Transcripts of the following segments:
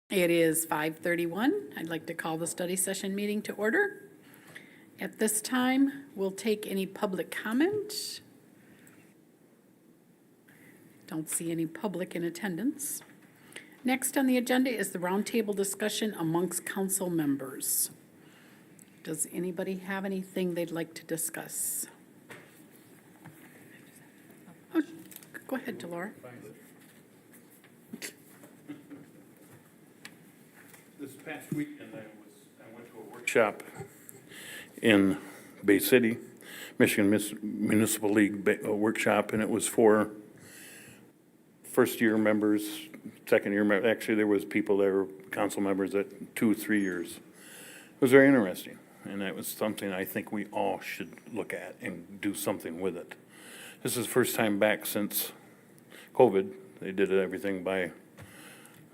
It is 5:31. I'd like to call the study session meeting to order. At this time, we'll take any public comment. Don't see any public in attendance. Next on the agenda is the roundtable discussion amongst council members. Does anybody have anything they'd like to discuss? Oh, go ahead, Delora. This past weekend, I went to a workshop in Bay City, Michigan Municipal League workshop, and it was for first-year members, second-year members. Actually, there was people that were council members at 2, 3 years. It was very interesting, and that was something I think we all should look at and do something with it. This is the first time back since COVID. They did everything by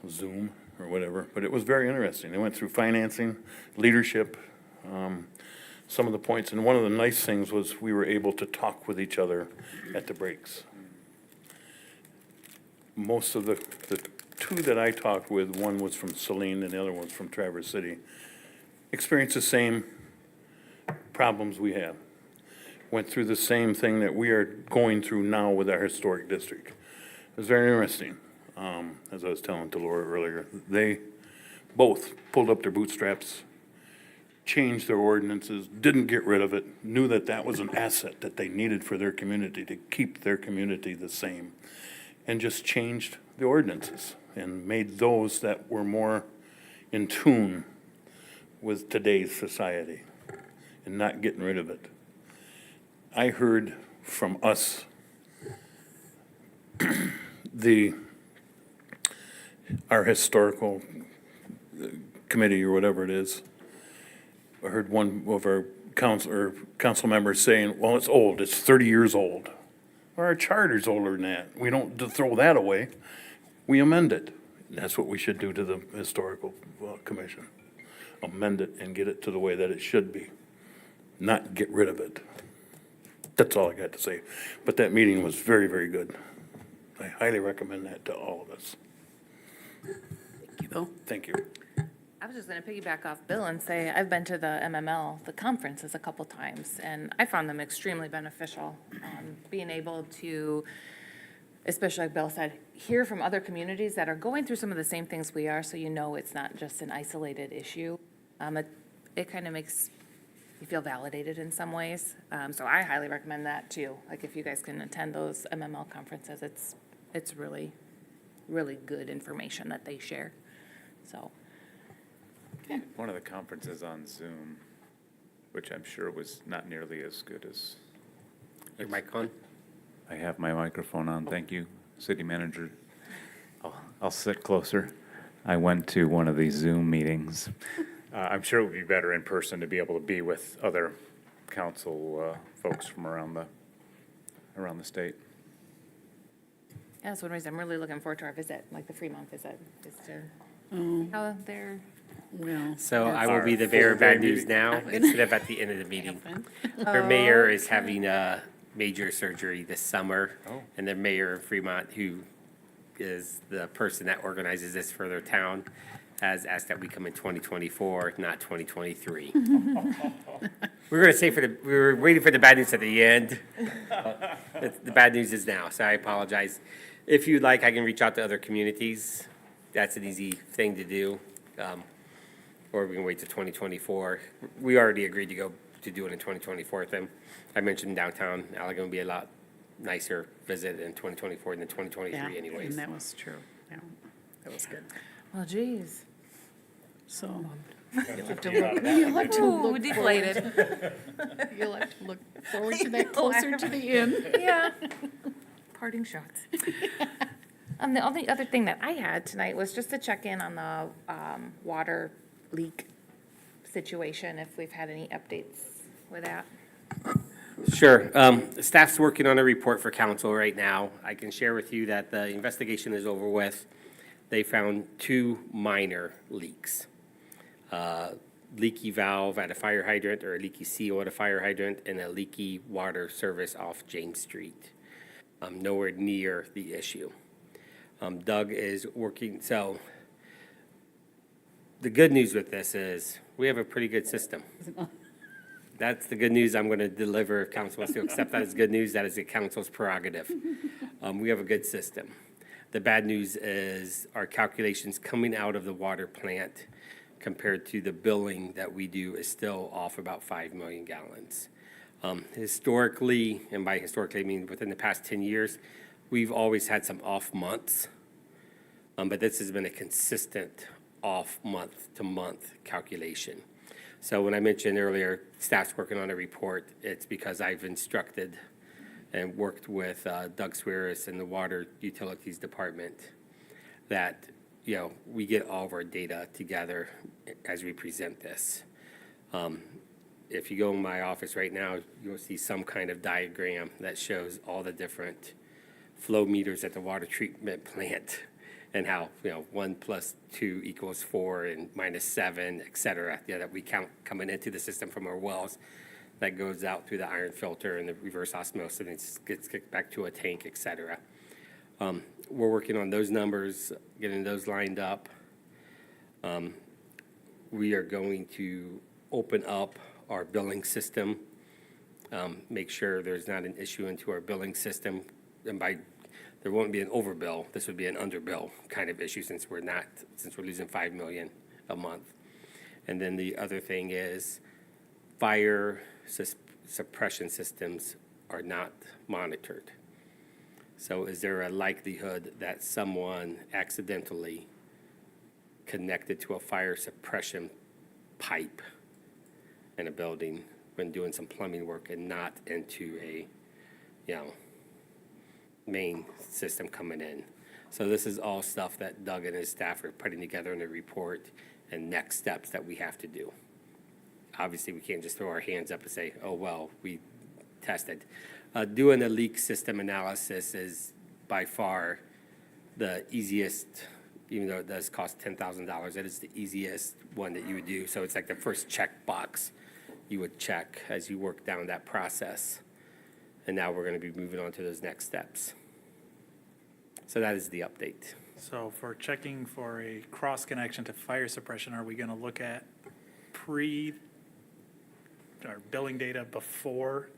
Zoom or whatever, but it was very interesting. They went through financing, leadership, some of the points, and one of the nice things was we were able to talk with each other at the breaks. Most of the two that I talked with, one was from Saline and the other one was from Traverse City, experienced the same problems we have. Went through the same thing that we are going through now with our historic district. It was very interesting. As I was telling Delora earlier, they both pulled up their bootstraps, changed their ordinances, didn't get rid of it, knew that that was an asset that they needed for their community to keep their community the same, and just changed the ordinances and made those that were more in tune with today's society and not getting rid of it. I heard from us, our historical committee or whatever it is. I heard one of our council members saying, well, it's old, it's 30 years old. Well, our charter's older than that. We don't throw that away. We amend it. And that's what we should do to the historical commission. Amend it and get it to the way that it should be, not get rid of it. That's all I got to say. But that meeting was very, very good. I highly recommend that to all of us. Thank you, Bill. Thank you. I was just going to piggyback off Bill and say I've been to the MML, the conferences, a couple times, and I found them extremely beneficial. Being able to, especially like Bill said, hear from other communities that are going through some of the same things we are, so you know it's not just an isolated issue. It kind of makes you feel validated in some ways. So I highly recommend that too. Like if you guys can attend those MML conferences, it's really, really good information that they share. So. Okay. One of the conferences on Zoom, which I'm sure was not nearly as good as. Your mic on? I have my microphone on, thank you, city manager. I'll sit closer. I went to one of these Zoom meetings. I'm sure it would be better in person to be able to be with other council folks from around the state. Yeah, that's one reason I'm really looking forward to our visit, like the Fremont visit, is to how they're. Well, So I will be the bearer of bad news now instead of at the end of the meeting. Our mayor is having a major surgery this summer. And the mayor of Fremont, who is the person that organizes this for their town, has asked that we come in 2024, not 2023. We were waiting for the bad news at the end. The bad news is now, so I apologize. If you'd like, I can reach out to other communities. That's an easy thing to do. Or we can wait to 2024. We already agreed to go to do it in 2024 with them. I mentioned downtown Allegan would be a lot nicer visit in 2024 than 2023 yeah, anyways. and that was true. Yeah, that was good. Well, geez. So you'll have to look Ooh, deflated. You'll have to look forward to that closer to the end. Yeah. Parting shots. The only other thing that I had tonight was just to check in on the water leak situation, if we've had any updates with that. Sure. Staff's working on a report for council right now. I can share with you that the investigation is over with. They found 2 minor leaks. Leaky valve at a fire hydrant, or a leaky seal at a fire hydrant, and a leaky water service off James Street. Nowhere near the issue. Doug is working, so the good news with this is, we have a pretty good system. That's the good news I'm going to deliver. If council wants to accept that as good news, that is the council's prerogative. We have a good system. The bad news is our calculations coming out of the water plant compared to the billing that we do is still off about 5 million gallons. Historically, and by historically I mean within the past 10 years, we've always had some off months, but this has been a consistent off month-to-month calculation. So when I mentioned earlier, staff's working on a report, it's because I've instructed and worked with Doug Swearis in the Water Utilities Department that, you know, we get all of our data together as we present this. If you go in my office right now, you'll see some kind of diagram that shows all the different flow meters at the water treatment plant and how, you know, 1 + 2 = 4 and -7, et cetera, yeah, that we count coming into the system from our wells. That goes out through the iron filter and the reverse osmosis and it gets kicked back to a tank, et cetera. We're working on those numbers, getting those lined up. We are going to open up our billing system, make sure there's not an issue into our billing system. And by, there won't be an overbill, this would be an underbill kind of issue since we're losing 5 million a month. And then the other thing is fire suppression systems are not monitored. So is there a likelihood that someone accidentally connected to a fire suppression pipe in a building when doing some plumbing work and not into a, you know, main system coming in? So this is all stuff that Doug and his staff are putting together in a report and next steps that we have to do. Obviously, we can't just throw our hands up and say, oh, well, we tested. Doing a leak system analysis is by far the easiest, even though it does cost $10,000, it is the easiest one that you would do. So it's like the first check box you would check as you work down that process. And now we're going to be moving on to those next steps. So that is the update. So for checking for a cross connection to fire suppression, are we going to look at our billing data before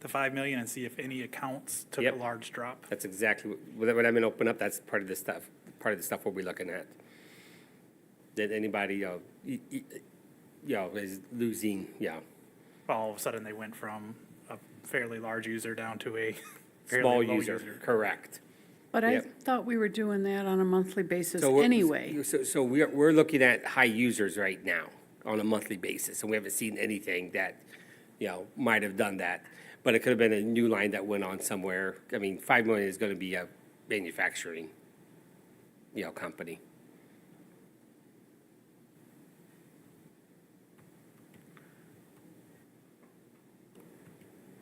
the 5 million and see if any accounts took Yep. a large drop? That's exactly what I'm going to open up. That's part of the stuff we'll be looking at. That anybody, is losing, All of a sudden, they went from a fairly large user down to a fairly small low user, correct. But I Yep. thought we were doing that on a monthly basis So we're- anyway. So we're looking at high users right now on a monthly basis, and we haven't seen anything that, might have done that. But it could have been a new line that went on somewhere. I mean, 5 million is going to be a manufacturing, company.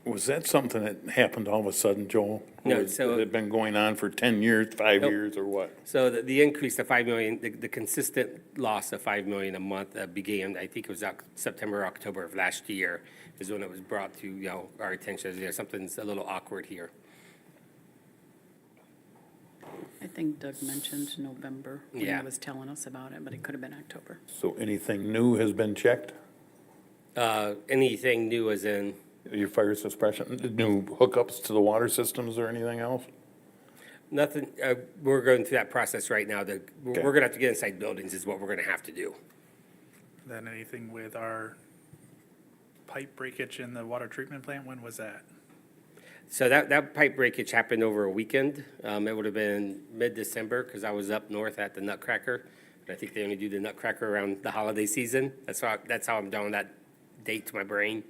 Was that something that happened all of a sudden, Joel? No, Or so- Had it been going on for 10 years, 5 Nope. years, or what? So the increase to 5 million, the consistent loss of 5 million a month began, I think it was September, October of last year, is when it was brought to, our attention. Something's a little awkward here. I think Doug mentioned November when he Yeah. was telling us about it, but it could have been October. So anything new has been checked? Anything new as in? Your fire suppression, new hookups to the water systems or anything else? Nothing, we're going through that process right now. We're Okay. going to have to get inside buildings is what we're going to have to do. Then anything with our pipe breakage in the water treatment plant, when was that? So that pipe breakage happened over a weekend. It would have been mid-December because I was up north at the Nutcracker. I think they only do the Nutcracker around the holiday season. That's how I'm doing that date to my brain.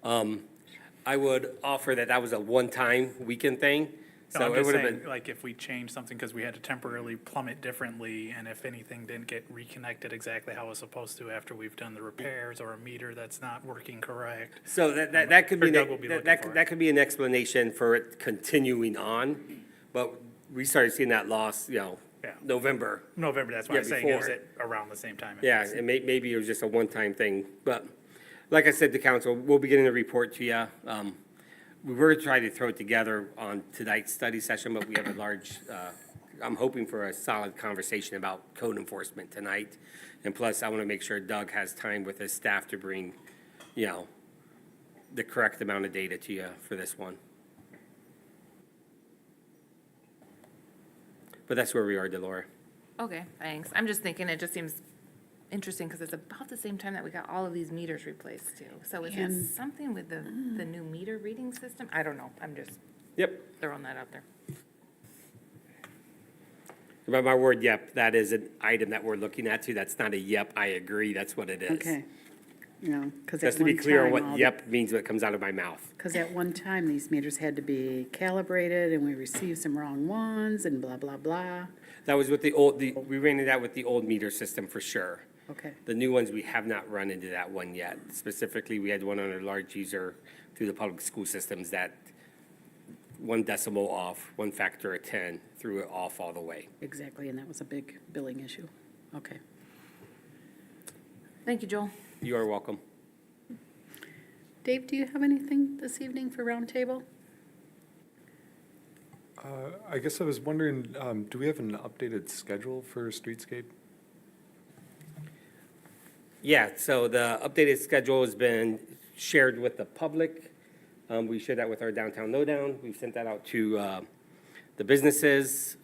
I would offer that was a one-time weekend thing. No, So I'm it just would have saying, been, like, if we changed something because we had to temporarily plumb it differently, and if anything didn't get reconnected exactly how it was supposed to after we've done the repairs, or a meter that's not working correct. so that could be, Doug will be looking for it. that could be an explanation for it continuing on. But we started seeing that loss, November. November, that's why Yeah, I'm saying, before. is it around the same time? Yeah, and maybe it was just a one-time thing, but like I said to council, we'll be getting a report to you. We were trying to throw it together on tonight's study session, but we have a large I'm hoping for a solid conversation about code enforcement tonight. And plus, I want to make sure Doug has time with his staff to bring, you know, the correct amount of data to you for this one. But that's where we are, Delora. Okay, thanks. I'm just thinking, it just seems interesting because it's about the same time that we got all of these meters replaced too. So is And- it something with the new meter reading system? I don't know. I'm just Yep. throwing that out there. By my word, yep, that is an item that we're looking at too. That's not a yep, I agree, that's what it is. Okay. You know, because Just to be clear on what yep means, what comes out of my mouth. Because at one time, these meters had to be calibrated, and we received some wrong ones, and blah, blah, blah. That was with we ran into that with the old meter system for sure. Okay, The new ones, we have not run into that one yet. Specifically, we had one on a large user through the public school systems that 1 decimal off, 1 factor of 10, threw it off all the way. exactly, and that was a big billing issue. Okay. Thank you, Joel. You are welcome. Dave, do you have anything this evening for roundtable? I guess I was wondering, do we have an updated schedule for streetscape? Yeah, so the updated schedule has been shared with the public. We shared that with our downtown lowdown. We've sent that out to the businesses.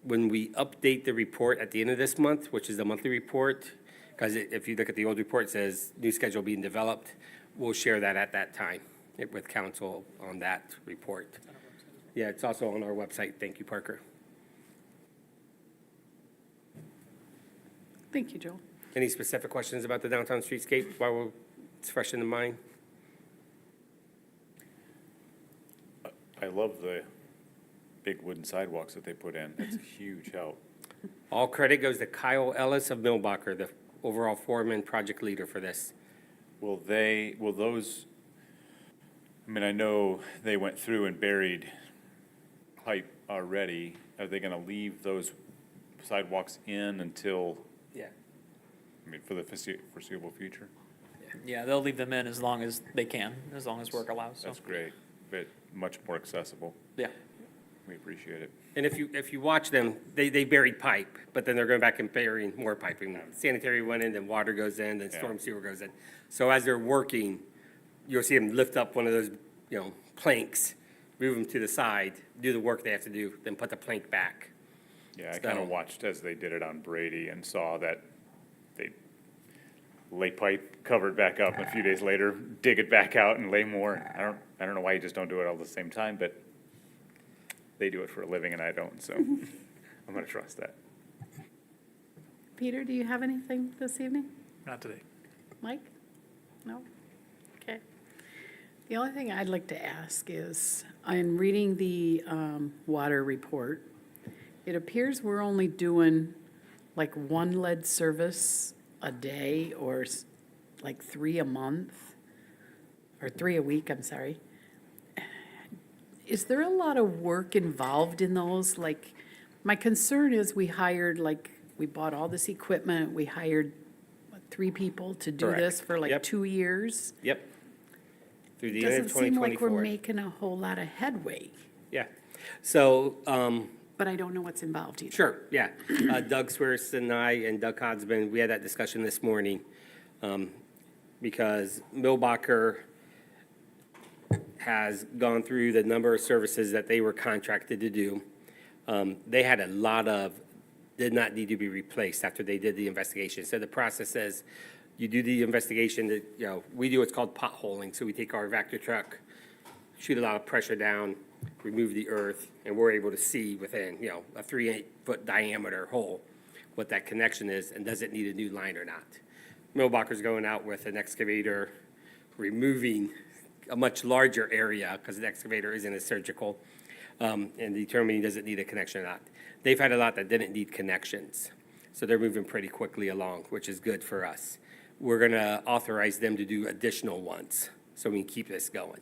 When we update the report at the end of this month, which is the monthly report, because if you look at the old report, it says new schedule being developed, we'll share that at that time with council on that report. Yeah, it's also on our website. Thank you, Parker. Thank you, Joel. Any specific questions about the downtown streetscape while it's fresh in the mind? I love the big wooden sidewalks that they put in. It's a huge help. All credit goes to Kyle Ellis of Millbacher, the overall foreman project leader for this. Will those, I mean, I know they went through and buried pipe already. Are they gonna leave those sidewalks in until, Yeah. I mean, for the foreseeable future? Yeah, they'll leave them in as long as they can, as long as work allows, so, That's great, but much more accessible. yeah. We appreciate it. And if you watch them, they buried pipe, but then they're going back and burying more piping. Sanitary went in, then water goes in, then storm sewer goes in. So as they're working, you'll see them lift up one of those, planks, move them to the side, do the work they have to do, then put the plank back. Yeah, I kind So- of watched as they did it on Brady and saw that they lay pipe, cover it back up, and a few days later, dig it back out and lay more. I don't know why you just don't do it all at the same time, but they do it for a living and I don't, so I'm gonna trust that. Peter, do you have anything this evening? Not today. Mike? No? Okay. The only thing I'd like to ask is, in reading the water report, it appears we're only doing like 1 lead service a day or like 3 a month, or 3 a week, I'm sorry. Is there a lot of work involved in those? Like, my concern is we bought all this equipment, we hired, 3 people to do Correct. this for like Yep. 2 years. Yep. Through the end of Doesn't seem like we're 2024. making a whole lot of headway, Yeah. So, but I don't know what's involved either. sure, yeah. Doug Swears and I and Doug Hodsman, we had that discussion this morning because Millbacher has gone through the number of services that they were contracted to do. They had a lot of, did not need to be replaced after they did the investigation. So the process says, you do the investigation, that we do what's called potholing. So we take our Vector truck, shoot a lot of pressure down, remove the earth, and we're able to see within, a 3-8-foot diameter hole what that connection is and does it need a new line or not. Millbacher's going out with an excavator, removing a much larger area because the excavator isn't as surgical, and determining does it need a connection or not. They've had a lot that didn't need connections, so they're moving pretty quickly along, which is good for us. We're going to authorize them to do additional ones so we can keep this going.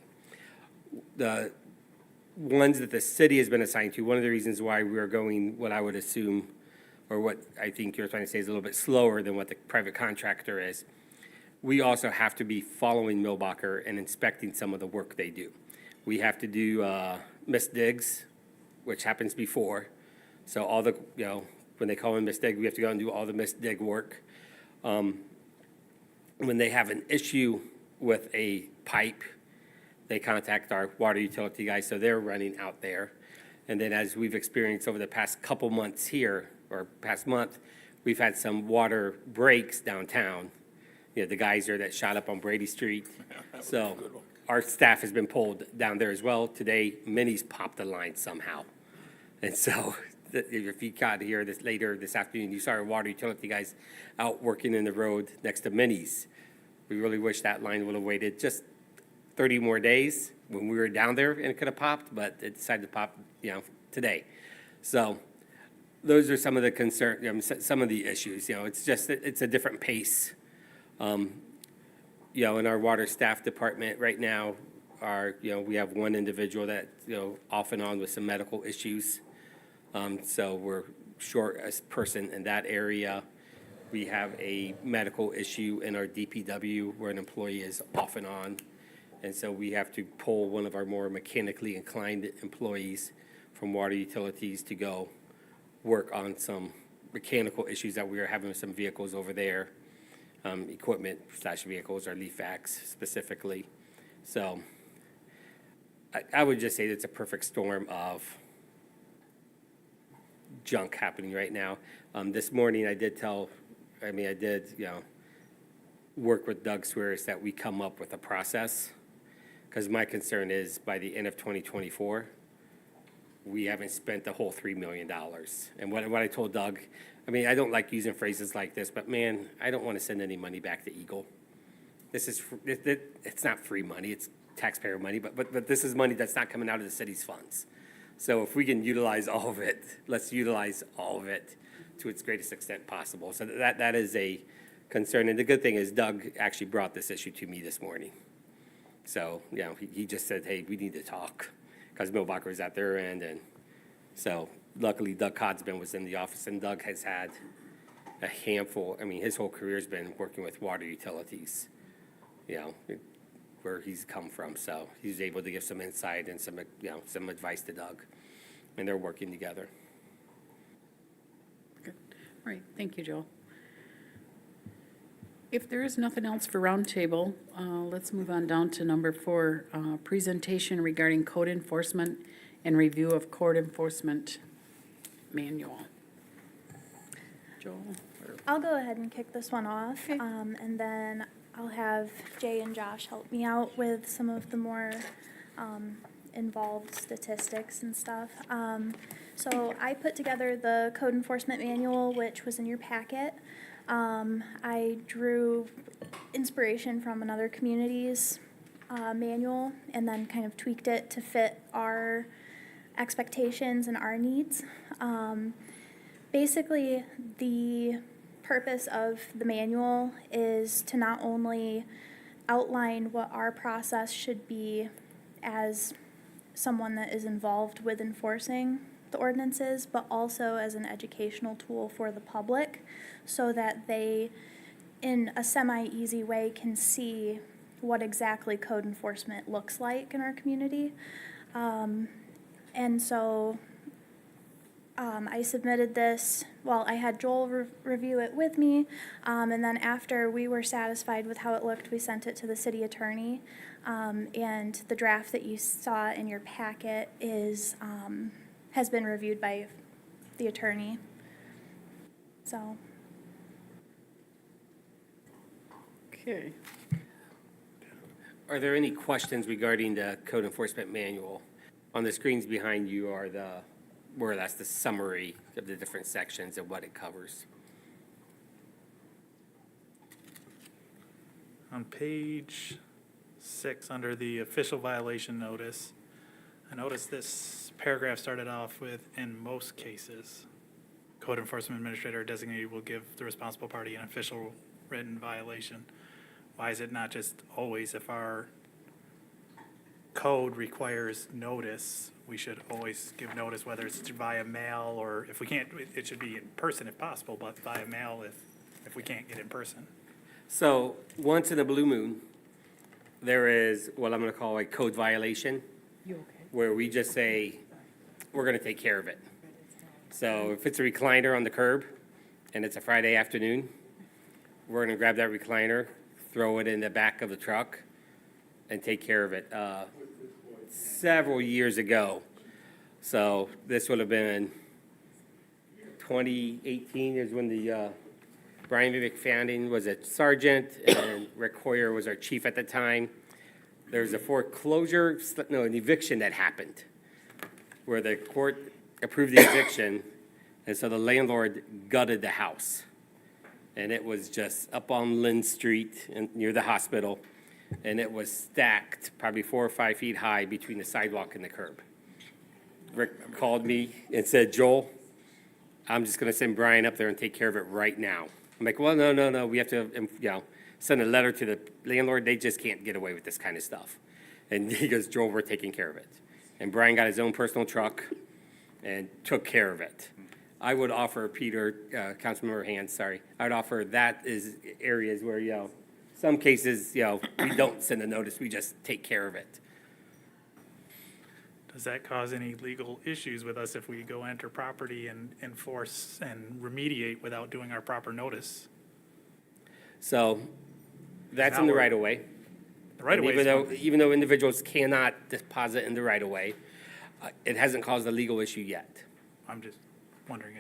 The ones that the city has been assigned to, one of the reasons why we're going what I would assume, or what I think you're trying to say is a little bit slower than what the private contractor is, we also have to be following Millbacher and inspecting some of the work they do. We have to do missed digs which happens before. So all the, when they call in missed dig, we have to go and do all the missed dig work. When they have an issue with a pipe, they contact our water utility guys, so they're running out there. And then as we've experienced over the past couple months here, or past month, we've had some water breaks downtown. The geyser that shot up on Brady Street. So our staff has been pulled down there as well. Today, Minnie's popped the line somehow. And so if you got here later this afternoon, you saw our water utility guys out working in the road next to Minnie's. We really wish that line would have waited just 30 more days when we were down there and it could have popped, but it decided to pop, today. So those are some of the concerns, some of the issues. It's just, it's a different pace. In our water staff department right now, we have one individual that, off and on with some medical issues. So we're short a person in that area. We have a medical issue in our DPW where an employee is off and on. And so we have to pull one of our more mechanically inclined employees from water utilities to go work on some mechanical issues that we are having with some vehicles over there. Equipment/vehicles or leaf vacs specifically. So I would just say it's a perfect storm of junk happening right now. This morning I did work with Doug Swears that we come up with a process, because my concern is by the end of 2024, we haven't spent the whole $3 million. And what I told Doug, I don't like using phrases like this, but man, I don't want to send any money back to Eagle. It's not free money, it's taxpayer money, but this is money that's not coming out of the city's funds. So if we can utilize all of it, let's utilize all of it to its greatest extent possible. So that is a concern. And the good thing is Doug actually brought this issue to me this morning. So, he just said, hey, we need to talk, because Milwaukee was at their end. And so luckily Doug Codsman was in the office, and Doug has had a handful, his whole career's been working with water utilities, where he's come from. So he's able to give some insight and some advice to Doug, and they're working together. Good. All right, thank you, Joel. If there is nothing else for roundtable, let's move on down to number 4, presentation regarding code enforcement and review of code enforcement manual. Joel? I'll go ahead and kick this one off, Okay. and then I'll have Jay and Josh help me out with some of the more involved statistics and stuff. So I put together the code enforcement manual, which was in your packet. I drew inspiration from another community's manual and then kind of tweaked it to fit our expectations and our needs. Basically, the purpose of the manual is to not only outline what our process should be as someone that is involved with enforcing the ordinances, but also as an educational tool for the public, so that they, in a semi-easy way, can see what exactly code enforcement looks like in our community. And so I submitted this, I had Joel review it with me, and then after we were satisfied with how it looked, we sent it to the city attorney, and the draft that you saw in your packet has been reviewed by the attorney. So. Okay. Are there any questions regarding the code enforcement manual? On the screens behind you are that's the summary of the different sections and what it covers. On page 6, under the official violation notice, I noticed this paragraph started off with, in most cases, code enforcement administrator or designated will give the responsible party an official written violation. Why is it not just always, if our code requires notice, we should always give notice, whether it's via mail or if we can't, it should be in person if possible, but via mail if we can't get in person. So once in a blue moon, there is what I'm going to call a code violation, You okay? where we just say, we're gonna take care of it. So if it's a recliner on the curb and it's a Friday afternoon, we're gonna grab that recliner, throw it in the back of the truck and take care of it. Several years ago, so this would have been 2018 is when the, Brian McFadden was a sergeant and Rick Hoyer was our chief at the time. There was a foreclosure, no, an eviction that happened where the court approved the eviction, and so the landlord gutted the house. And it was just up on Lynn Street and near the hospital, and it was stacked probably 4 or 5 feet high between the sidewalk and the curb. Rick called me and said, Joel, I'm just gonna send Brian up there and take care of it right now. I'm like, well, no, we have to, send a letter to the landlord, they just can't get away with this kind of stuff. And he goes, Joel, we're taking care of it. And Brian got his own personal truck and took care of it. I would offer Peter, Councilmember Hans, sorry, I'd offer that is areas where, some cases, we don't send a notice, we just take care of it. Does that cause any legal issues with us if we go enter property and enforce and remediate without doing our proper notice? So that's in the right of way. The right of way Even is though, one- even though individuals cannot deposit in the right of way, it hasn't caused a legal issue yet. I'm just wondering,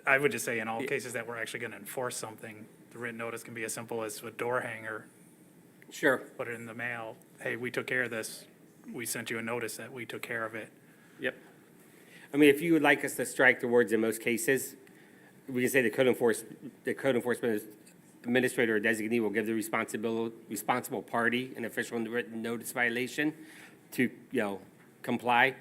I would just say in all cases that we're actually gonna enforce something, the written notice can be as simple as a door hanger, Sure. put it in the mail, hey, we took care of this, we sent you a notice that we took care of it. Yep. I mean, if you would like us to strike the words in most cases, we can say the code enforcement administrator or designee will give the responsible party an official written notice violation to, comply.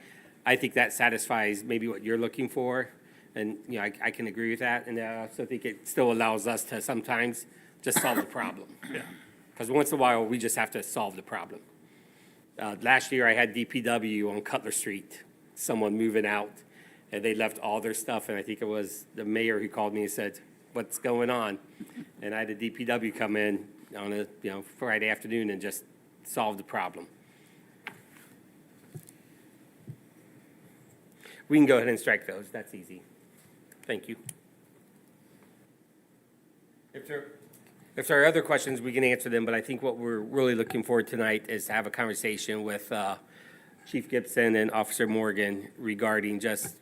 I think that satisfies maybe what you're looking for, and, I can agree with that, and I also think it still allows us to sometimes just solve the problem. Yeah. Because once in a while, we just have to solve the problem. Last year, I had DPW on Cutler Street, someone moving out, and they left all their stuff, and I think it was the mayor who called me and said, what's going on? And I had a DPW come in on a, Friday afternoon and just solve the problem. We can go ahead and strike those, that's easy. Thank you. If there are other questions, we can answer them, but I think what we're really looking for tonight is to have a conversation with Chief Gibson and Officer Morgan regarding just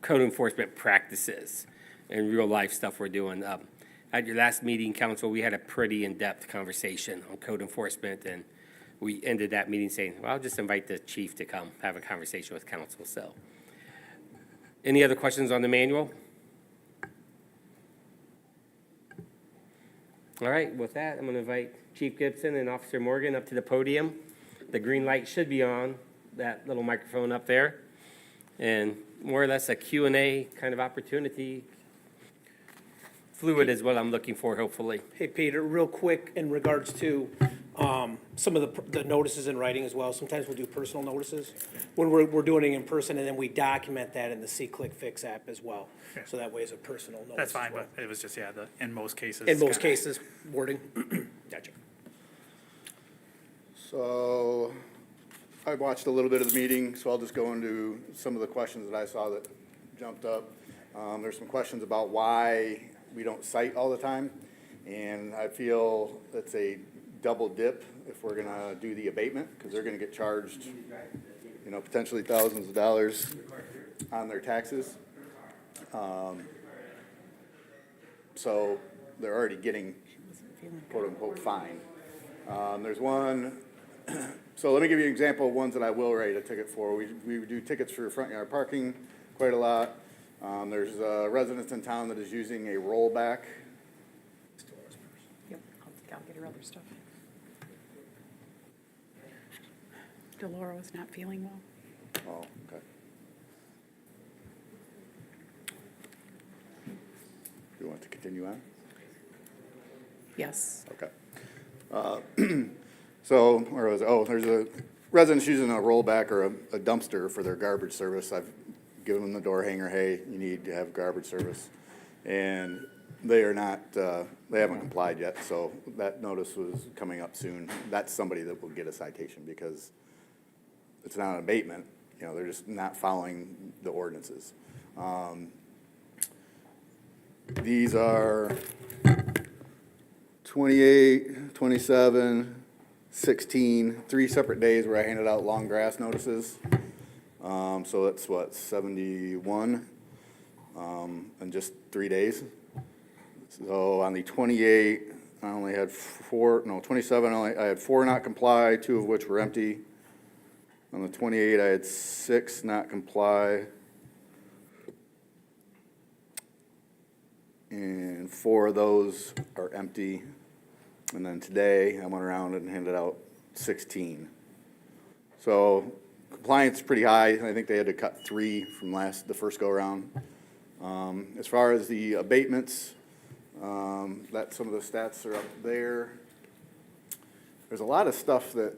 code enforcement practices and real-life stuff we're doing. At your last meeting, council, we had a pretty in-depth conversation on code enforcement, and we ended that meeting saying, well, I'll just invite the chief to come have a conversation with council. So, any other questions on the manual? All right, with that, I'm going to invite Chief Gibson and Officer Morgan up to the podium. The green light should be on, that little microphone up there. And more or less a Q&A kind of opportunity. Fluid is what I'm looking for, hopefully. Hey, Peter, real quick in regards to some of the notices in writing as well. Sometimes we'll do personal notices when we're doing it in person, and then we document that in the See-Click-Fix app as well. Okay. So that way it's a personal notice. That's fine, as well. but it was just, in most cases. In most kinda- cases, wording. Gotcha. So I watched a little bit of the meeting, so I'll just go into some of the questions that I saw that jumped up. There's some questions about why we don't cite all the time, and I feel it's a double dip if we're gonna do the abatement, because they're gonna get charged, potentially thousands of dollars on their taxes. So they're already getting quote-unquote fine. There's one, so let me give you an example of ones that I will write a ticket for. We do tickets for front yard parking quite a lot. There's residents in town that is using a rollback. Yep, I'll get her other stuff. Delora was not feeling well. Oh, okay. You want to continue on? Yes. Okay. So, where was it? Oh, there's a residents using a rollback or a dumpster for their garbage service. I've given them the door hanger, hey, you need to have garbage service. And they are not, they haven't complied yet, so that notice was coming up soon. That's somebody that will get a citation because it's not an abatement, You know, they're just not following the ordinances. These are 28, 27, 16, 3 separate days where I handed out long grass notices. So that's what, 71, in just 3 days. So on the 28, I only had 27, I had 4 not comply, 2 of which were empty. On the 28, I had 6 not comply. And 4 of those are empty. And then today, I went around and handed out 16. So compliance is pretty high. I think they had to cut 3 from the first go-around. As far as the abatements, some of the stats are up there. There's a lot of stuff that,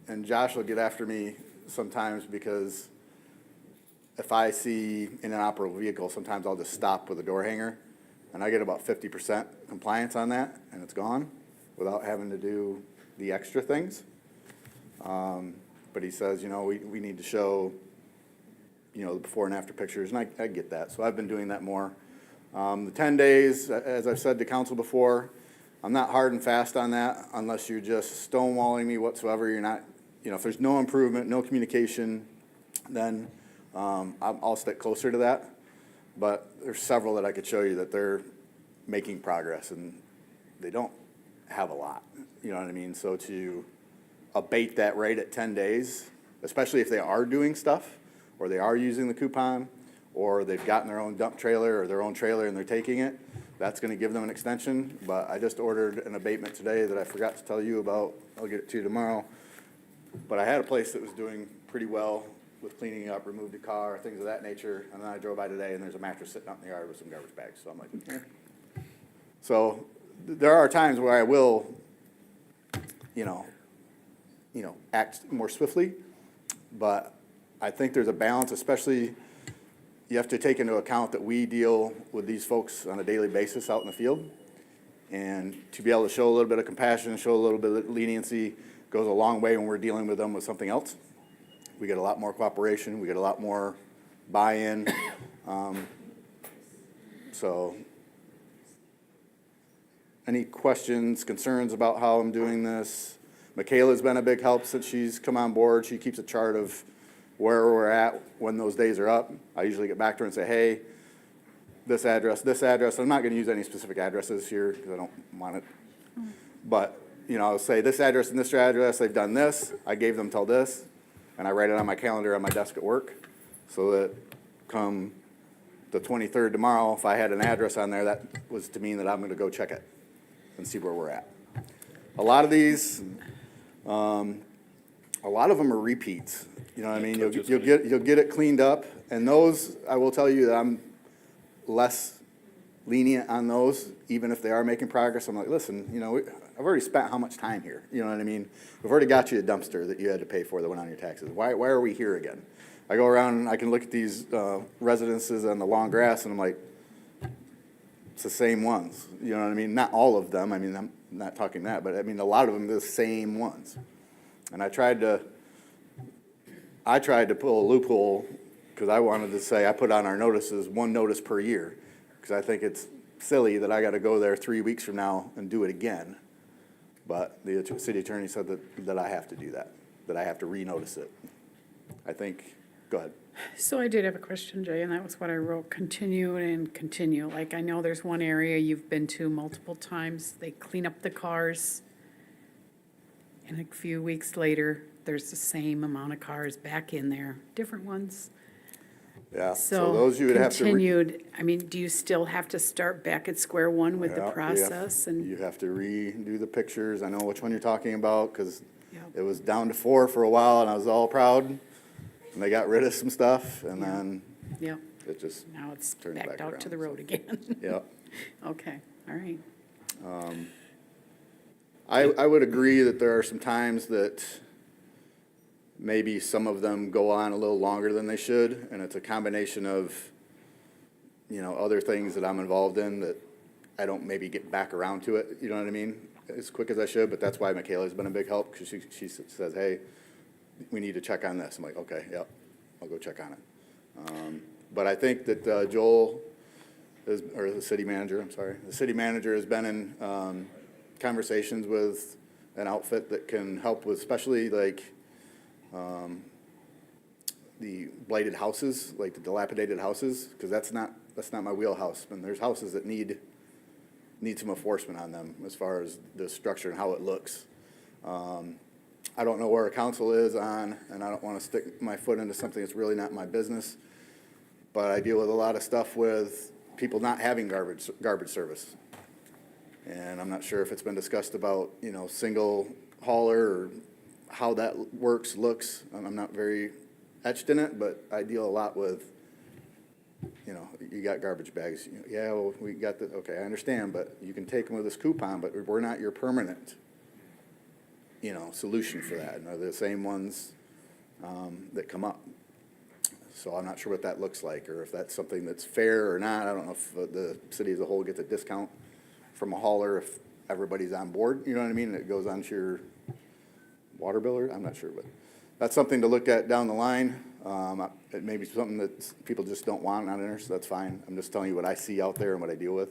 and Josh will get after me sometimes because if I see an inoperable vehicle, sometimes I'll just stop with a door hanger, and I get about 50% compliance on that, and it's gone without having to do the extra things. But he says, you know, we need to show, you know, the before and after pictures, and I get that. So I've been doing that more. The 10 days, as I've said to council before, I'm not hard and fast on that unless you're just stonewalling me whatsoever. You're not, you know, if there's no improvement, no communication, then I'll stick closer to that. But there's several that I could show you that they're making progress, and they don't have a lot. You know what I mean? So to abate that rate at 10 days, especially if they are doing stuff, or they are using the coupon, or they've gotten their own dump trailer or their own trailer and they're taking it, that's going to give them an extension. But I just ordered an abatement today that I forgot to tell you about. I'll get it to you tomorrow. But I had a place that was doing pretty well with cleaning up, removed a car, things of that nature. And then I drove by today and there's a mattress sitting out in the yard with some garbage bags. So I'm like, eh. So there are times where I will, you know, act more swiftly. But I think there's a balance, especially you have to take into account that we deal with these folks on a daily basis out in the field. And to be able to show a little bit of compassion, show a little bit of leniency goes a long way when we're dealing with them with something else. We get a lot more cooperation. We get a lot more buy-in. So any questions, concerns about how I'm doing this? Michaela's been a big help since she's come on board. She keeps a chart of where we're at when those days are up. I usually get back to her and say, hey, this address, this address. I'm not going to use any specific addresses here because I don't want it. But, you know, I'll say this address and this address, they've done this. I gave them till this. And I write it on my calendar on my desk at work so that come the 23rd tomorrow, if I had an address on there, that was to mean that I'm going to go check it and see where we're at. A lot of these, a lot of them are repeats. You know what I mean? You'll get it cleaned up, and those, I will tell you that I'm less lenient on those, even if they are making progress. I'm like, listen, you know, I've already spent how much time here? You know what I mean? We've already got you a dumpster that you had to pay for that went on your taxes. Why are we here again? I go around and I can look at these residences on the long grass, and I'm like, it's the same ones. You know what I mean? Not all of them. I mean, I'm not talking that, but I mean, a lot of them are the same ones. And I tried to pull a loophole because I wanted to say I put on our notices 1 notice per year because I think it's silly that I got to go there 3 weeks from now and do it again. But the city attorney said that I have to do that I have to re-notice it. I think, go ahead. So I did have a question, Jay, and that was what I wrote, continue and continue. Like, I know there's one area you've been to multiple times. They clean up the cars, and a few weeks later, there's the same amount of cars back in there, different ones. Yeah, so those you would have to. Continued, I mean, do you still have to start back at square one with the Yeah, process? And you have to redo the pictures. I know which one you're talking about because Yep. it was down to 4 for a while, and I was all proud. And they got rid of some stuff, and then Yep, it just now it's turns backed back out to around, the road again. yeah. Okay, all right. I would agree that there are some times that maybe some of them go on a little longer than they should, and it's a combination of, you know, other things that I'm involved in that I don't maybe get back around to it, you know what I mean, as quick as I should, but that's why Michaela's been a big help, because she says, hey, we need to check on this. I'm like, okay, yep, I'll go check on it. But I think that Joel is, or the city manager, I'm sorry, the city manager has been in conversations with an outfit that can help with, especially like the blighted houses, like the dilapidated houses, because that's not my wheelhouse. And there's houses that need some enforcement on them as far as the structure and how it looks. I don't know where council is on, and I don't want to stick my foot into something that's really not my business, but I deal with a lot of stuff with people not having garbage service. And I'm not sure if it's been discussed about, you know, single hauler or how that works, looks. I'm not very etched in it, but I deal a lot with, you know, you got garbage bags. Yeah, well, we got the, okay, I understand, but you can take them with this coupon, but we're not your permanent, you know, solution for that. And they're the same ones that come up. So I'm not sure what that looks like, or if that's something that's fair or not. I don't know if the city as a whole gets a discount from a hauler if everybody's on board, you know what I mean? And it goes onto your water bill, or I'm not sure, but that's something to look at down the line. It may be something that people just don't want, not interested, that's fine. I'm just telling you what I see out there and what I deal with.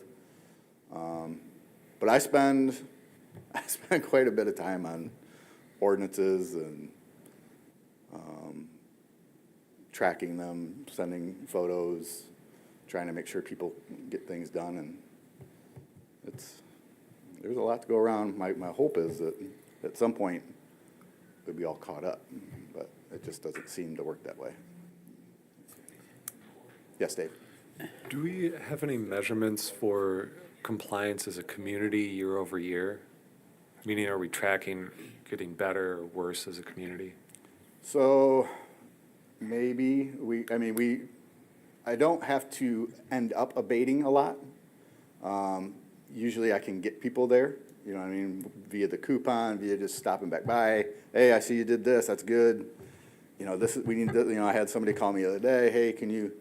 But I spend quite a bit of time on ordinances and tracking them, sending photos, trying to make sure people get things done, and there's a lot to go around. My hope is that at some point we'll be all caught up, but it just doesn't seem to work that way. Yes, Dave? Do we have any measurements for compliance as a community year over year? Meaning, are we tracking getting better or worse as a community? So maybe I don't have to end up abating a lot. Usually I can get people there, you know what I mean, via the coupon, via just stopping back by. Hey, I see you did this, that's good. You know, we need to, you know, I had somebody call me the other day, hey, can you,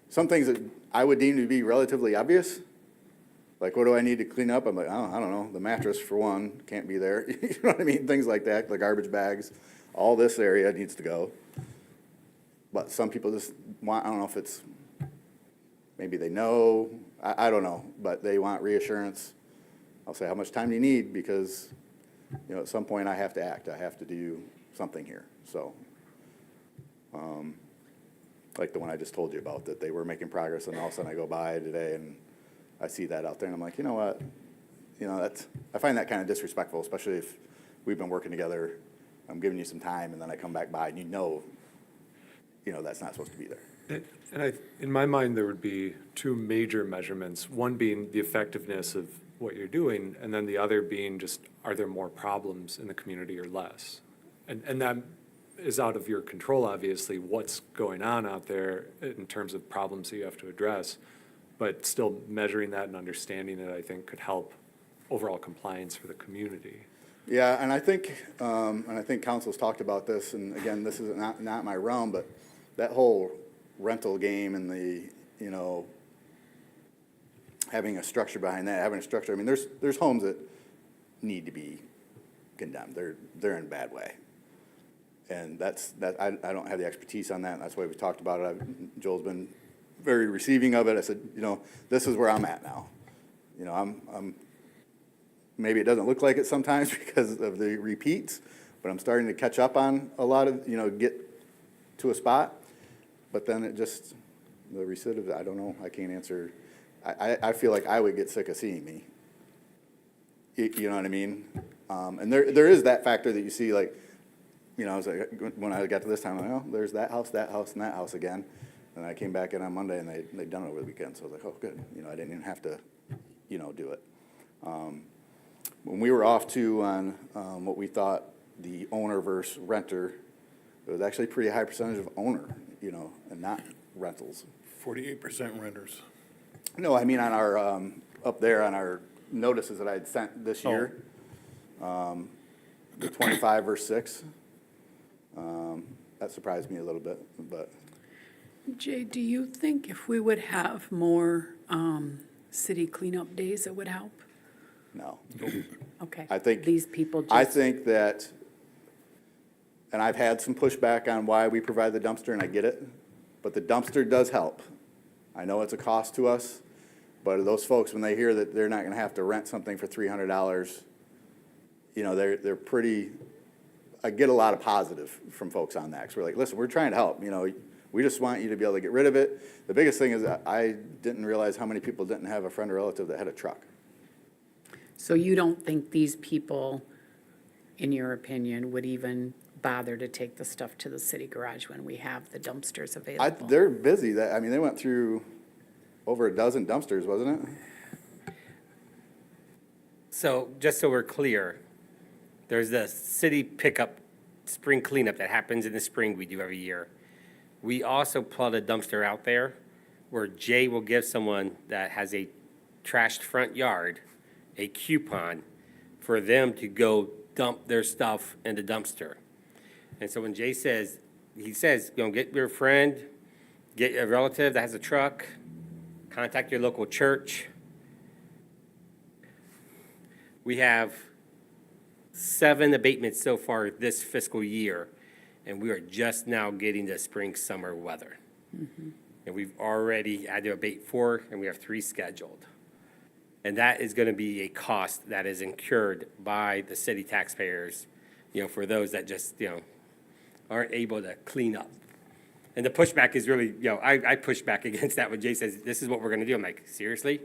some things that I would deem to be relatively obvious, like what do I need to clean up? I'm like, oh, I don't know, the mattress for one can't be there. You know what I mean? Things like that, the garbage bags, all this area needs to go. But some people just want, I don't know if it's, maybe they know, I don't know, but they want reassurance. I'll say, how much time do you need? Because, you know, at some point I have to act. I have to do something here. So, like the one I just told you about, that they were making progress, and all of a sudden I go by today and I see that out there, and I'm like, you know what? You know, I find that kind of disrespectful, especially if we've been working together. I'm giving you some time, and then I come back by, and you know, that's not supposed to be there. And in my mind, there would be two major measurements, one being the effectiveness of what you're doing, and then the other being just, are there more problems in the community or less? And that is out of your control, obviously, what's going on out there in terms of problems that you have to address. But still measuring that and understanding it, I think, could help overall compliance for the community. Yeah, and I think council's talked about this, and again, this is not my realm, but that whole rental game and the, you know, having a structure behind that, having a structure, I mean, there's homes that need to be condemned. They're in a bad way. And I don't have the expertise on that, and that's why we've talked about it. Joel's been very receiving of it. I said, you know, this is where I'm at now. You know, I'm maybe it doesn't look like it sometimes because of the repeats, but I'm starting to catch up on a lot of, you know, get to a spot. But then it just, the recidivism, I don't know, I can't answer. I feel like I would get sick of seeing me. You know what I mean? And there is that factor that you see, like, you know, I was like, when I got to this time, I'm like, oh, there's that house, and that house again. And I came back in on Monday, and they'd done it over the weekend, so I was like, oh, good. You know, I didn't even have to, you know, do it. When we were off too on what we thought the owner versus renter, it was actually a pretty high percentage of owner, you know, and not rentals. 48% renters. No, I mean on our, up there on our notices that I had sent this year, the 25 versus 6, that surprised me a little bit, but. Jay, do you think if we would have more city cleanup days, it would help? No. Okay. I think These people just. I think that and I've had some pushback on why we provide the dumpster, and I get it, but the dumpster does help. I know it's a cost to us, but those folks, when they hear that they're not gonna have to rent something for $300, you know, they're pretty, I get a lot of positive from folks on that, because we're like, listen, we're trying to help, you know, we just want you to be able to get rid of it. The biggest thing is that I didn't realize how many people didn't have a friend or relative that had a truck. So you don't think these people, in your opinion, would even bother to take the stuff to the city garage when we have the dumpsters available? They're busy, I mean, they went through over a dozen dumpsters, wasn't it? So, just so we're clear, there's the city pickup, spring cleanup that happens in the spring we do every year. We also plot a dumpster out there where Jay will give someone that has a trashed front yard a coupon for them to go dump their stuff in the dumpster. And so when Jay says, he says, you know, get your friend, get a relative that has a truck, contact your local church. We have 7 abatements so far this fiscal year, and we are just now getting the spring, summer weather. And we've already had to abate 4, and we have 3 scheduled. And that is going to be a cost that is incurred by the city taxpayers, you know, for those that just, you know, aren't able to clean up. And the pushback is really, you know, I push back against that when Jay says, this is what we're going to do. I'm like, seriously?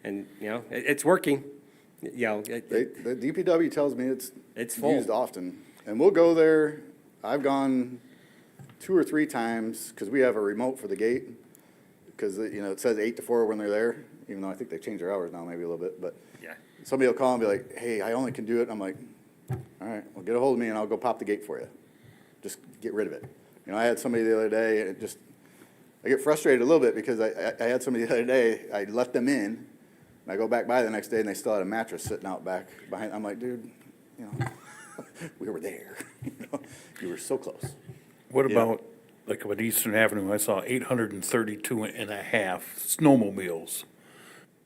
And, you know, it's working. You know, The DPW tells me It's full. used often, and we'll go there. I've gone 2 or 3 times, because we have a remote for the gate, because, you know, it says 8 to 4 when they're there, even though I think they've changed their hours now maybe a little bit, but yeah. somebody will call and be like, hey, I only can do it. I'm like, all right, well, get a hold of me and I'll go pop the gate for you. Just get rid of it. You know, I had somebody the other day, and I get frustrated a little bit, because I had somebody the other day, I let them in, and I go back by the next day and they still had a mattress sitting out back behind. I'm like, dude, you know, we were there. You know, you were so close. What Yeah. about, like with Eastern Avenue, I saw 832 and a half snowmobiles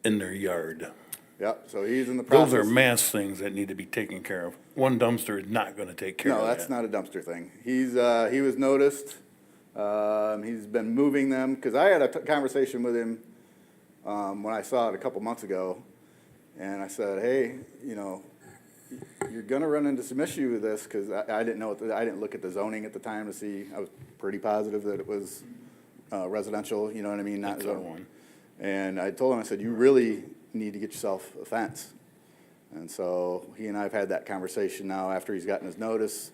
in their yard. Yep, so he's in the process. Those are mass things that need to be taken care of. One dumpster is not gonna take care of No, that. that's not a dumpster thing. He was noticed. He's been moving them, because I had a conversation with him when I saw it a couple months ago, and I said, hey, you know, you're gonna run into some issue with this, because I didn't know, I didn't look at the zoning at the time to see. I was pretty positive that it was residential, you know what I mean, not That's zone. R1. And I told him, I said, you really need to get yourself a fence. And so he and I have had that conversation now after he's gotten his notice.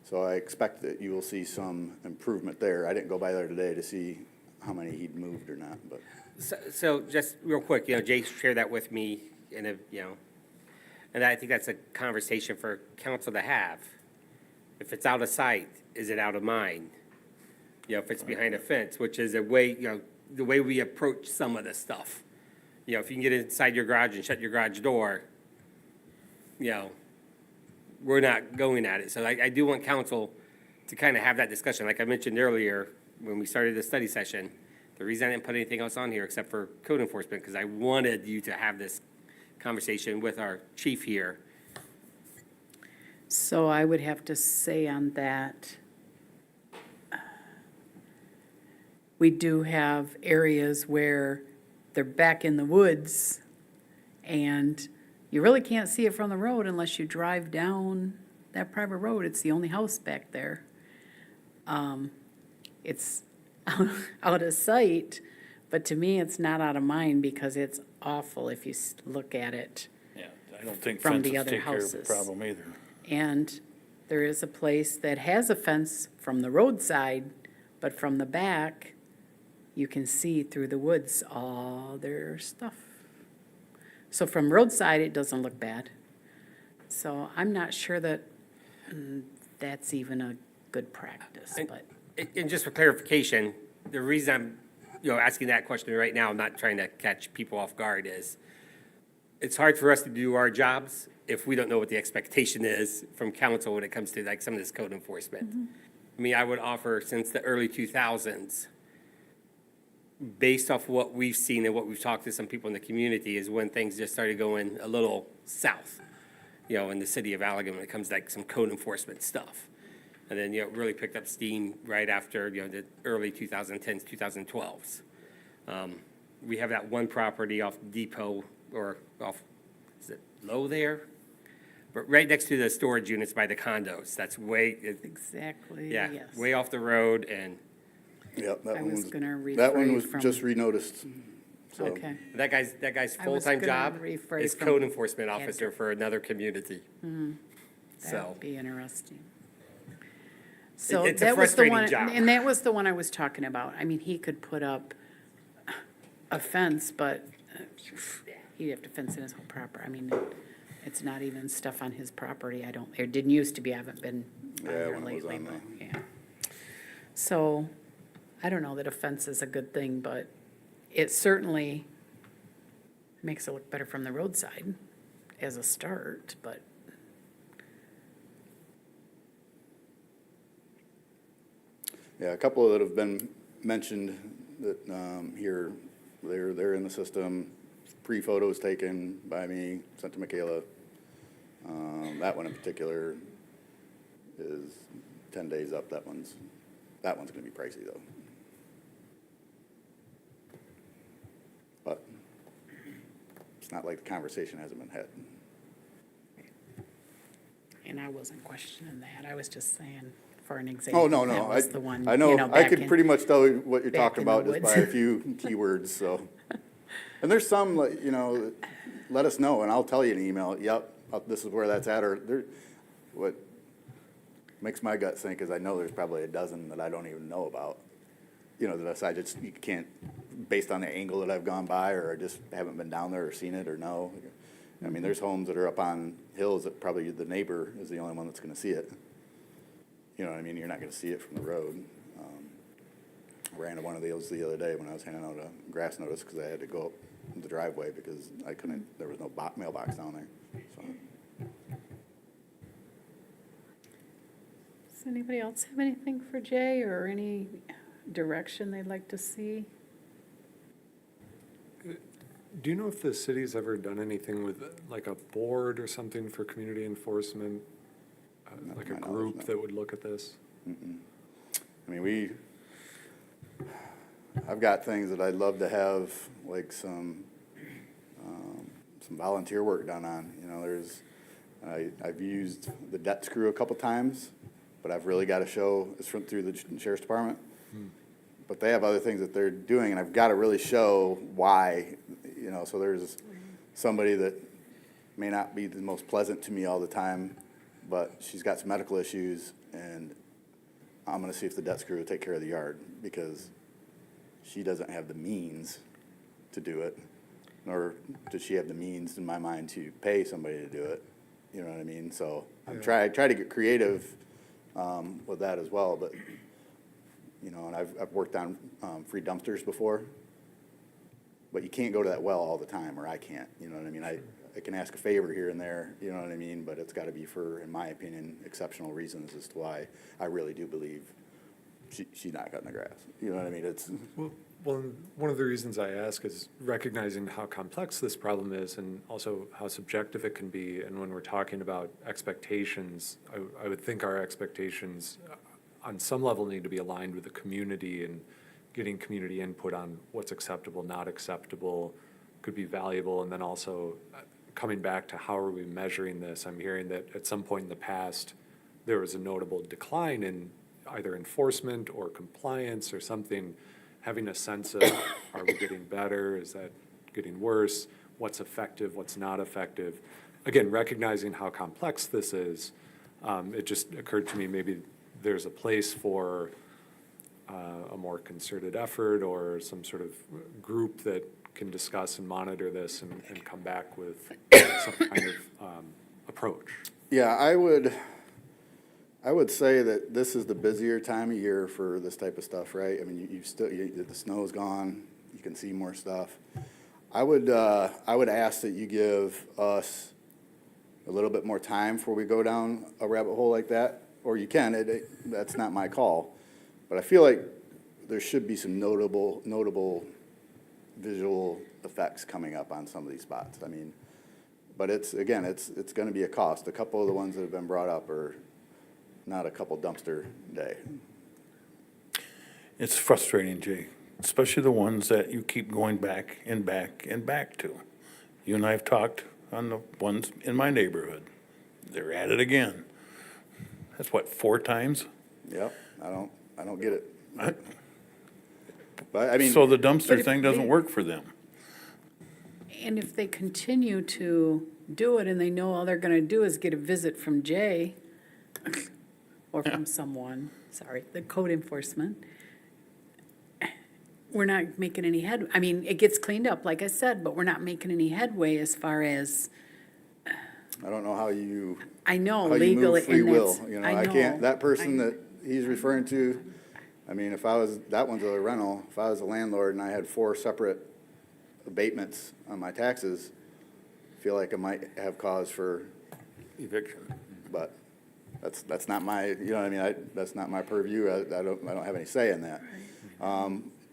So I expect that you will see some improvement there. I didn't go by there today to see how many he'd moved or not, but. So just real quick, you know, Jay shared that with me, and, you know, and I think that's a conversation for council to have. If it's out of sight, is it out of mind? You know, if it's behind a fence, which is a way, you know, the way we approach some of this stuff. You know, if you can get inside your garage and shut your garage door, you know, we're not going at it. So I do want council to kind of have that discussion. Like I mentioned earlier, when we started the study session, the reason I didn't put anything else on here except for code enforcement, because I wanted you to have this conversation with our chief here. So I would have to say on that, we do have areas where they're back in the woods, and you really can't see it from the road unless you drive down that private road. It's the only house back there. It's out of sight, but to me, it's not out of mind, because it's awful if you look at it. Yeah, I don't think From the fences other take care of houses. the problem either. And There is a place that has a fence from the roadside, but from the back, you can see through the woods all their stuff. So from roadside, it doesn't look bad. So I'm not sure that that's even a good practice, but. And just for clarification, the reason I'm, you know, asking that question right now, I'm not trying to catch people off guard, is it's hard for us to do our jobs if we don't know what the expectation is from council when it comes to like some of this code enforcement. I mean, I would offer since the early 2000s, based off what we've seen and what we've talked to some people in the community, is when things just started going a little south, you know, in the city of Allegan when it comes to like some code enforcement stuff. And then, really picked up steam right after, the early 2010s, 2012s. We have that one property off Depot, or off, is it Low there? But right next to the storage units by the condos. That's Exactly, yeah, yes. way off the road, and Yep, I was gonna that one refrain was from- just renoticed, so. Okay, that guy's I was full-time gonna job rephrase is from code enforcement Andrew. officer for another community. that So, would be interesting. So it's a that was the frustrating one, job. and that was the one I was talking about. I mean, he could put up a fence, but he'd have to fence in his whole property. I mean, it's not even stuff on his property. It didn't used to be. I haven't been by Yeah, there when it was lately, on but, yeah. So, I don't know that a fence is a good thing, but it certainly makes it look better from the roadside as a start, but Yeah, a couple that have been mentioned that, here, they're in the system. Pre-photos taken by me, sent to Michaela. That one in particular is 10 days up. That one's gonna be pricey though. But it's not like the conversation hasn't been had. and I wasn't questioning that. I was just saying, for an example. Oh, no, that no, was the one, I you know, I back could in- pretty much tell you what you're back talking in the about just by a woods. few keywords, so. And there's some, like, let us know, and I'll tell you in an email, yep, this is where that's at, or there, what makes my gut sink is I know there's probably a dozen that I don't even know about. That I just, you can't, based on the angle that I've gone by, or I just haven't been down there or seen it or know. I mean, there's homes that are up on hills that probably the neighbor is the only one that's gonna see it. You know what I mean? You're not gonna see it from the road. Ran into one of those the other day when I was handing out a grass notice because I had to go up the driveway because I couldn't, there was no mailbox down there, so. Does anybody else have anything for Jay or any direction they'd like to see? Do you know if the city's ever done anything with like a board or something for community enforcement? Not Like to a my knowledge, group no. that would look at this? I mean, I've got things that I'd love to have, like some volunteer work done on. I've used the debt screw a couple times, but I've really got to show, it's through the sheriff's department. But they have other things that they're doing, and I've got to really show why, so there's somebody that may not be the most pleasant to me all the time, but she's got some medical issues, and I'm gonna see if the debt screw will take care of the yard, because she doesn't have the means to do it, nor does she have the means, in my mind, to pay somebody to do it. You know what I mean? So I try to get creative with that as well, but, and I've worked on free dumpsters before, but you can't go to that well all the time, or I can't, you know what I mean? I can ask a favor here and there, you know what I mean? But it's gotta be for, in my opinion, exceptional reasons as to why I really do believe she's not cutting the grass. You know what I mean? It's, Well, one of the reasons I ask is recognizing how complex this problem is and also how subjective it can be. And when we're talking about expectations, I would think our expectations on some level need to be aligned with the community, and getting community input on what's acceptable, not acceptable, could be valuable. And then also coming back to how are we measuring this? I'm hearing that at some point in the past, there was a notable decline in either enforcement or compliance or something. Having a sense of, are we getting better? Is that getting worse? What's effective? What's not effective? Again, recognizing how complex this is, it just occurred to me maybe there's a place for a more concerted effort or some sort of group that can discuss and monitor this and come back with some kind of approach. yeah, I would say that this is the busier time of year for this type of stuff, right? I mean, the snow's gone, you can see more stuff. I would ask that you give us a little bit more time before we go down a rabbit hole like that, or you can, that's not my call. But I feel like there should be some notable visual effects coming up on some of these spots. I mean, but it's gonna be a cost. A couple of the ones that have been brought up are not a couple dumpster day. It's frustrating, Jay, especially the ones that you keep going back and back and back to. You and I have talked on the ones in my neighborhood. They're at it again. That's what, 4 times? Yep, I don't get it. But I mean. So the But dumpster if thing doesn't they- work for them. And if they continue to do it and they know all they're gonna do is get a visit from Jay or from someone, sorry, the code enforcement, we're not making any I mean, it gets cleaned up, like I said, but we're not making any headway as far as, I don't know how you. I know how you legally, move free and will, that's, you know, I I can't, know. that person I- that he's referring to, I mean, if I was, that one's a rental, if I was a landlord and I had 4 separate abatements on my taxes, I feel like I might have cause for Eviction. but that's not my, you know what I mean, that's not my purview, I don't have any say in that.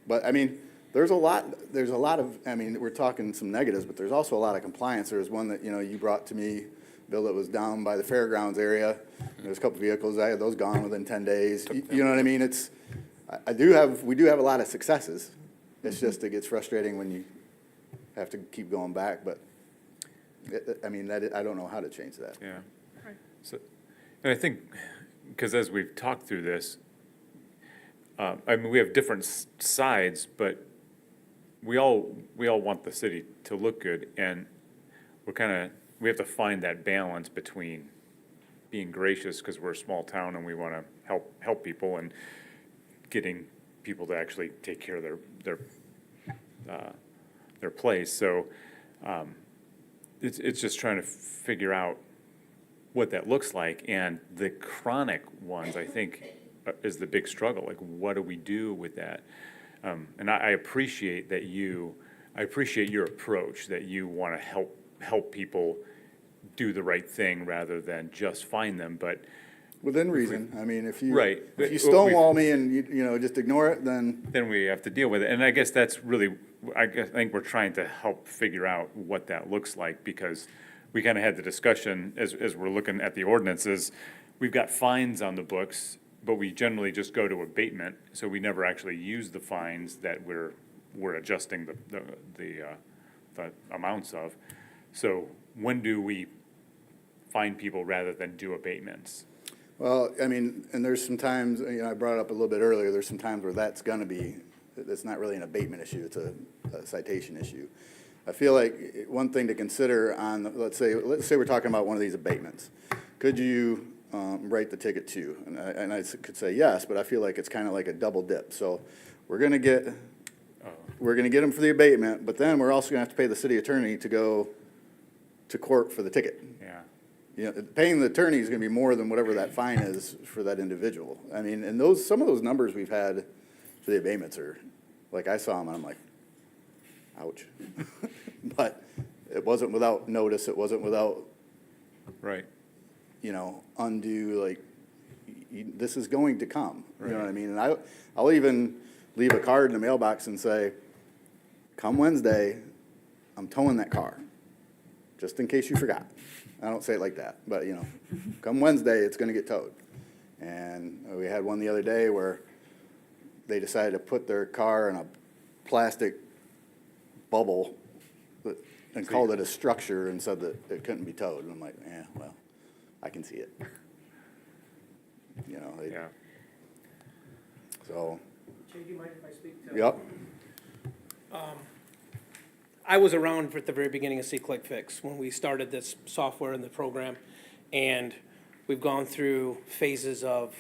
But I mean, there's a lot of, I mean, we're talking some negatives, but there's also a lot of compliance. There's one that, you know, you brought to me, Bill, that was down by the fairgrounds area. There's a couple vehicles, I had those gone within 10 days. You know what I mean? It's, we do have a lot of successes. It's just, it gets frustrating when you have to keep going back, but I mean, I don't know how to change that. Yeah. So, and I think, because as we've talked through this, I mean, we have different sides, but we all want the city to look good, and we have to find that balance between being gracious because we're a small town and we want to help people, and getting people to actually take care of their place. So it's just trying to figure out what that looks like, and the chronic ones, I think, is the big struggle. Like, what do we do with that? And I appreciate that I appreciate your approach, that you want to help people do the right thing rather than just find them, but. Within reason, I mean, if you. Right. If you stonewall me and you know, just ignore it, then. We have to deal with it. And I guess that's really, I think we're trying to help figure out what that looks like, because we kind of had the discussion as we're looking at the ordinances. We've got fines on the books, but we generally just go to abatement, so we never actually use the fines that we're adjusting the amounts of. So when do we fine people rather than do abatements? Well, I mean, and there's some times, you know, I brought it up a little bit earlier, there's some times where that's gonna be, it's not really an abatement issue, it's a citation issue. I feel like one thing to consider on, let's say we're talking about one of these abatements. Could you write the ticket too? And I could say yes, but I feel like it's kind of like a double dip. So we're gonna get them for the abatement, but then we're also gonna have to pay the city attorney to go to court for the ticket. Yeah. You know, paying the attorney is gonna be more than whatever that fine is for that individual. I mean, and some of those numbers we've had for the abatements are, like, I saw them and I'm like, ouch. But it wasn't without notice, it wasn't without, Right. you know, undue, like, this is going to come, you know what I Right. mean? And I'll even leave a card in the mailbox and say, come Wednesday, I'm towing that car, just in case you forgot. I don't say it like that, but, you know, come Wednesday, it's gonna get towed. And we had one the other day where they decided to put their car in a plastic bubble and called it a structure and said that it couldn't be towed. And I'm like, well, I can see it. You know, Yeah. so, Jay, do you mind if I speak to? yep. I was around at the very beginning of C-Click Fix when we started this software in the program, and we've gone through phases of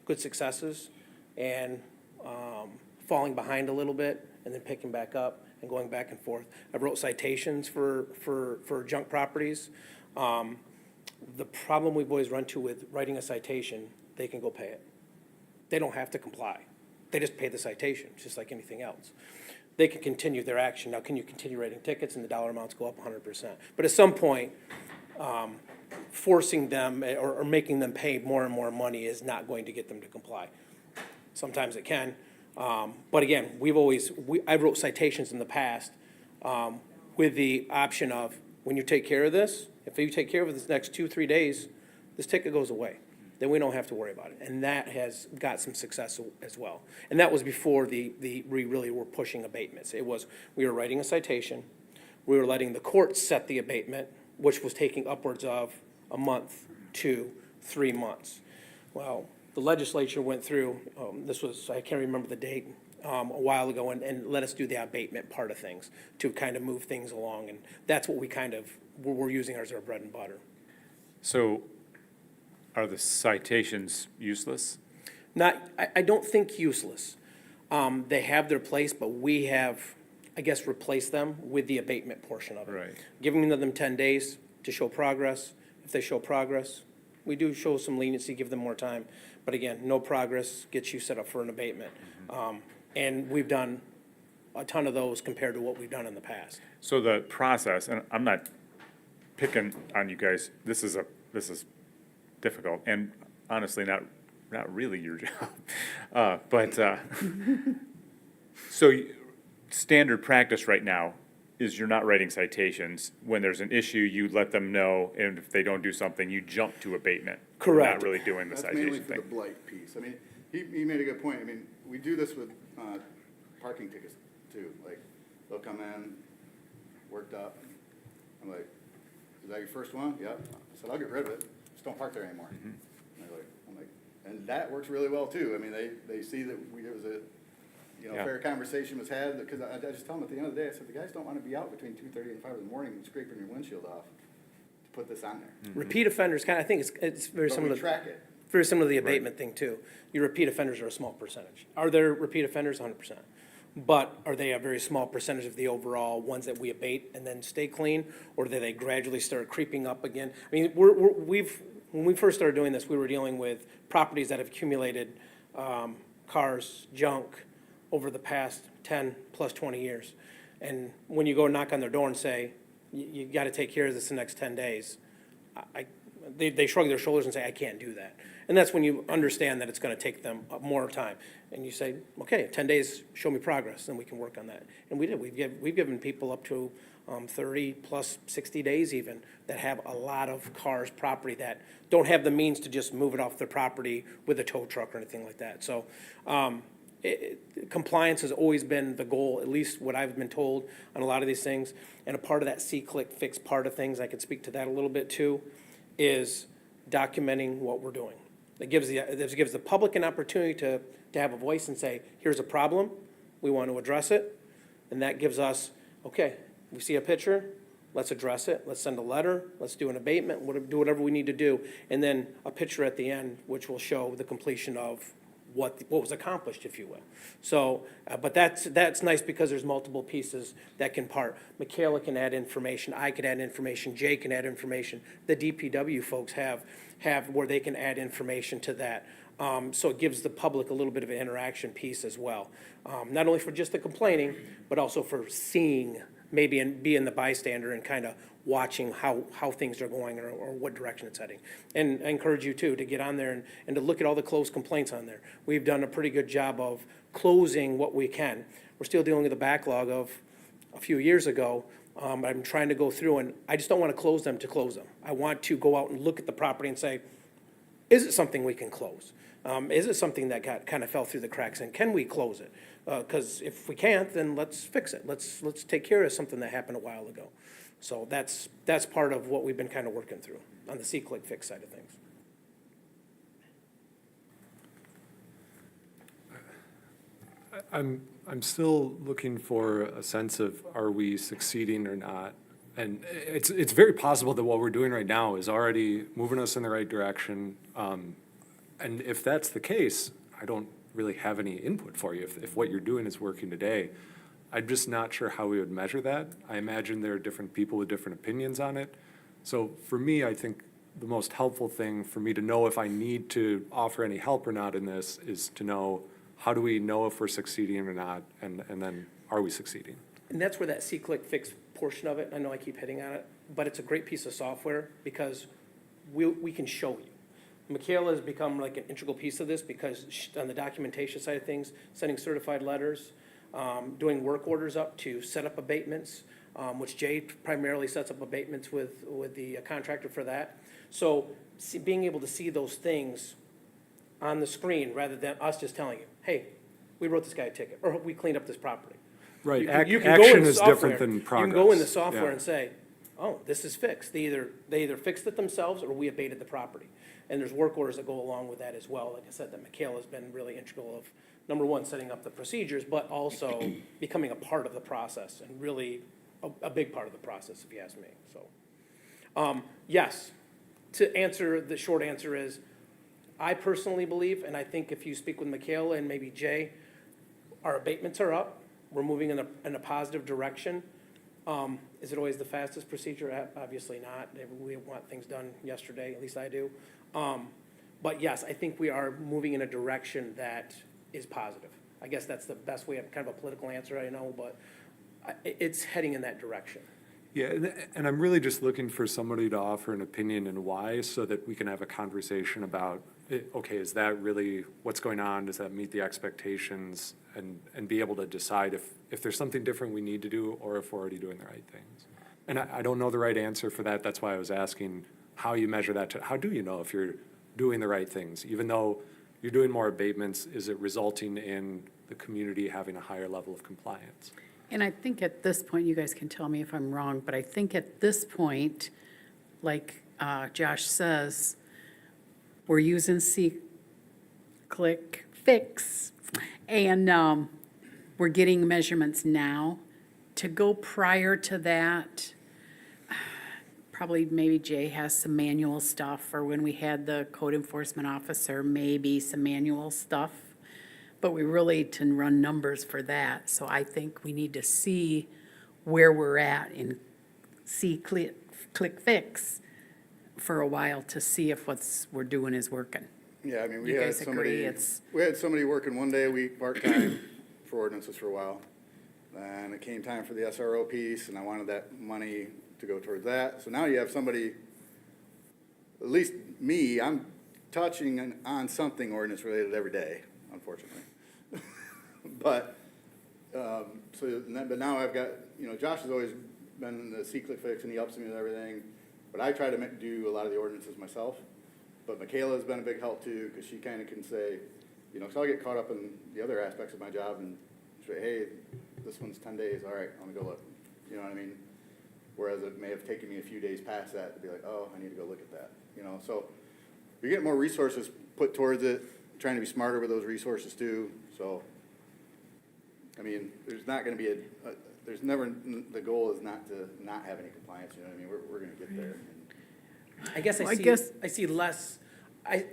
good successes and falling behind a little bit and then picking back up and going back and forth. I wrote citations for junk properties. The problem we've always run to with writing a citation, they can go pay it. They don't have to comply. They just pay the citation, just like anything else. They can continue their action. Now, can you continue writing tickets and the dollar amounts go up 100%? But at some point, forcing them or making them pay more and more money is not going to get them to comply. Sometimes it can. But again, I wrote citations in the past with the option of, when you take care of this, if you take care of it this next 2-3 days, this ticket goes away. then we don't have to worry about it. And that has got some success as well. And that was before we really were pushing abatements. It was, we were writing a citation, we were letting the courts set the abatement, which was taking upwards of a month to 3 months. Well, the legislature went through, this was, I can't remember the date, a while ago, and let us do the abatement part of things to kind of move things along. And that's what we're using as our bread and butter. So are the citations useless? I don't think useless. They have their place, but we have, I guess, replaced them with the abatement portion of it. Right. Giving them 10 days to show progress. If they show progress, we do show some leniency, give them more time. But again, no progress gets you set up for an abatement. And we've done a ton of those compared to what we've done in the past. So the process, and I'm not picking on you guys, this is difficult, and honestly, not really your job. Standard practice right now is you're not writing citations. When there's an issue, you let them know, and if they don't do something, you jump to abatement. You're Correct. not really doing the That's mainly citation for the thing. blight piece. I mean, he made a good point. I mean, we do this with parking tickets too. Like, they'll come in, worked up. I'm like, is that your first one? Yep. I said, I'll get rid of it. Just don't park there anymore. And they're like, I'm like, and that works really well too. I mean, they see that it was a, Yeah. fair conversation was had, because I just tell them at the end of the day, I said, the guys don't want to be out between 2:30 and 5 in the morning scraping your windshield off to put this on there. Repeat offenders, I think it's very But similar. we track it. Very similar to the abatement thing, too. Your repeat offenders are a small percentage. Are there repeat offenders? 100%. But are they a very small percentage of the overall ones that we abate and then stay clean? Or do they gradually start creeping up again? I mean, when we first started doing this, we were dealing with properties that have accumulated cars, junk, over the past 10 plus 20 years. And when you go knock on their door and say, you got to take care of this in the next 10 days, they shrug their shoulders and say, I can't do that. And that's when you understand that it's going to take them more time. And you say, okay, 10 days, show me progress, and we can work on that. And we did. We've given people up to 30 plus 60 days even that have a lot of cars, property that don't have the means to just move it off their property with a tow truck or anything like that. So compliance has always been the goal, at least what I've been told on a lot of these things. And a part of that see-click-fix part of things, I can speak to that a little bit too, is documenting what we're doing. It gives the public an opportunity to have a voice and say, here's a problem, we want to address it. And that gives us, okay, we see a picture, let's address it, let's send a letter, let's do an abatement, do whatever we need to do. And then a picture at the end, which will show the completion of what was accomplished, if you will. So, but that's nice because there's multiple pieces that can part. Michaela can add information, I can add information, Jay can add information. The DPW folks have where they can add information to that. So it gives the public a little bit of an interaction piece as well. Not only for just the complaining, but also for seeing, maybe, and being the bystander and kind of watching how things are going or what direction it's heading. And I encourage you too, to get on there and to look at all the closed complaints on there. We've done a pretty good job of closing what we can. We're still dealing with a backlog of a few years ago. I'm trying to go through, and I just don't want to close them to close them. I want to go out and look at the property and say, is it something we can close? Is it something that kind of fell through the cracks, and can we close it? Because if we can't, then let's fix it. Let's take care of something that happened a while ago. So that's part of what we've been kind of working through on the see-click-fix side of things. I'm still looking for a sense of, are we succeeding or not? And it's very possible that what we're doing right now is already moving us in the right direction. And if that's the case, I don't really have any input for you. If what you're doing is working today, I'm just not sure how we would measure that. I imagine there are different people with different opinions on it. So for me, I think the most helpful thing for me to know if I need to offer any help or not in this is to know, how do we know if we're succeeding or not, and then are we succeeding? And that's where that see-click-fix portion of it, I know I keep hitting on it, but it's a great piece of software because we can show you. Michaela has become like an integral piece of this because on the documentation side of things, sending certified letters, doing work orders up to set up abatements, which Jay primarily sets up abatements with the contractor for that. So being able to see those things on the screen rather than us just telling you, hey, we wrote this guy a ticket, or we cleaned up this property. Right, You can go in action the is software- different than progress. You can go in the software Yeah. and say, oh, this is fixed. They either fixed it themselves or we abated the property. And there's work orders that go along with that as well. Like I said, that Michaela's been really integral of, number one, setting up the procedures, but also becoming a part of the process and really a big part of the process, if you ask me, so. Yes, to answer, the short answer is, I personally believe, and I think if you speak with Michaela and maybe Jay, our abatements are up. We're moving in a positive direction. Is it always the fastest procedure? Obviously not. We want things done yesterday, at least I do. But yes, I think we are moving in a direction that is positive. I guess that's the best way, kind of a political answer, I know, but it's heading in that direction. Yeah, and I'm really just looking for somebody to offer an opinion and why, so that we can have a conversation about, okay, is that really what's going on? Does that meet the expectations? And be able to decide if there's something different we need to do, or if we're already doing the right things. And I don't know the right answer for that. That's why I was asking how you measure that. How do you know if you're doing the right things? Even though you're doing more abatements, is it resulting in the community having a higher level of compliance? And I think at this point, you guys can tell me if I'm wrong, but I think at this point, like Josh says, we're using C-Click-Fix, and we're getting measurements now. To go prior to that, probably maybe Jay has some manual stuff, or when we had the code enforcement officer, maybe some manual stuff. But we really didn't run numbers for that, so I think we need to see where we're at and click fix for a while to see if what's we're doing is working. Yeah, I mean, we You had guys agree somebody, it's- we had somebody working one day a week, part-time, for ordinances for a while. And it came time for the SRO piece, and I wanted that money to go towards that. So now you have somebody, at least me, I'm touching on something ordinance related every day, unfortunately. But, but now I've got, Josh has always been in the C-Click Fix, and he helps me with everything. But I try to do a lot of the ordinances myself. But Michaela's been a big help too, because she kind of can say, because I'll get caught up in the other aspects of my job and say, hey, this one's 10 days, all right, I'm gonna go look. You know what I mean? Whereas it may have taken me a few days past that to be like, oh, I need to go look at that. So you're getting more resources put towards it, trying to be smarter with those resources too. So, I mean, there's not gonna be there's never, the goal is not to not have any compliance, you know what I mean? We're gonna get there. I guess Well, I see less, I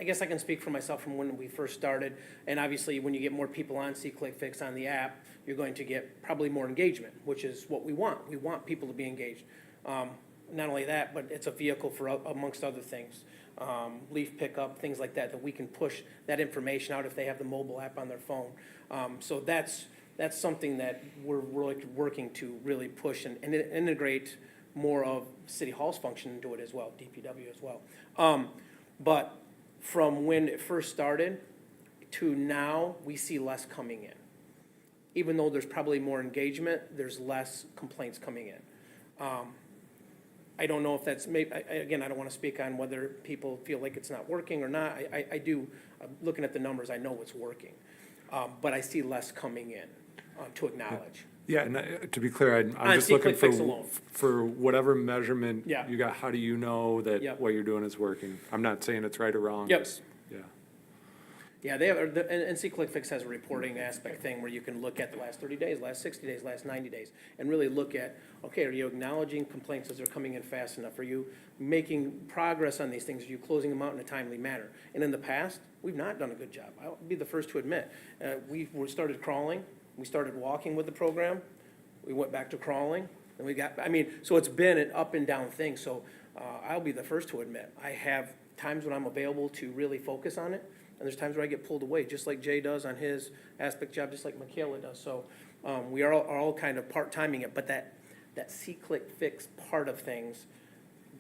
guess I can speak for myself from when we first started, and obviously, when you get more people on C-Click-Fix on the app, you're going to get probably more engagement, which is what we want. We want people to be engaged. Not only that, but it's a vehicle for, amongst other things. Leaf pickup, things like that, that we can push that information out if they have the mobile app on their phone. So that's something that we're really working to really push and integrate more of City Hall's function into it as well, DPW as well. But from when it first started to now, we see less coming in. Even though there's probably more engagement, there's less complaints coming in. I don't know if that's, again, I don't want to speak on whether people feel like it's not working or not. I do, looking at the numbers, I know it's working. But I see less coming in to acknowledge. Yeah, and to be clear, I'm On just looking C-Click-Fix alone. for whatever measurement Yeah. you got, how do you know that Yep. what you're doing is working? I'm not saying it's right or wrong. Yep. just- Yeah. Yeah, they have, and C-Click-Fix has a reporting aspect thing where you can look at the last 30 days, last 60 days, last 90 days, and really look at, okay, are you acknowledging complaints as they're coming in fast enough? Are you making progress on these things? Are you closing them out in a timely manner? And in the past, we've not done a good job. I'll be the first to admit. We started crawling, we started walking with the program, we went back to crawling, and we got, so it's been an up and down thing. So I'll be the first to admit, I have times when I'm available to really focus on it, and there's times where I get pulled away, just like Jay does on his aspect job, just like Michaela does. So we are all kind of part-timing it, but that C-Click-Fix part of things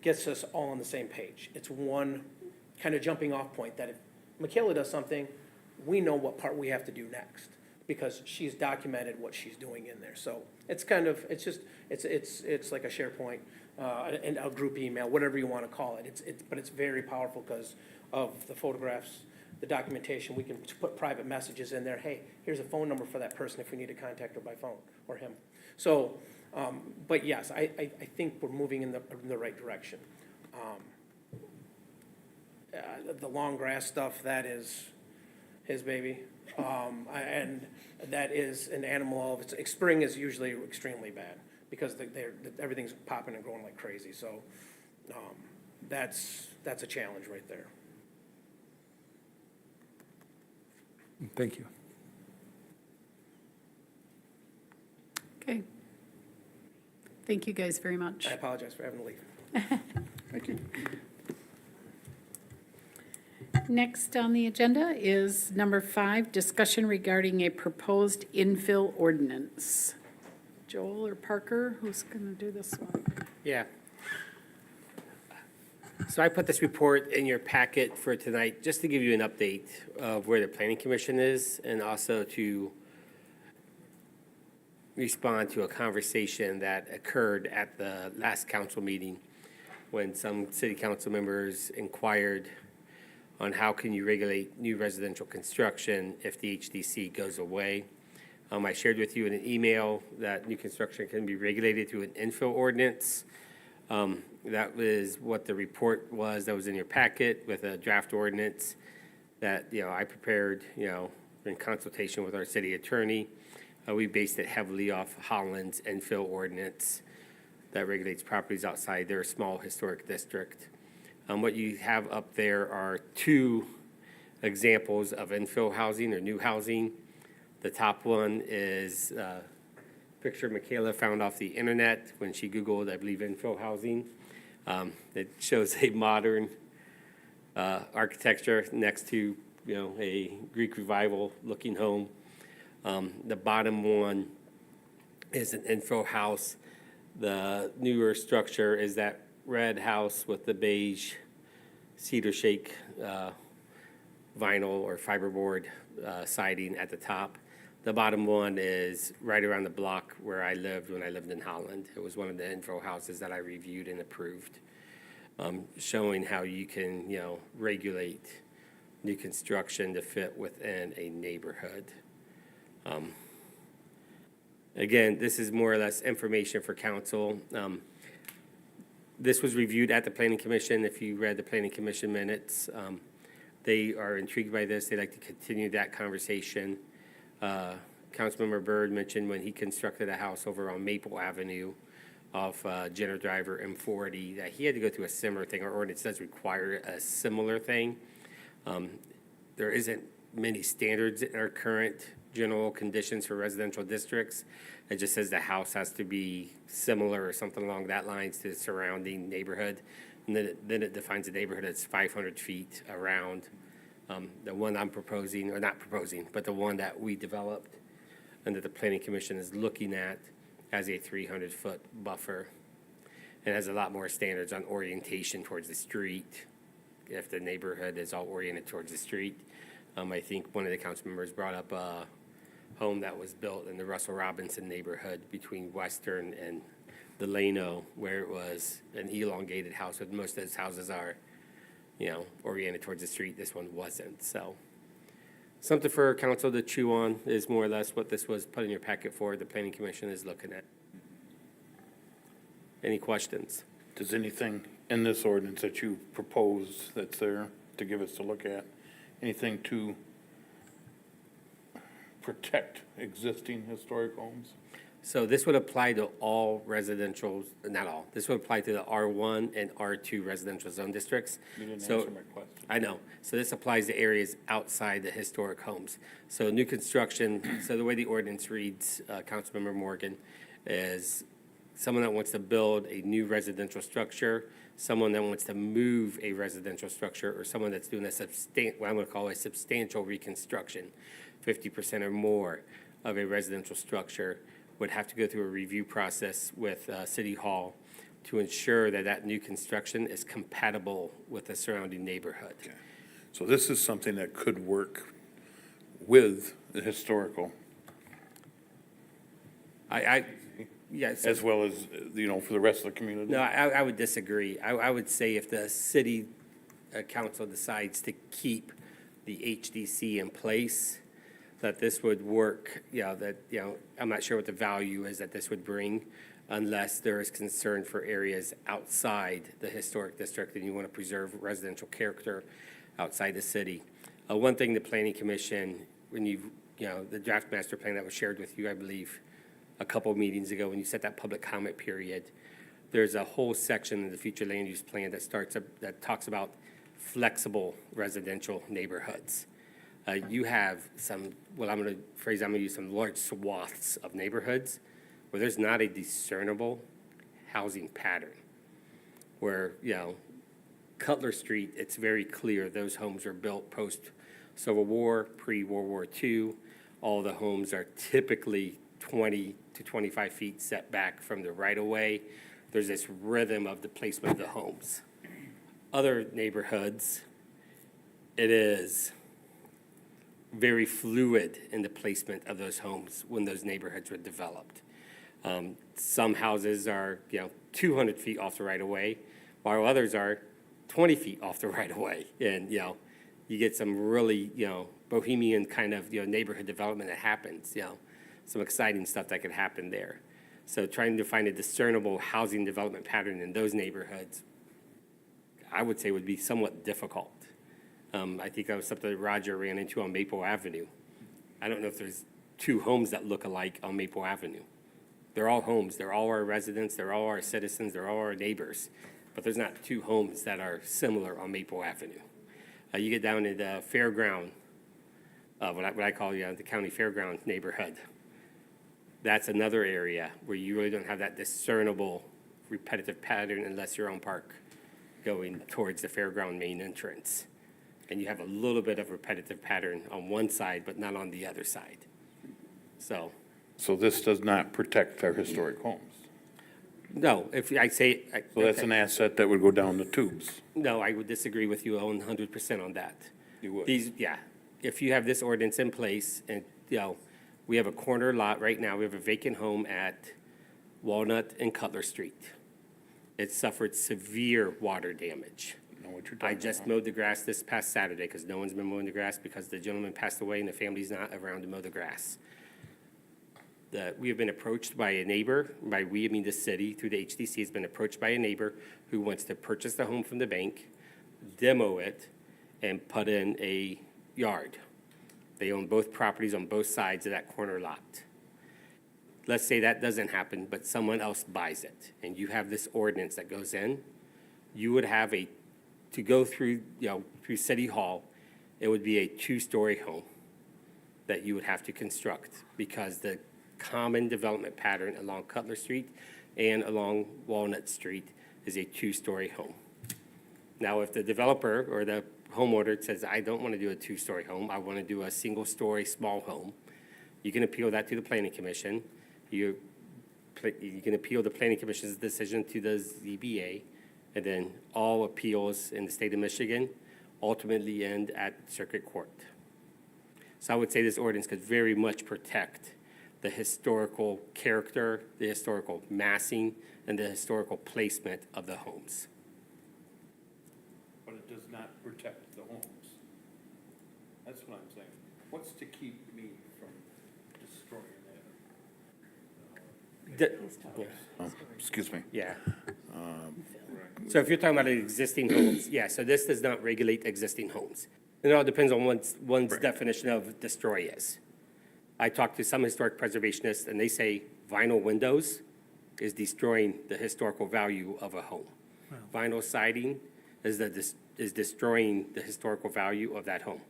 gets us all on the same page. It's one kind of jumping off point that if Michaela does something, we know what part we have to do next. because she's documented what she's doing in there. So it's kind of, it's just, it's like a SharePoint, and a group email, whatever you want to call it. But it's very powerful because of the photographs, the documentation. We can put private messages in there. Hey, here's a phone number for that person if we need to contact her by phone, or him. So, but yes, I think we're moving in the right direction. The long grass stuff, that is his baby. And that is an animal of, spring is usually extremely bad because everything's popping and growing like crazy. So that's a challenge right there. Thank you. Okay. Thank you guys very much. I apologize for having to leave. Thank you. Next on the agenda is number 5, discussion regarding a proposed infill ordinance. Joel or Parker, who's going to do this one? Yeah. So I put this report in your packet for tonight, just to give you an update of where the planning commission is, and also to respond to a conversation that occurred at the last council meeting when some city council members inquired on how can you regulate new residential construction if the HDC goes away. I shared with you in an email that new construction can be regulated through an infill ordinance. That was what the report was that was in your packet with a draft ordinance that, I prepared, in consultation with our city attorney. We based it heavily off Holland's infill ordinance that regulates properties outside their small historic district. What you have up there are 2 examples of infill housing or new housing. The top one is a picture Michaela found off the internet when she Googled, I believe, infill housing. It shows a modern architecture next to, a Greek Revival looking home. The bottom one is an infill house. The newer structure is that red house with the beige cedar shake vinyl or fiberboard siding at the top. The bottom one is right around the block where I lived when I lived in Holland. It was one of the infill houses that I reviewed and approved, showing how you can, regulate new construction to fit within a neighborhood. Again, this is more or less information for council. This was reviewed at the Planning Commission. If you read the Planning Commission minutes, they are intrigued by this. They'd like to continue that conversation. Councilmember Byrd mentioned when he constructed a house over on Maple Avenue off Jenner Driver M40 that he had to go through a similar thing. Our ordinance does require a similar thing. There isn't many standards in our current general conditions for residential districts. It just says the house has to be similar or something along that lines to the surrounding neighborhood. And then it defines the neighborhood as 500 feet around. The one I'm proposing, or not proposing, but the one that we developed and that the Planning Commission is looking at has a 300-foot buffer. And has a lot more standards on orientation towards the street. If the neighborhood is all oriented towards the street. I think one of the council members brought up a home that was built in the Russell Robinson neighborhood between Western and Delano, where it was an elongated house, but most of those houses are, oriented towards the street. This one wasn't. So something for council to chew on is more or less what this was put in your packet for. The Planning Commission is looking at. Any questions? Does anything in this ordinance that you propose that's there to give us to look at, anything to protect existing historic homes? So this would apply to all residential, not all, this would apply to the R1 and R2 residential zone districts. You didn't So- answer my question. I know. So this applies to areas outside the historic homes. So new construction, so the way the ordinance reads, Councilmember Morgan, is someone that wants to build a new residential structure, someone that wants to move a residential structure, or someone that's doing what I'm going to call a substantial reconstruction, 50% or more of a residential structure, would have to go through a review process with City Hall to ensure that that new construction is compatible with the surrounding neighborhood. So this is something that could work with the historical Yes. as well as, for the rest of the community? No, I would disagree. I would say if the city council decides to keep the HDC in place, that this would work, I'm not sure what the value is that this would bring unless there is concern for areas outside the historic district and you want to preserve residential character outside the city. One thing the planning commission, when the draft master plan that was shared with you, I believe, a couple of meetings ago, when you set that public comment period, there's a whole section in the future land use plan that talks about flexible residential neighborhoods. You have some, I'm going to use some large swaths of neighborhoods where there's not a discernible housing pattern. Where, Cutler Street, it's very clear those homes are built post-Civil War, pre-World War II. All the homes are typically 20 to 25 feet setback from the right-of-way. There's this rhythm of the placement of the homes. Other neighborhoods, it is very fluid in the placement of those homes when those neighborhoods were developed. Some houses are, 200 feet off the right-of-way, while others are 20 feet off the right-of-way. And, you get some really, bohemian kind of, neighborhood development that happens, some exciting stuff that could happen there. So trying to find a discernible housing development pattern in those neighborhoods, I would say would be somewhat difficult. I think that was something that Roger ran into on Maple Avenue. I don't know if there's two homes that look alike on Maple Avenue. They're all homes, they're all our residents, they're all our citizens, they're all our neighbors, but there's not two homes that are similar on Maple Avenue. You get down to the fairground, what I call the county fairground neighborhood. That's another area where you really don't have that discernible repetitive pattern unless you're on Park going towards the fairground main entrance. And you have a little bit of repetitive pattern on one side, but not on the other side. So this does not protect our historic homes. no, if I say. So that's an asset that would go down the tubes. No, I would disagree with you 100% on that. You would? If you have this ordinance in place and, we have a corner lot right now, we have a vacant home at Walnut and Cutler Street. It suffered severe water damage. I know what you're talking I just about. mowed the grass this past Saturday because no one's been mowing the grass because the gentleman passed away and the family's not around to mow the grass. We have been approached by a neighbor, by we, I mean the city, through the HDC, has been approached by a neighbor who wants to purchase the home from the bank, demo it, and put in a yard. They own both properties on both sides of that corner lot. Let's say that doesn't happen, but someone else buys it, and you have this ordinance that goes in, you would have to go through, through City Hall, it would be a two-story home that you would have to construct because the common development pattern along Cutler Street and along Walnut Street is a two-story home. Now, if the developer or the homeowner says, I don't want to do a two-story home, I want to do a single-story small home, you can appeal that to the Planning Commission. You can appeal the Planning Commission's decision to the ZBA, and then all appeals in the state of Michigan ultimately end at Circuit Court. So I would say this ordinance could very much protect the historical character, the historical massing, and the historical placement of the homes. But it does not protect the homes. That's what I'm saying. What's to keep me from destroying that? Excuse me. Yeah. So if you're talking about existing homes, so this does not regulate existing homes. It all depends on one's definition of destroy is. I talked to some historic preservationists, and they say vinyl windows is destroying the historical value of a home. Vinyl siding is destroying the historical value of that home.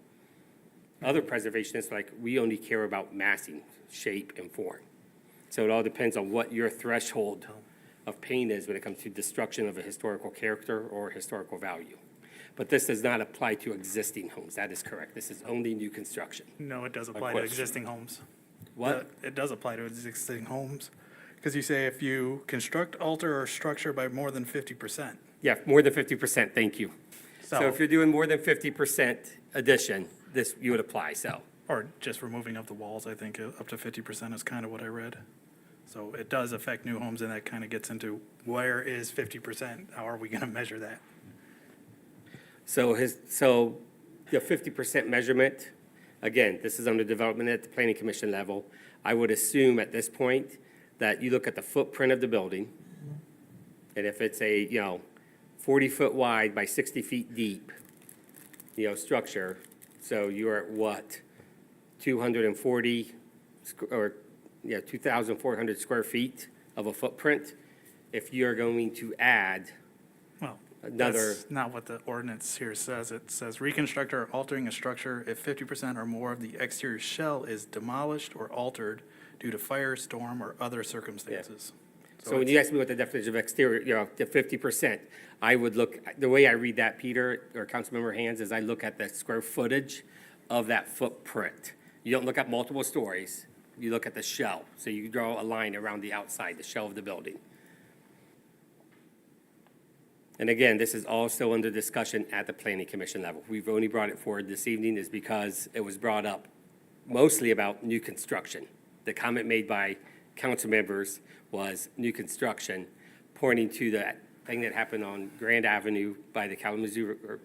Other preservationists, we only care about massing, shape, and form. So it all depends on what your threshold of pain is when it comes to destruction of a historical character or historical value. But this does not apply to existing homes. That is correct. This is only new construction. No, it does apply to existing homes. What? It does apply to existing homes. Because you say if you construct, alter, or structure by more than 50%. Yeah, more than 50%, thank you. So if you're doing more than 50% addition, you would apply, so. Or just removing of the walls, I think up to 50% is kind of what I read. So it does affect new homes, and that kind of gets into where is 50%? How are we going to measure that? So the 50% measurement, again, this is under development at the planning commission level. I would assume at this point that you look at the footprint of the building, and if it's a, 40-foot wide by 60 feet deep, structure, so you're at what? 240, or, 2,400 square feet of a footprint. If you're going to add Well, another, that's not what the ordinance here says. It says reconstruct or altering a structure if 50% or more of the exterior shell is demolished or altered due to fire, storm, or other circumstances. so when you ask me what the definition of exterior, the 50%, I would look, the way I read that, Peter, or Councilmember Hands, is I look at the square footage of that footprint. You don't look at multiple stories, you look at the shell. So you draw a line around the outside, the shell of the building. And again, this is all still under discussion at the planning commission level. We've only brought it forward this evening is because it was brought up mostly about new construction. The comment made by council members was new construction, pointing to that thing that happened on Grand Avenue by the Kalamazoo,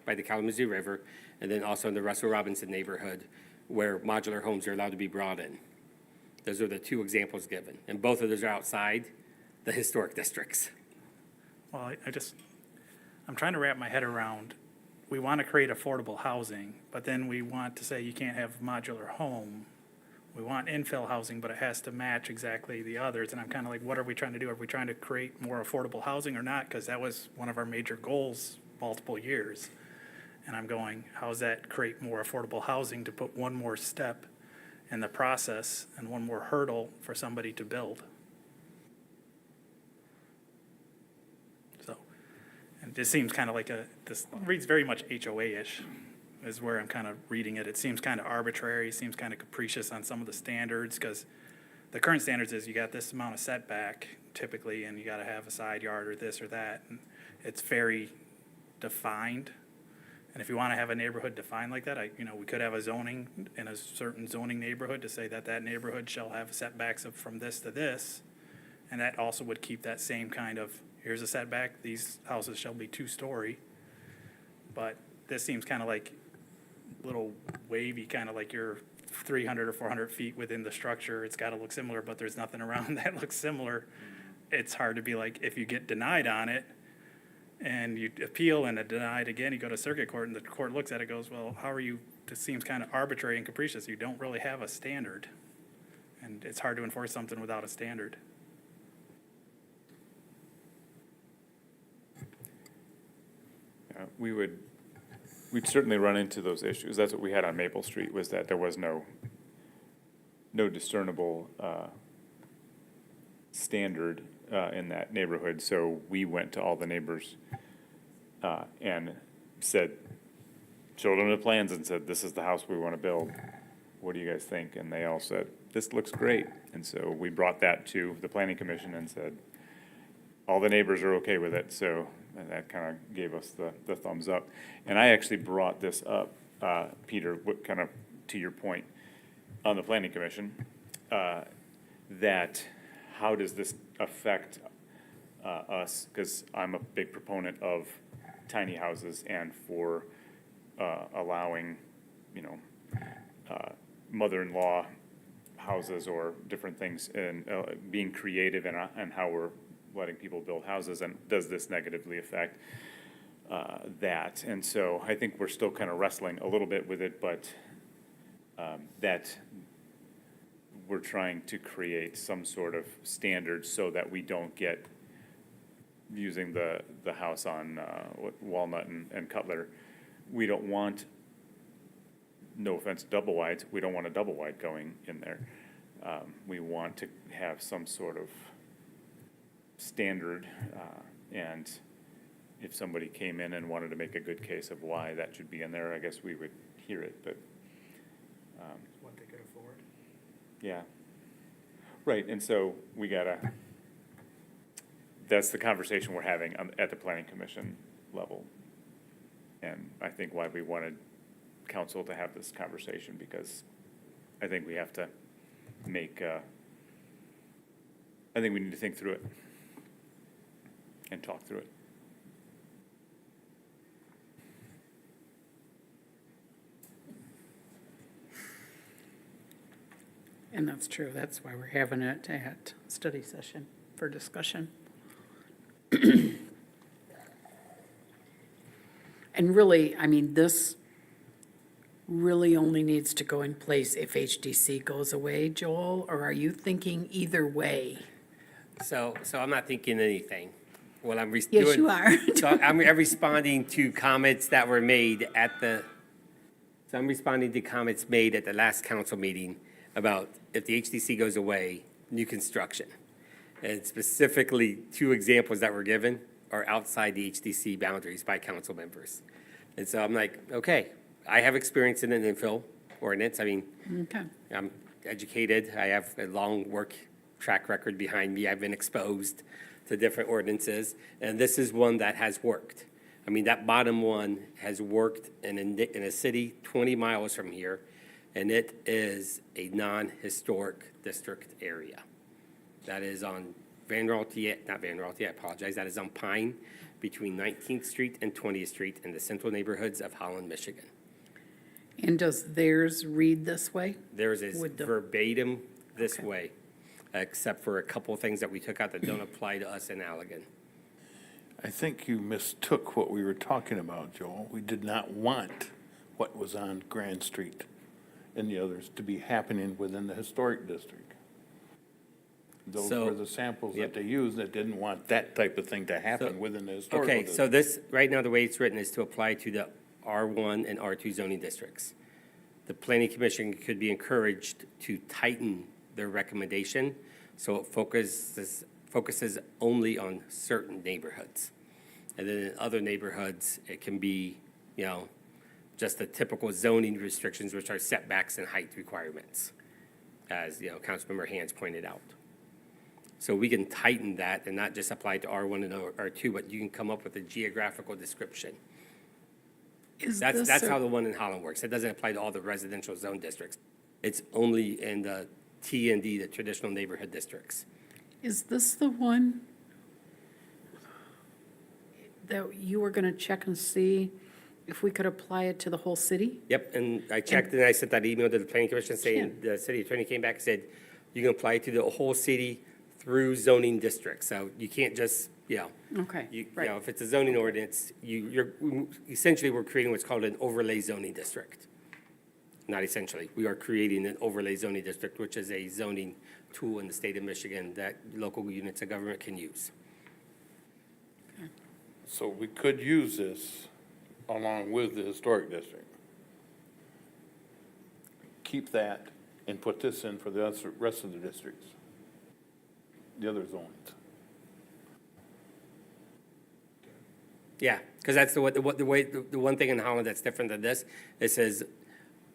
by the Kalamazoo River, and then also in the Russell Robinson neighborhood, where modular homes are allowed to be brought in. Those are the two examples given, and both of those are outside the historic districts. Well, I'm trying to wrap my head around, we want to create affordable housing, but then we want to say you can't have modular home. We want infill housing, but it has to match exactly the others, and I'm kind of like, what are we trying to do? Are we trying to create more affordable housing or not? Because that was one of our major goals multiple years. And I'm going, how does that create more affordable housing to put one more step in the process and one more hurdle for somebody to build? So, and this seems kind of like this reads very much HOA-ish, is where I'm kind of reading it. It seems kind of arbitrary, seems kind of capricious on some of the standards, because the current standards is you got this amount of setback typically, and you got to have a side yard or this or that, and it's very defined. And if you want to have a neighborhood defined like that, we could have a zoning in a certain zoning neighborhood to say that that neighborhood shall have setbacks from this to this, and that also would keep that same kind of, here's a setback, these houses shall be 2-story. But this seems kind of like little wavy, kind of like you're 300 or 400 feet within the structure. It's got to look similar, but there's nothing around that looks similar. It's hard to be like, if you get denied on it and you appeal and it denied again, you go to circuit court and the court looks at it, goes, well, how are you, this seems kind of arbitrary and capricious. You don't really have a standard. And it's hard to enforce something without a standard. We'd certainly run into those issues. That's what we had on Maple Street, was that there was no discernible standard in that neighborhood. So we went to all the neighbors and showed them the plans and said, this is the house we want to build. What do you guys think? And they all said, this looks great. And so we brought that to the planning commission and said, all the neighbors are okay with it. So that kind of gave us the thumbs up. And I actually brought this up, Peter, what kind of to your point on the planning commission, that how does this affect us? Because I'm a big proponent of tiny houses and for allowing, mother-in-law houses or different things, and being creative in how we're letting people build houses, and does this negatively affect that? And so I think we're still kind of wrestling a little bit with it, but that we're trying to create some sort of standard so that we don't get using the house on Walnut and Cutler. We don't want, no offense, double wides. We don't want a double wide going in there. We want to have some sort of standard, and if somebody came in and wanted to make a good case of why that should be in there, I guess we would hear it, but. What they could afford. Yeah. Right, and so that's the conversation we're having at the planning commission level. And I think why we wanted council to have this conversation, because I think we have to make I think we need to think through it and talk through it. And that's true. That's why we're having it at study session for discussion. And really, I mean, this really only needs to go in place if HDC goes away, Joel, or are you thinking either way? So I'm not thinking anything. What I'm Yes, doing. you are. So I'm responding to comments that were made I'm responding to comments made at the last council meeting about if the HDC goes away, new construction. And specifically, 2 examples that were given are outside the HDC boundaries by council members. And so I'm like, okay, I have experience in an infill ordinance. I mean, Okay. I'm educated. I have a long work track record behind me. I've been exposed to different ordinances, and this is one that has worked. I mean, that bottom one has worked in a city 20 miles from here, and it is a non-historic district area. That is on I apologize. That is on Pine between 19th Street and 20th Street in the central neighborhoods of Holland, Michigan. And does theirs read this way? Theirs is With the- verbatim this Okay. way, except for a couple of things that we took out that don't apply to us in Allegan. I think you mistook what we were talking about, Joel. We did not want what was on Grand Street and the others to be happening within the historic district. Those So- were the samples Yep. that they used that didn't want that type of thing to happen So- within the historical Okay, district. so this, right now, the way it's written is to apply to the R1 and R2 zoning districts. The planning commission could be encouraged to tighten their recommendation, so it focuses only on certain neighborhoods. And then in other neighborhoods, it can be, just the typical zoning restrictions, which are setbacks and height requirements, as, Councilmember Hands pointed out. So we can tighten that and not just apply to R1 and R2, but you can come up with a geographical description. Is That's this how the one in Holland works. It doesn't apply to all the residential zone districts. It's only in the T and D, the traditional neighborhood districts. Is this the one that you were gonna check and see if we could apply it to the whole city? Yep, and I checked and I sent that email to the planning commission saying, the city attorney came back and said, you can apply it to the whole city through zoning districts. So you can't just, Okay, right. if it's a zoning ordinance, essentially, we're creating what's called an overlay zoning district. Not essentially, we are creating an overlay zoning district, which is a zoning tool in the state of Michigan that local units of government can use. So we could use this along with the historic district. Keep that and put this in for the rest of the districts, the other zones. Yeah, because that's the one thing in Holland that's different than this, it says,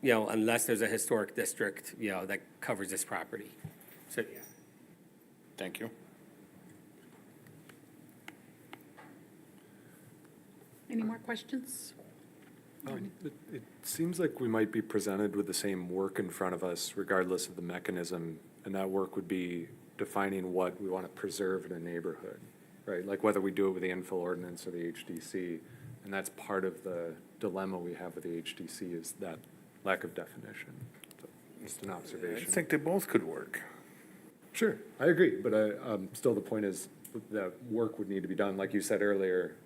unless there's a historic district, that covers this property. So, yeah. Thank you. Any more questions? It seems like we might be presented with the same work in front of us regardless of the mechanism, and that work would be defining what we want to preserve in a neighborhood, right? Like whether we do it with the infill ordinance or the HDC, and that's part of the dilemma we have with the HDC is that lack of definition. So, just an I observation. think they both could work. Sure, I agree, but still the point is that work would need to be done, like you said earlier,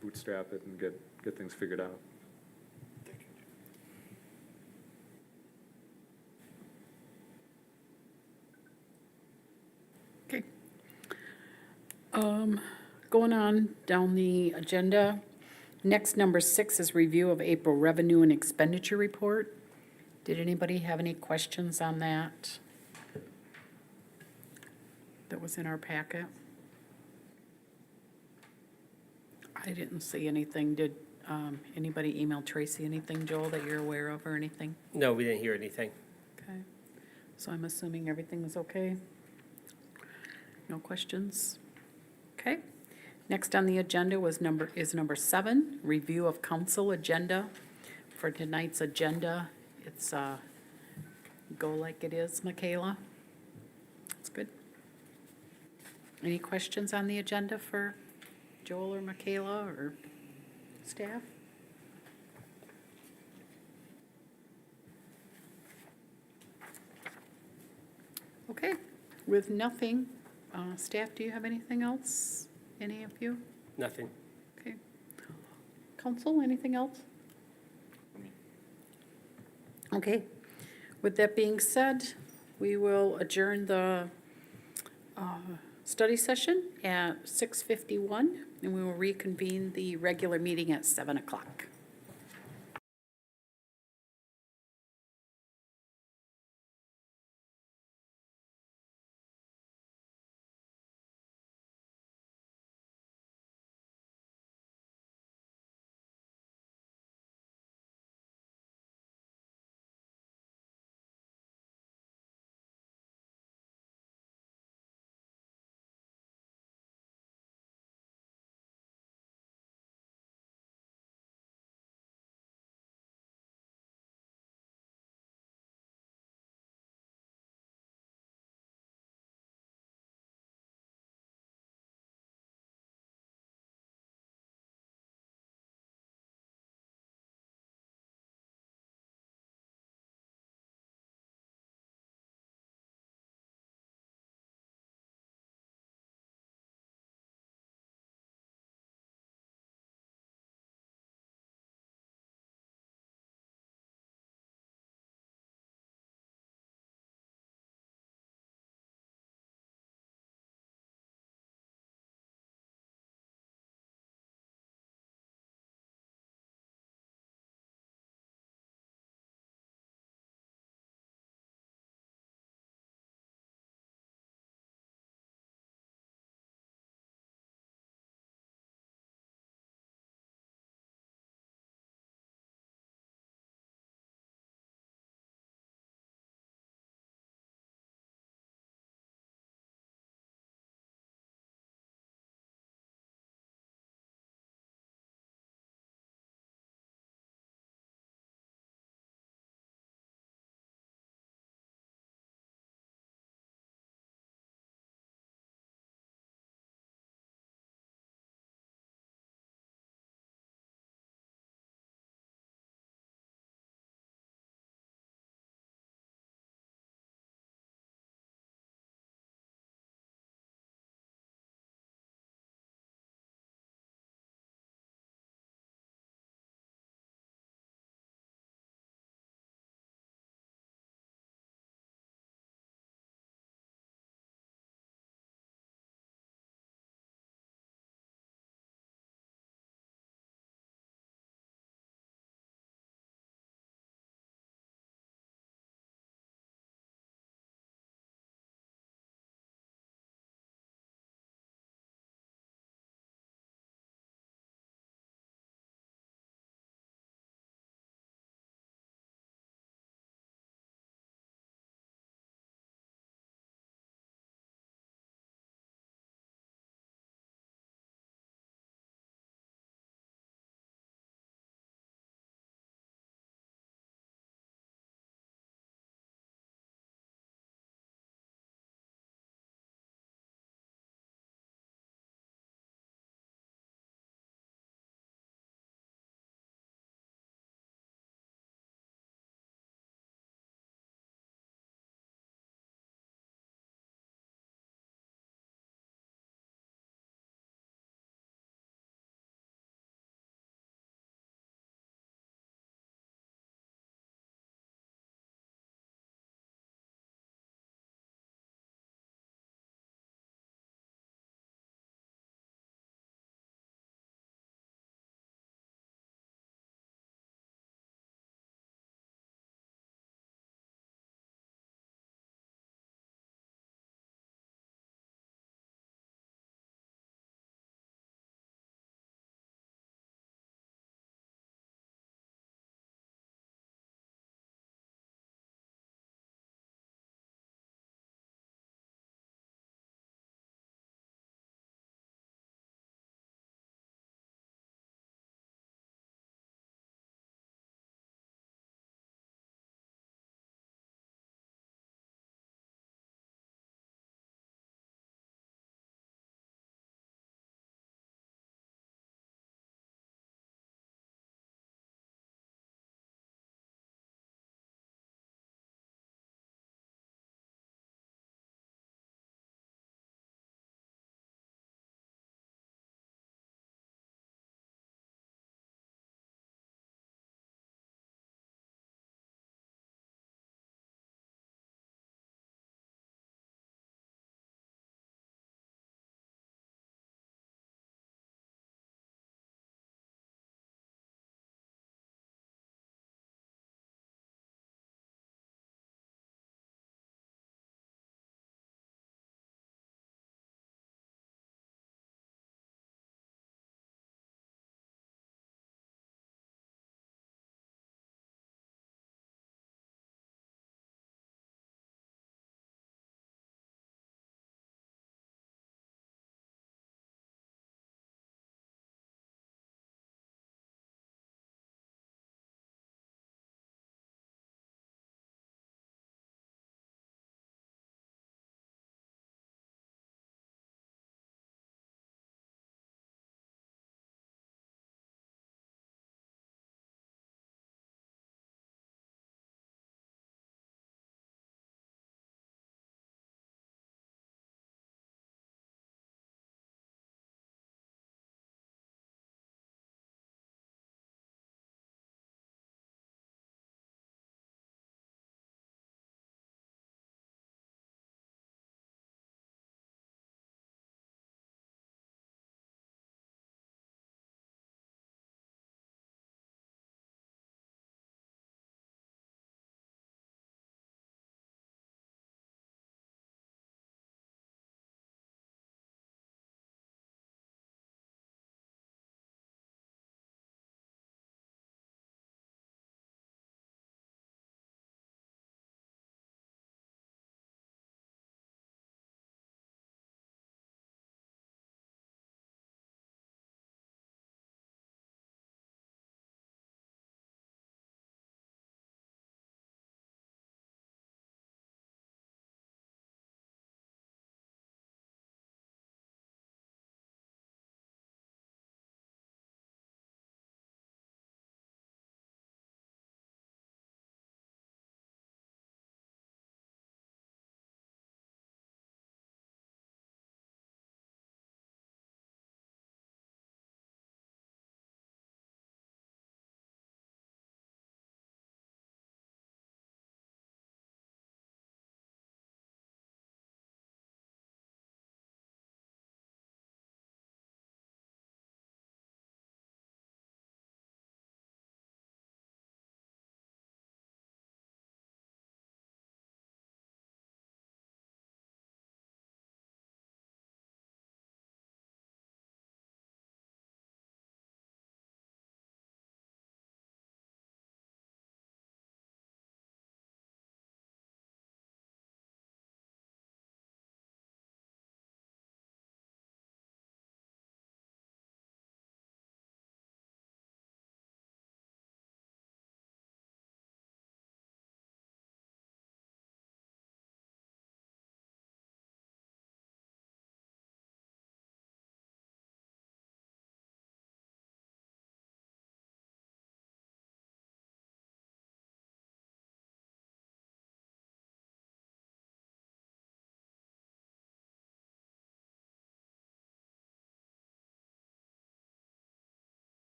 bootstrap it and get things figured out. Okay. Going on down the agenda, next, number 6 is review of April revenue and expenditure report. Did anybody have any questions on that? That was in our packet? I didn't see anything. Did anybody email Tracy anything, Joel, that you're aware of or anything? No, we didn't hear anything. Okay, so I'm assuming everything is okay? No questions? Okay. Next on the agenda is number 7, review of council agenda. For tonight's agenda, it's go like it is, Michaela. That's good. Any questions on the agenda for Joel or Michaela or staff? Okay, with nothing, staff, do you have anything else? Any of you? Nothing. Okay. Council, anything else? Okay. With that being said, we will adjourn the study session at 6:51, and we will reconvene the regular meeting at 7 o'clock.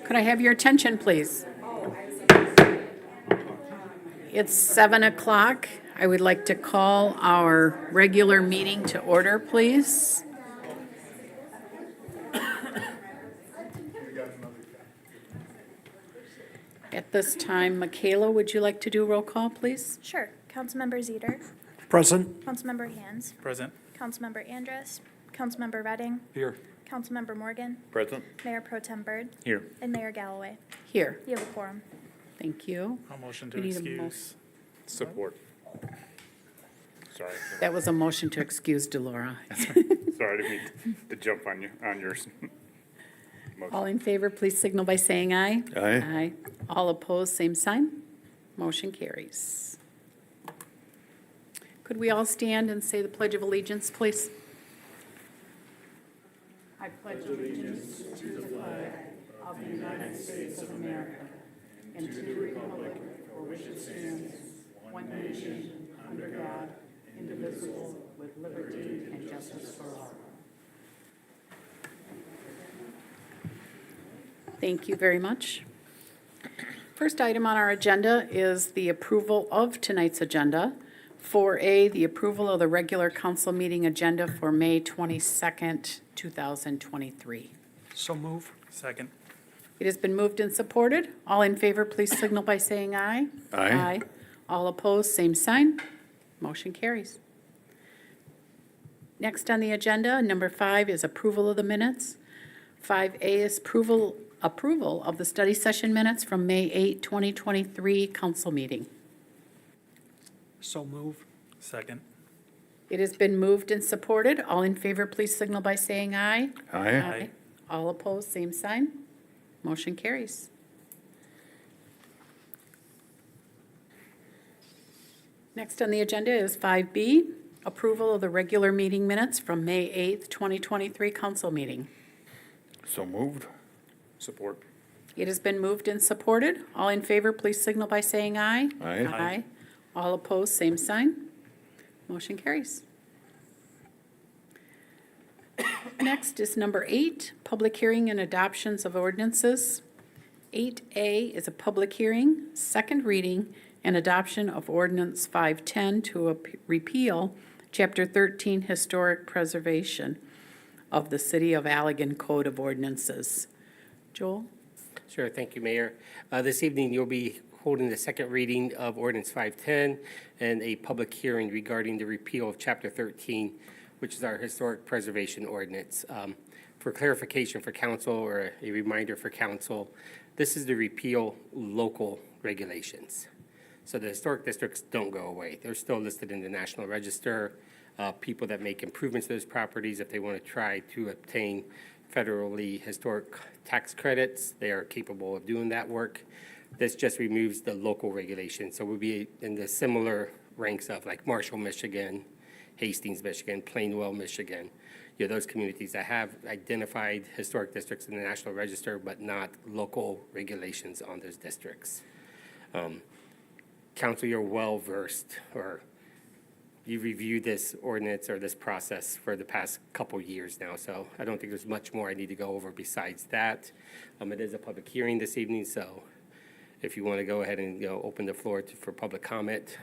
Could I have your attention, please? It's 7 o'clock. I would like to call our regular meeting to order, please. At this time, Michaela, would you like to do roll call, please? Sure. Councilmember Zeter, Present. Councilmember Hands, Present. Councilmember Andrus, Councilmember Redding, Here. Councilmember Morgan, Present? Mayor Pro Tem Byrd, Here. and Mayor Galloway. Here. You have a quorum. Thank you. I'll motion to We need a mo- excuse. Support. Sorry. That was a motion to excuse Delora. Sorry to mean to jump on yours. All in favor, please signal by saying aye. Aye. Aye. All opposed, same sign. Motion carries. Could we all stand and say the Pledge of Allegiance, please? I pledge allegiance to the flag of the United States of America and to the republic for which it stands, one nation, under God, indivisible, with liberty and justice for all. Thank you very much. First item on our agenda is the approval of tonight's agenda. 4A, the approval of the regular council meeting agenda for May 22nd, 2023. So move. Second. It has been moved and supported. All in favor, please signal by saying aye. Aye. All opposed, same sign. Motion carries. Next on the agenda, number 5 is approval of the minutes. 5A is approval of the study session minutes from May 8, 2023 council meeting. So move. Second. It has been moved and supported. All in favor, please signal by saying aye. Aye. All opposed, same sign. Motion carries. Next on the agenda is 5B, approval of the regular meeting minutes from May 8th, 2023 council meeting. So moved? Support. It has been moved and supported. All in favor, please signal by saying aye. Aye. Aye. All opposed, same sign. Motion carries. Next is number 8, public hearing and adoptions of ordinances. 8A is a public hearing, second reading, and adoption of Ordinance 510 to repeal Chapter 13 Historic Preservation of the City of Allegan Code of Ordinances. Joel? Sure, thank you, Mayor. This evening, you'll be holding the second reading of Ordinance 510 and a public hearing regarding the repeal of Chapter 13, which is our Historic Preservation Ordinance. For clarification for council or a reminder for council, this is to repeal local regulations. So the historic districts don't go away. They're still listed in the National Register. People that make improvements to those properties, if they want to try to obtain federally historic tax credits, they are capable of doing that work. This just removes the local regulation. So we'll be in the similar ranks of like Marshall, Michigan, Hastings, Michigan, Plainwell, Michigan. You know, those communities that have identified historic districts in the National Register, but not local regulations on those districts. Council, you're well-versed, or you've reviewed this ordinance or this process for the past couple years now, so I don't think there's much more I need to go over besides that. It is a public hearing this evening, so if you want to go ahead and, open the floor for public comment,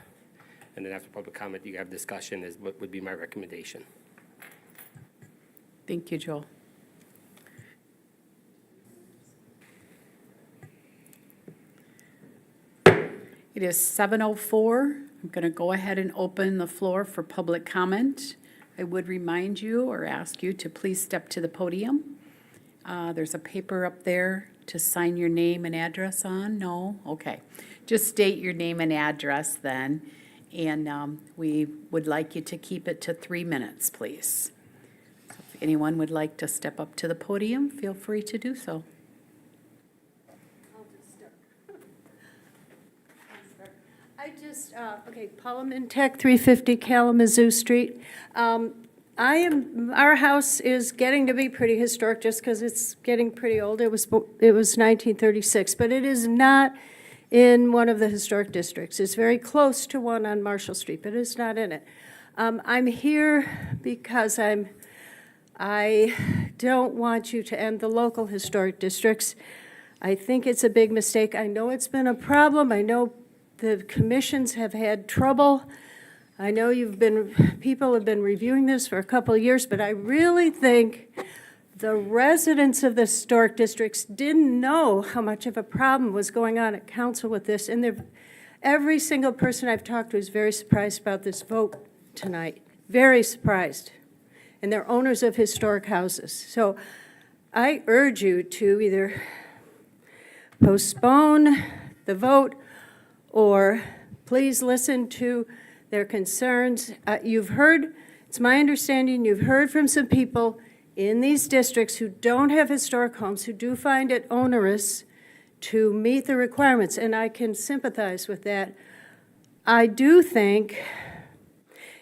and then after public comment, you have discussion is what would be my recommendation. Thank you, Joel. It is 7:04. I'm going to go ahead and open the floor for public comment. I would remind you or ask you to please step to the podium. There's a paper up there to sign your name and address on. No? Okay. Just state your name and address then, and we would like you to keep it to 3 minutes, please. So if anyone would like to step up to the podium, feel free to do so. Paula Mintek, 350 Kalamazoo Street. Our house is getting to be pretty historic just because it's getting pretty old. It was 1936, but it is not in one of the historic districts. It's very close to one on Marshall Street, but it's not in it. I'm here because I don't want you to end the local historic districts. I think it's a big mistake. I know it's been a problem. I know the commissions have had trouble. I know people have been reviewing this for a couple of years, but I really think the residents of the historic districts didn't know how much of a problem was going on at council with this, and every single person I've talked to is very surprised about this vote tonight, very surprised. And they're owners of historic houses. So I urge you to either postpone the vote or please listen to their concerns. You've heard, it's my understanding, you've heard from some people in these districts who don't have historic homes, who do find it onerous to meet the requirements, and I can sympathize with that. I do think,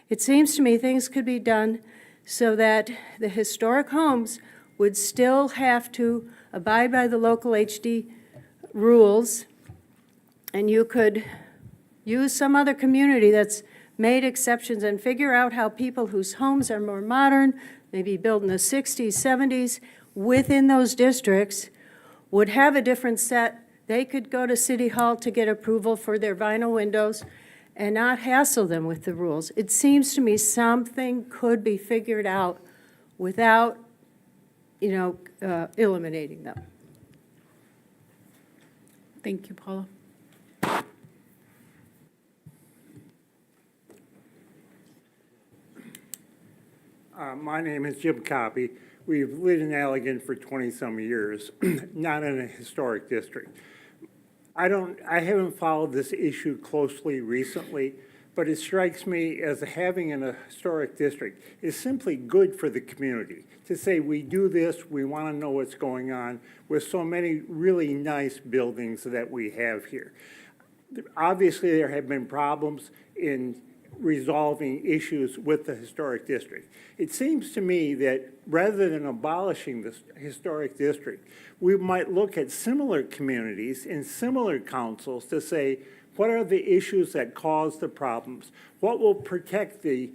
it seems to me things could be done so that the historic homes would still have to abide by the local HD rules, and you could use some other community that's made exceptions and figure out how people whose homes are more modern, maybe built in the 60s, 70s, within those districts, would have a different set. They could go to City Hall to get approval for their vinyl windows and not hassle them with the rules. It seems to me something could be figured out without, eliminating them. Thank you, Paula. My name is Jim Copy. We've lived in Allegan for 20-some years, not in a historic district. I haven't followed this issue closely recently, but it strikes me as having in a historic district is simply good for the community. To say we do this, we want to know what's going on with so many really nice buildings that we have here. Obviously, there have been problems in resolving issues with the historic district. It seems to me that rather than abolishing the historic district, we might look at similar communities and similar councils to say, what are the issues that cause the problems? What will protect the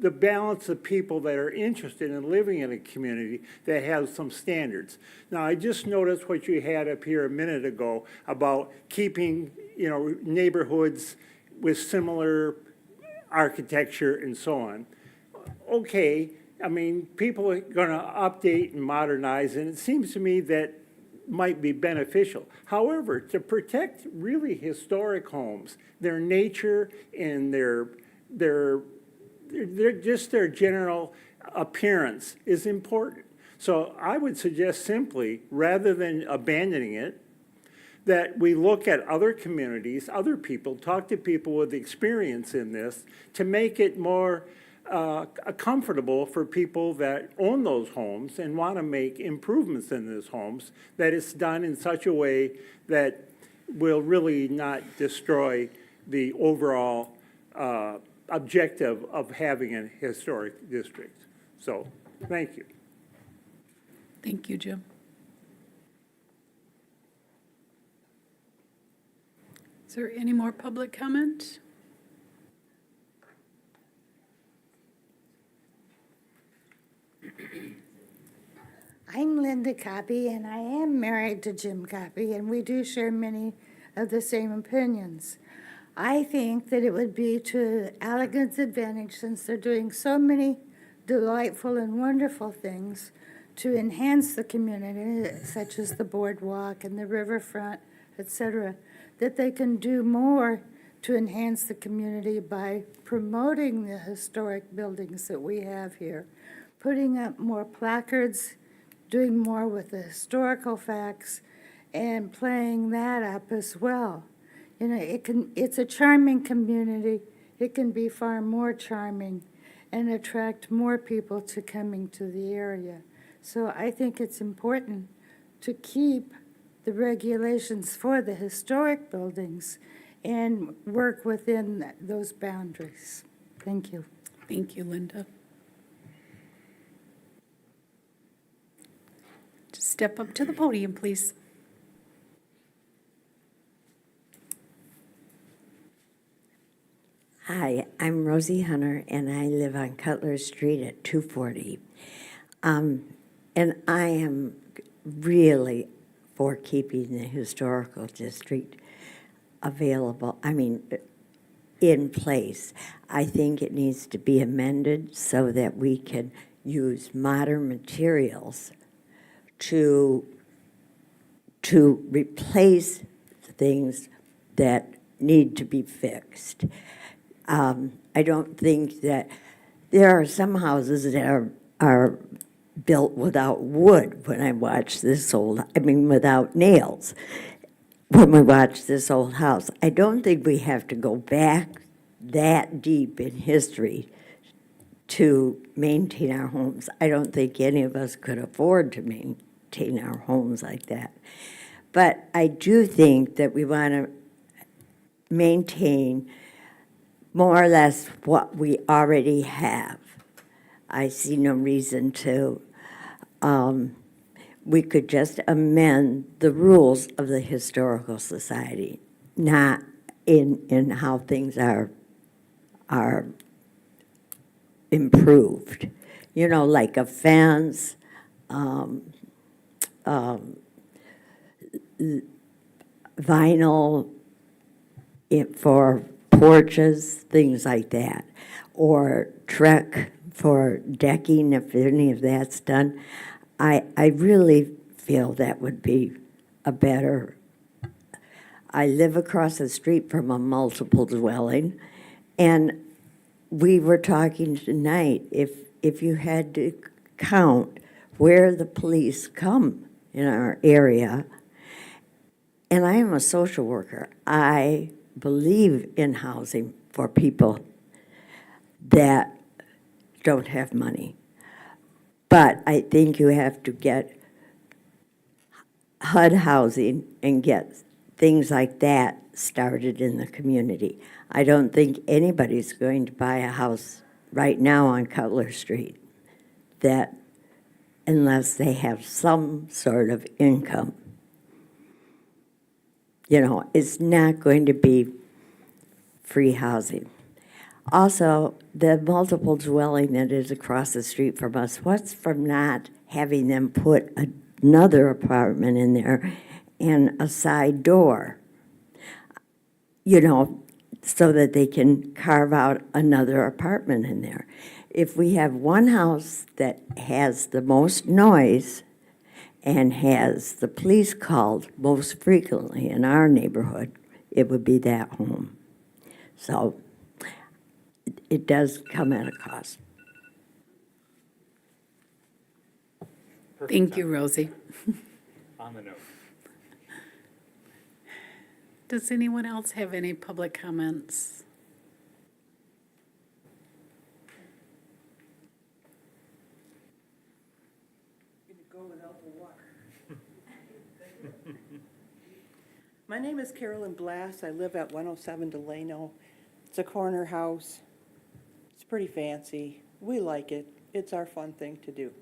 balance of people that are interested in living in a community that has some standards? Now, I just noticed what you had up here a minute ago about keeping, neighborhoods with similar architecture and so on. Okay, people are going to update and modernize, and it seems to me that might be beneficial. However, to protect really historic homes, their nature and their general appearance is important. So I would suggest simply, rather than abandoning it, that we look at other communities, other people, talk to people with experience in this to make it more comfortable for people that own those homes and want to make improvements in those homes, that it's done in such a way that will really not destroy the overall objective of having a historic district. So, thank you. Thank you, Jim. Is there any more public comment? I'm Linda Copy, and I am married to Jim Copy, and we do share many of the same opinions. I think that it would be to Allegan's advantage, since they're doing so many delightful and wonderful things to enhance the community, such as the boardwalk and the riverfront, etc., that they can do more to enhance the community by promoting the historic buildings that we have here, putting up more placards, doing more with the historical facts, and playing that up as well. It's a charming community. It can be far more charming and attract more people to coming to the area. So I think it's important to keep the regulations for the historic buildings and work within those boundaries. Thank you. Thank you, Linda. Just step up to the podium, please. Hi, I'm Rosie Hunter, and I live on Cutler Street at 240. And I am really for keeping the historical district available, in place. I think it needs to be amended so that we can use modern materials to replace things that need to be fixed. I don't think that, there are some houses that are built without wood when I watch this without nails, when we watch this old house. I don't think we have to go back that deep in history to maintain our homes. I don't think any of us could afford to maintain our homes like that. But I do think that we want to maintain more or less what we already have. I see no reason to. We could just amend the rules of the Historical Society, not in how things are improved. You know, like a fence, vinyl for porches, things like that, or Trek for decking, if any of that's done. I really feel that would be a better. I live across the street from a multiple dwelling, and we were talking tonight, if you had to count where the police come in our area, and I am a social worker, I believe in housing for people that don't have money. But I think you have to get HUD housing and get things like that started in the community. I don't think anybody's going to buy a house right now on Cutler Street that, unless they have some sort of income. You know, it's not going to be free housing. Also, the multiple dwelling that is across the street from us, what's from not having them put another apartment in there and a side door, you know, so that they can carve out another apartment in there? If we have one house that has the most noise and has the police called most frequently in our neighborhood, it would be that home. So it does come at a cost. Thank you, Rosie. On the note. Does anyone else have any public comments? My name is Carolyn Blass. I live at 107 Delano. It's a corner house. It's pretty fancy. We like it. It's our fun thing to do.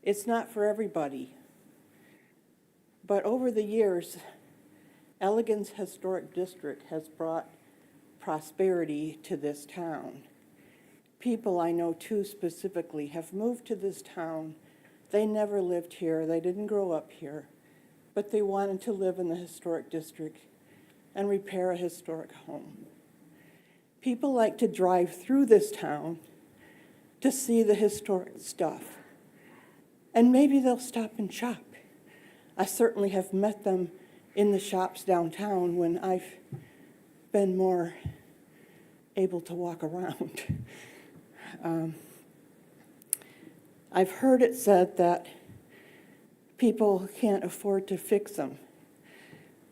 It's not for everybody. But over the years, Allegan's historic district has brought prosperity to this town. People I know too specifically have moved to this town. They never lived here. They didn't grow up here. But they wanted to live in the historic district and repair a historic home. People like to drive through this town to see the historic stuff. And maybe they'll stop and shop. I certainly have met them in the shops downtown when I've been more able to walk around. I've heard it said that people can't afford to fix them.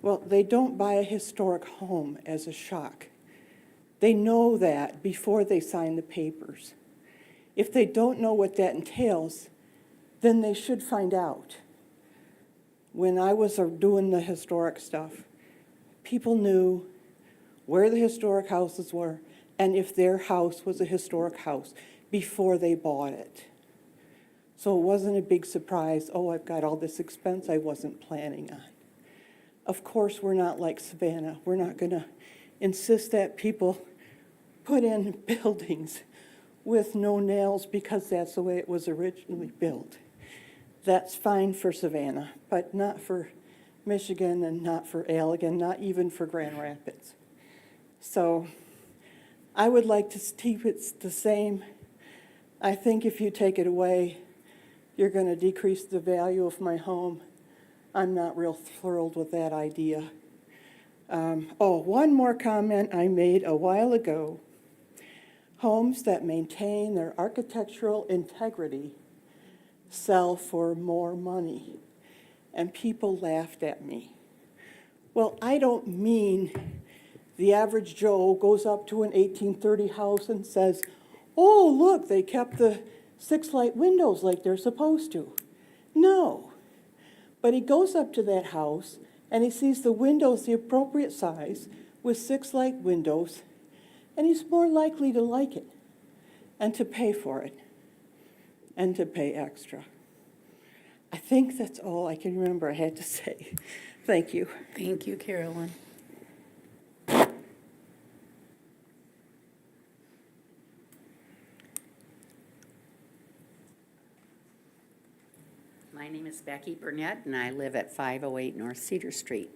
Well, they don't buy a historic home as a shock. They know that before they sign the papers. If they don't know what that entails, then they should find out. When I was doing the historic stuff, people knew where the historic houses were and if their house was a historic house before they bought it. So it wasn't a big surprise, oh, I've got all this expense I wasn't planning on. Of course, we're not like Savannah. We're not going to insist that people put in buildings with no nails because that's the way it was originally built. That's fine for Savannah, but not for Michigan and not for Allegan, not even for Grand Rapids. So I would like to keep it the same. I think if you take it away, you're going to decrease the value of my home. I'm not real thrilled with that idea. One more comment I made a while ago. Homes that maintain their architectural integrity sell for more money. And people laughed at me. Well, I don't mean the average Joe goes up to an 1830 house and says, oh, look, they kept the 6 light windows like they're supposed to. No. But he goes up to that house and he sees the windows the appropriate size with 6 light windows, and he's more likely to like it and to pay for it and to pay extra. I think that's all I can remember I had to say. Thank you. Thank you, Carolyn. My name is Becky Burnett, and I live at 508 North Cedar Street.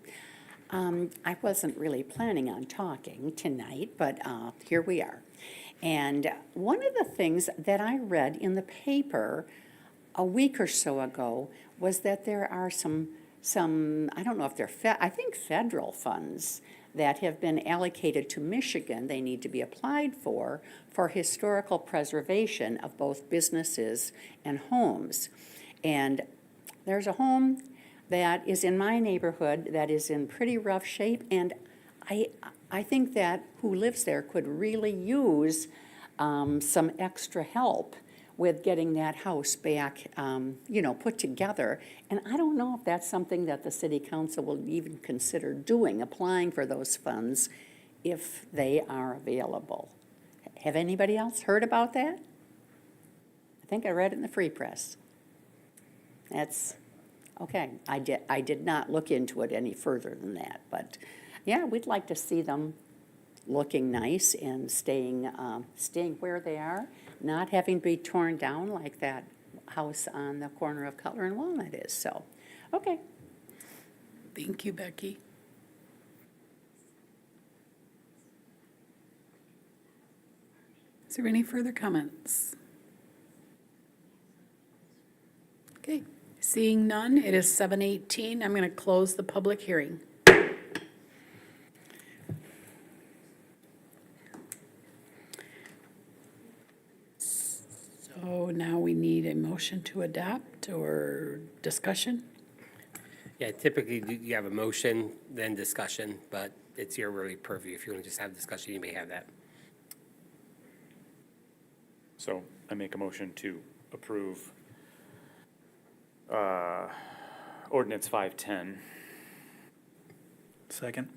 I wasn't really planning on talking tonight, but here we are. And one of the things that I read in the paper a week or so ago was that there are some I don't know if they're, I think federal funds that have been allocated to Michigan. They need to be applied for historical preservation of both businesses and homes. And there's a home that is in my neighborhood that is in pretty rough shape, and I think that who lives there could really use some extra help with getting that house back, put together. And I don't know if that's something that the city council will even consider doing, applying for those funds if they are available. Have anybody else heard about that? I think I read it in the Free Press. That's, okay, I did not look into it any further than that, but yeah, we'd like to see them looking nice and staying where they are, not having to be torn down like that house on the corner of Cutler and Walnut is, so, okay. Thank you, Becky. Is there any further comments? Okay, seeing none, it is 7:18. I'm going to close the public hearing. So now we need a motion to adopt or discussion. Yeah, typically you have a motion, then discussion, but it's your really purview. If you want to just have discussion, you may have that. So I make a motion to approve Ordinance 510. Second.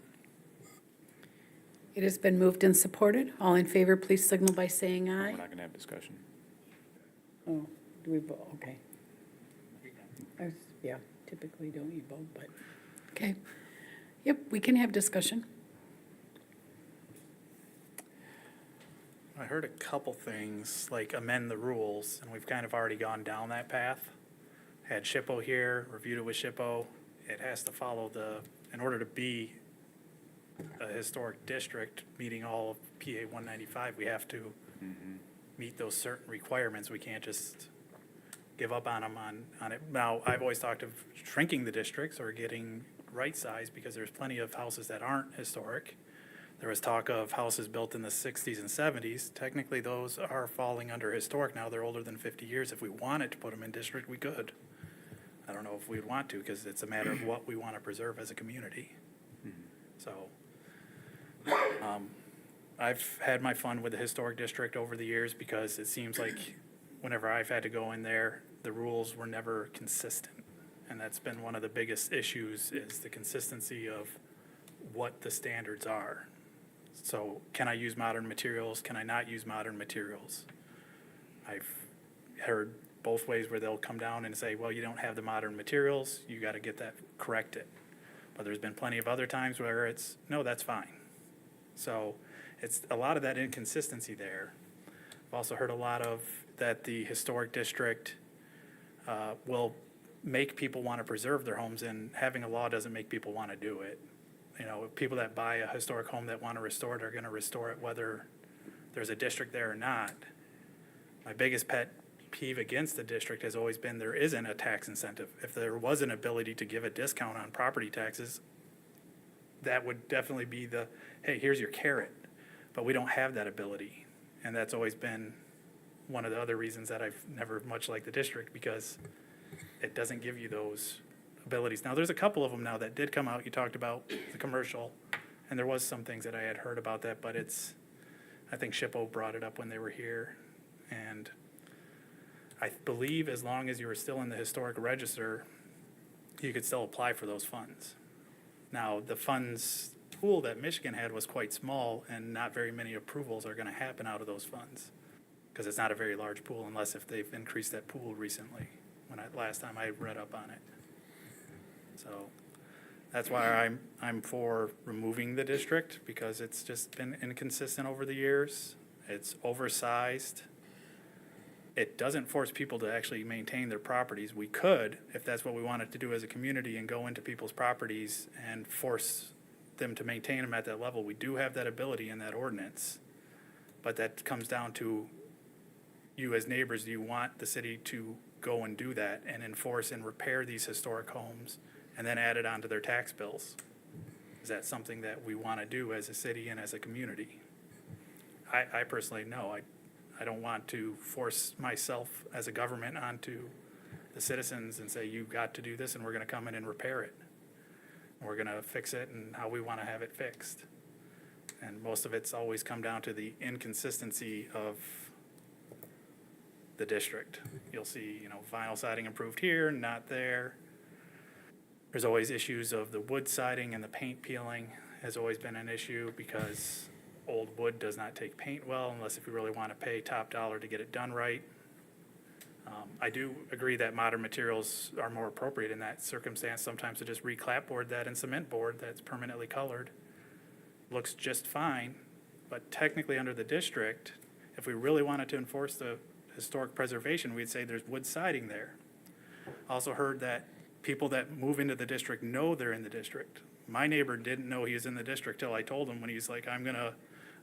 It has been moved and supported. All in favor, please signal by saying aye. We're not going to have discussion. Oh, do we vote? Okay. Yeah, typically don't you vote, but, okay. Yep, we can have discussion. I heard a couple things, like amend the rules, and we've kind of already gone down that path. Had SHPO here, reviewed it with SHPO. It has to follow in order to be a historic district, meeting all of PA 195, we have to meet those certain requirements. We can't just give up on them on it. Now, I've always talked of shrinking the districts or getting right size because there's plenty of houses that aren't historic. There was talk of houses built in the 60s and 70s. Technically, those are falling under historic now. They're older than 50 years. If we wanted to put them in district, we could. I don't know if we'd want to because it's a matter of what we want to preserve as a community. So I've had my fun with the historic district over the years because it seems like whenever I've had to go in there, the rules were never consistent. And that's been one of the biggest issues is the consistency of what the standards are. So can I use modern materials? Can I not use modern materials? I've heard both ways where they'll come down and say, well, you don't have the modern materials. You got to get that corrected. But there's been plenty of other times where it's, no, that's fine. So it's a lot of that inconsistency there. I've also heard a lot of that the historic district will make people want to preserve their homes, and having a law doesn't make people want to do it. You know, people that buy a historic home that want to restore it are going to restore it whether there's a district there or not. My biggest pet peeve against the district has always been there isn't a tax incentive. If there was an ability to give a discount on property taxes, that would definitely be the, hey, here's your carrot. But we don't have that ability. And that's always been one of the other reasons that I've never much liked the district, because it doesn't give you those abilities. Now, there's a couple of them now that did come out. You talked about the commercial, and there was some things that I had heard about that, but it's, I think SHPO brought it up when they were here. And I believe as long as you were still in the historic register, you could still apply for those funds. Now, the funds pool that Michigan had was quite small, and not very many approvals are gonna happen out of those funds, because it's not a very large pool unless if they've increased that pool recently, last time I read up on it. So that's why I'm for removing the district, because it's just been inconsistent over the years. It's oversized. It doesn't force people to actually maintain their properties. We could, if that's what we wanted to do as a community, and go into people's properties and force them to maintain them at that level. We do have that ability in that ordinance, but that comes down to you as neighbors. Do you want the city to go and do that and enforce and repair these historic homes and then add it onto their tax bills? Is that something that we want to do as a city and as a community? I personally, no. I don't want to force myself as a government onto the citizens and say, you've got to do this, and we're going to come in and repair it. We're going to fix it and how we want to have it fixed. And most of it's always come down to the inconsistency of the district. You'll see, vinyl siding improved here, not there. There's always issues of the wood siding, and the paint peeling has always been an issue, because old wood does not take paint well unless if you really want to pay top dollar to get it done right. I do agree that modern materials are more appropriate in that circumstance. Sometimes to just re-clapboard that and cement board that's permanently colored looks just fine, but technically under the district, if we really wanted to enforce the historic preservation, we'd say there's wood siding there. Also heard that people that move into the district know they're in the district. My neighbor didn't know he was in the district till I told him, when he's like, I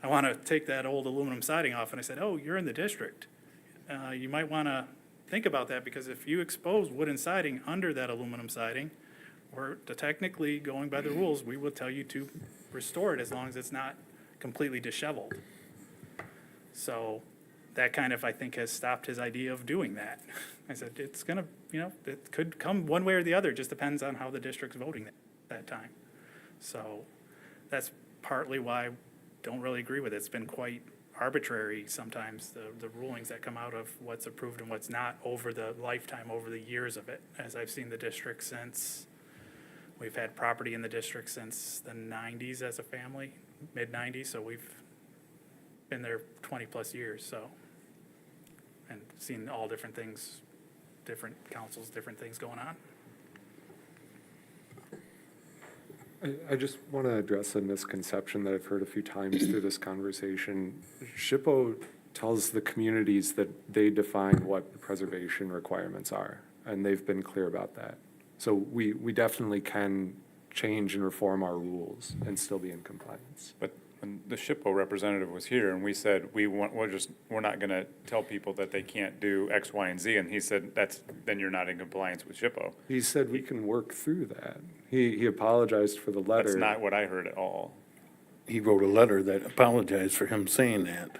want to take that old aluminum siding off. And I said, oh, you're in the district. You might want to think about that, because if you expose wooden siding under that aluminum siding, we're technically going by the rules, we will tell you to restore it as long as it's not completely disheveled. So that kind of, I think, has stopped his idea of doing that. I said, it's going to, it could come one way or the other. It just depends on how the district's voting that time. So that's partly why I don't really agree with it. It's been quite arbitrary sometimes, the rulings that come out of what's approved and what's not over the lifetime, over the years of it. As I've seen the district since, we've had property in the district since the 90s as a family, mid-90s, so we've been there 20-plus years, so, and seen all different things, different councils, different things going on. I just want to address a misconception that I've heard a few times through this conversation. SHPO tells the communities that they define what the preservation requirements are, and they've been clear about that. So we definitely can change and reform our rules and still be in compliance. But when the SHPO representative was here and we said, we're not going to tell people that they can't do X, Y, and Z, and he said, then you're not in compliance with SHPO. He said we can work through that. He apologized for the letter. That's not what I heard at all. He wrote a letter that apologized for him saying that.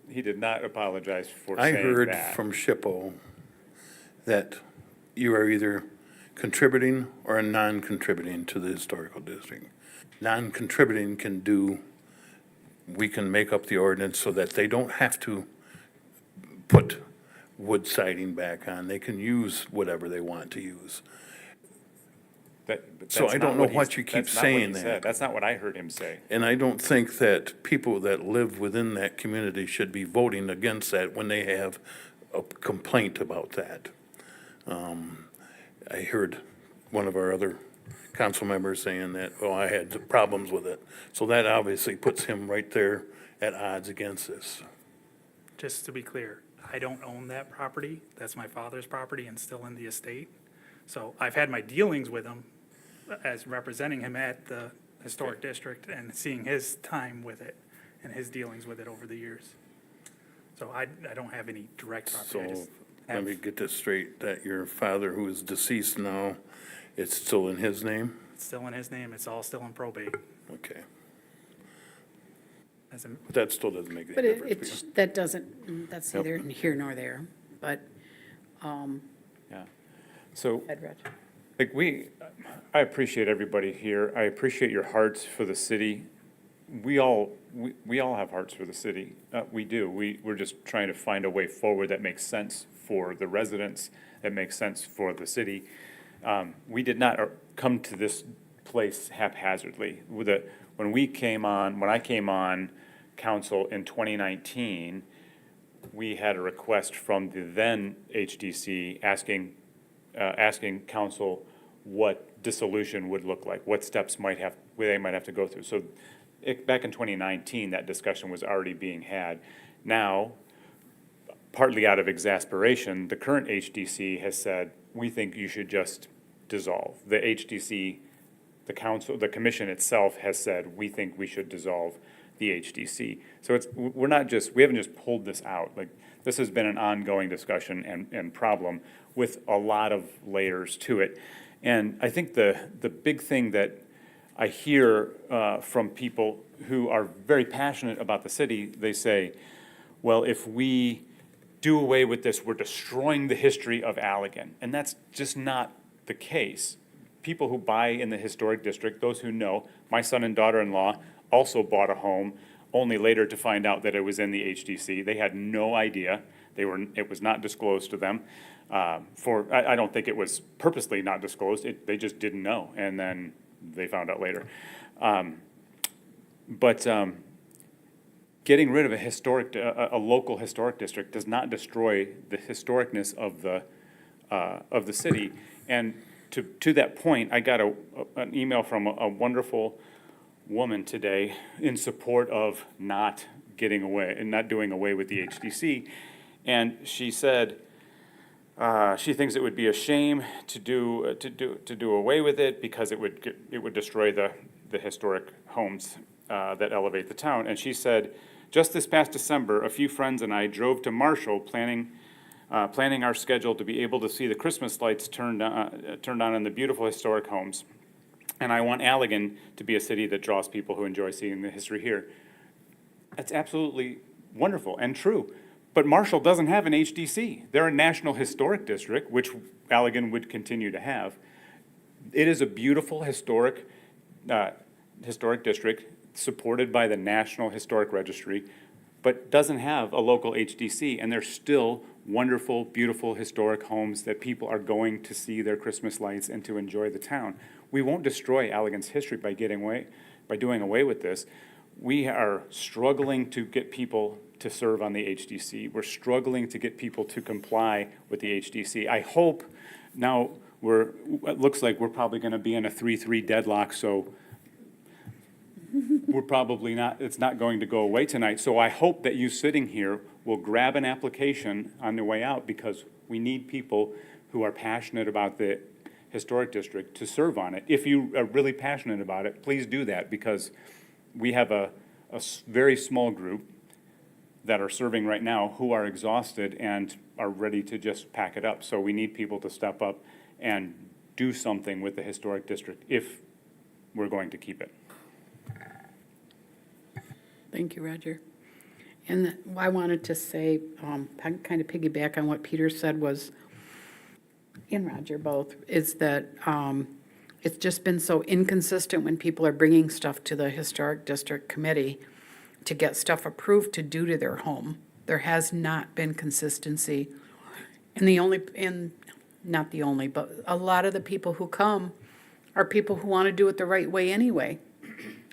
He did not apologize for I saying heard that. from SHPO that you are either contributing or non-contributing to the historical district. Non-contributing we can make up the ordinance so that they don't have to put wood siding back on. They can use whatever they want to use. So I don't know what you keep saying that. That's not what I heard him say. And I don't think that people that live within that community should be voting against that when they have a complaint about that. I heard one of our other council members saying that, I had problems with it. So that obviously puts him right there at odds against this. just to be clear, I don't own that property. That's my father's property and still in the estate. So I've had my dealings with him as representing him at the historic district and seeing his time with it and his dealings with it over the years. So I don't have any direct property. I So, just let have, me get this straight, that your father, who is deceased now, it's still in his name? it's still in his name. It's all still in probate. Okay. As a, But that still doesn't make any But difference. that doesn't, that's Yep. neither here nor there, but, Yeah. So, Ed Reg. like I appreciate everybody here. I appreciate your hearts for the city. We all have hearts for the city. We do. We're just trying to find a way forward that makes sense for the residents, that makes sense for the city. We did not come to this place haphazardly. When I came on council in 2019, we had a request from the then HDC asking council what dissolution would look like, what steps they might have to go through. So back in 2019, that discussion was already being had. Now, partly out of exasperation, the current HDC has said, we think you should just dissolve. The HDC, the council, the commission itself has said, we think we should dissolve the HDC. So we haven't just pulled this out. Like, this has been an ongoing discussion and problem with a lot of layers to it. And I think the big thing that I hear from people who are very passionate about the city, they say, well, if we do away with this, we're destroying the history of Allegan. And that's just not the case. People who buy in the historic district, those who know, my son and daughter-in-law also bought a home, only later to find out that it was in the HDC. They had no idea. It was not disclosed to them. I don't think it was purposely not disclosed. They just didn't know, and then they found out later. But getting rid of a local historic district does not destroy the historicness of the city. And to that point, I got an email from a wonderful woman today in support of not getting away and not doing away with the HDC. And she said she thinks it would be a shame to do away with it because it would destroy the historic homes that elevate the town. And she said, just this past December, a few friends and I drove to Marshall planning our schedule to be able to see the Christmas lights turned on in the beautiful historic homes. And I want Allegan to be a city that draws people who enjoy seeing the history here. That's absolutely wonderful and true. But Marshall doesn't have an HDC. They're a National Historic District, which Allegan would continue to have. It is a beautiful historic district supported by the National Historic Registry, but doesn't have a local HDC. And there's still wonderful, beautiful historic homes that people are going to see their Christmas lights and to enjoy the town. We won't destroy Allegan's history by doing away with this. We are struggling to get people to serve on the HDC. We're struggling to get people to comply with the HDC. I hope now it looks like we're probably going to be in a 3-3 deadlock, so it's not going to go away tonight. So I hope that you sitting here will grab an application on the way out, because we need people who are passionate about the historic district to serve on it. If you are really passionate about it, please do that, because we have a very small group that are serving right now who are exhausted and are ready to just pack it up. So we need people to step up and do something with the historic district if we're going to keep it. Thank you, Roger. And I wanted to say, kind of piggyback on what Peter said was, and Roger both, is that it's just been so inconsistent when people are bringing stuff to the Historic District Committee to get stuff approved to do to their home. There has not been consistency. And not the only, but a lot of the people who come are people who want to do it the right way anyway.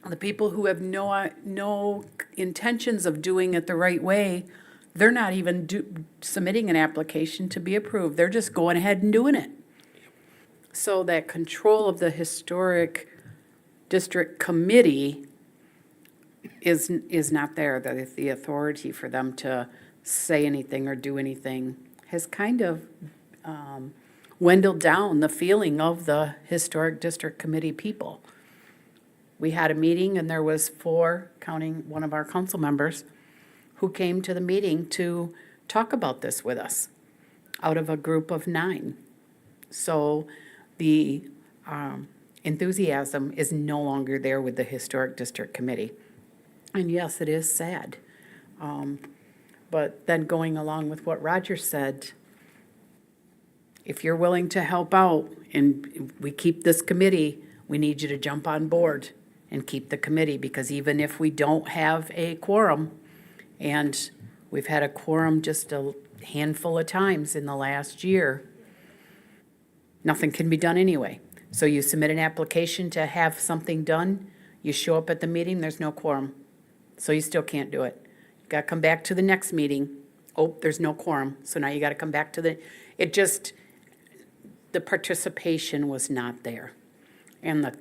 The people who have no intentions of doing it the right way, they're not even submitting an application to be approved. They're just going ahead and doing it. So that control of the Historic District Committee is not there, the authority for them to say anything or do anything has kind of dwindled down the feeling of the Historic District Committee people. We had a meeting and there was 4, counting one of our council members, who came to the meeting to talk about this with us out of a group of 9. So the enthusiasm is no longer there with the Historic District Committee. And yes, it is sad. But then going along with what Roger said, if you're willing to help out and we keep this committee, we need you to jump on board and keep the committee, because even if we don't have a quorum, and we've had a quorum just a handful of times in the last year, nothing can be done anyway. So you submit an application to have something done, you show up at the meeting, there's no quorum. So you still can't do it. You gotta come back to the next meeting. Oh, there's no quorum, so now you gotta come back to the participation was not there. And the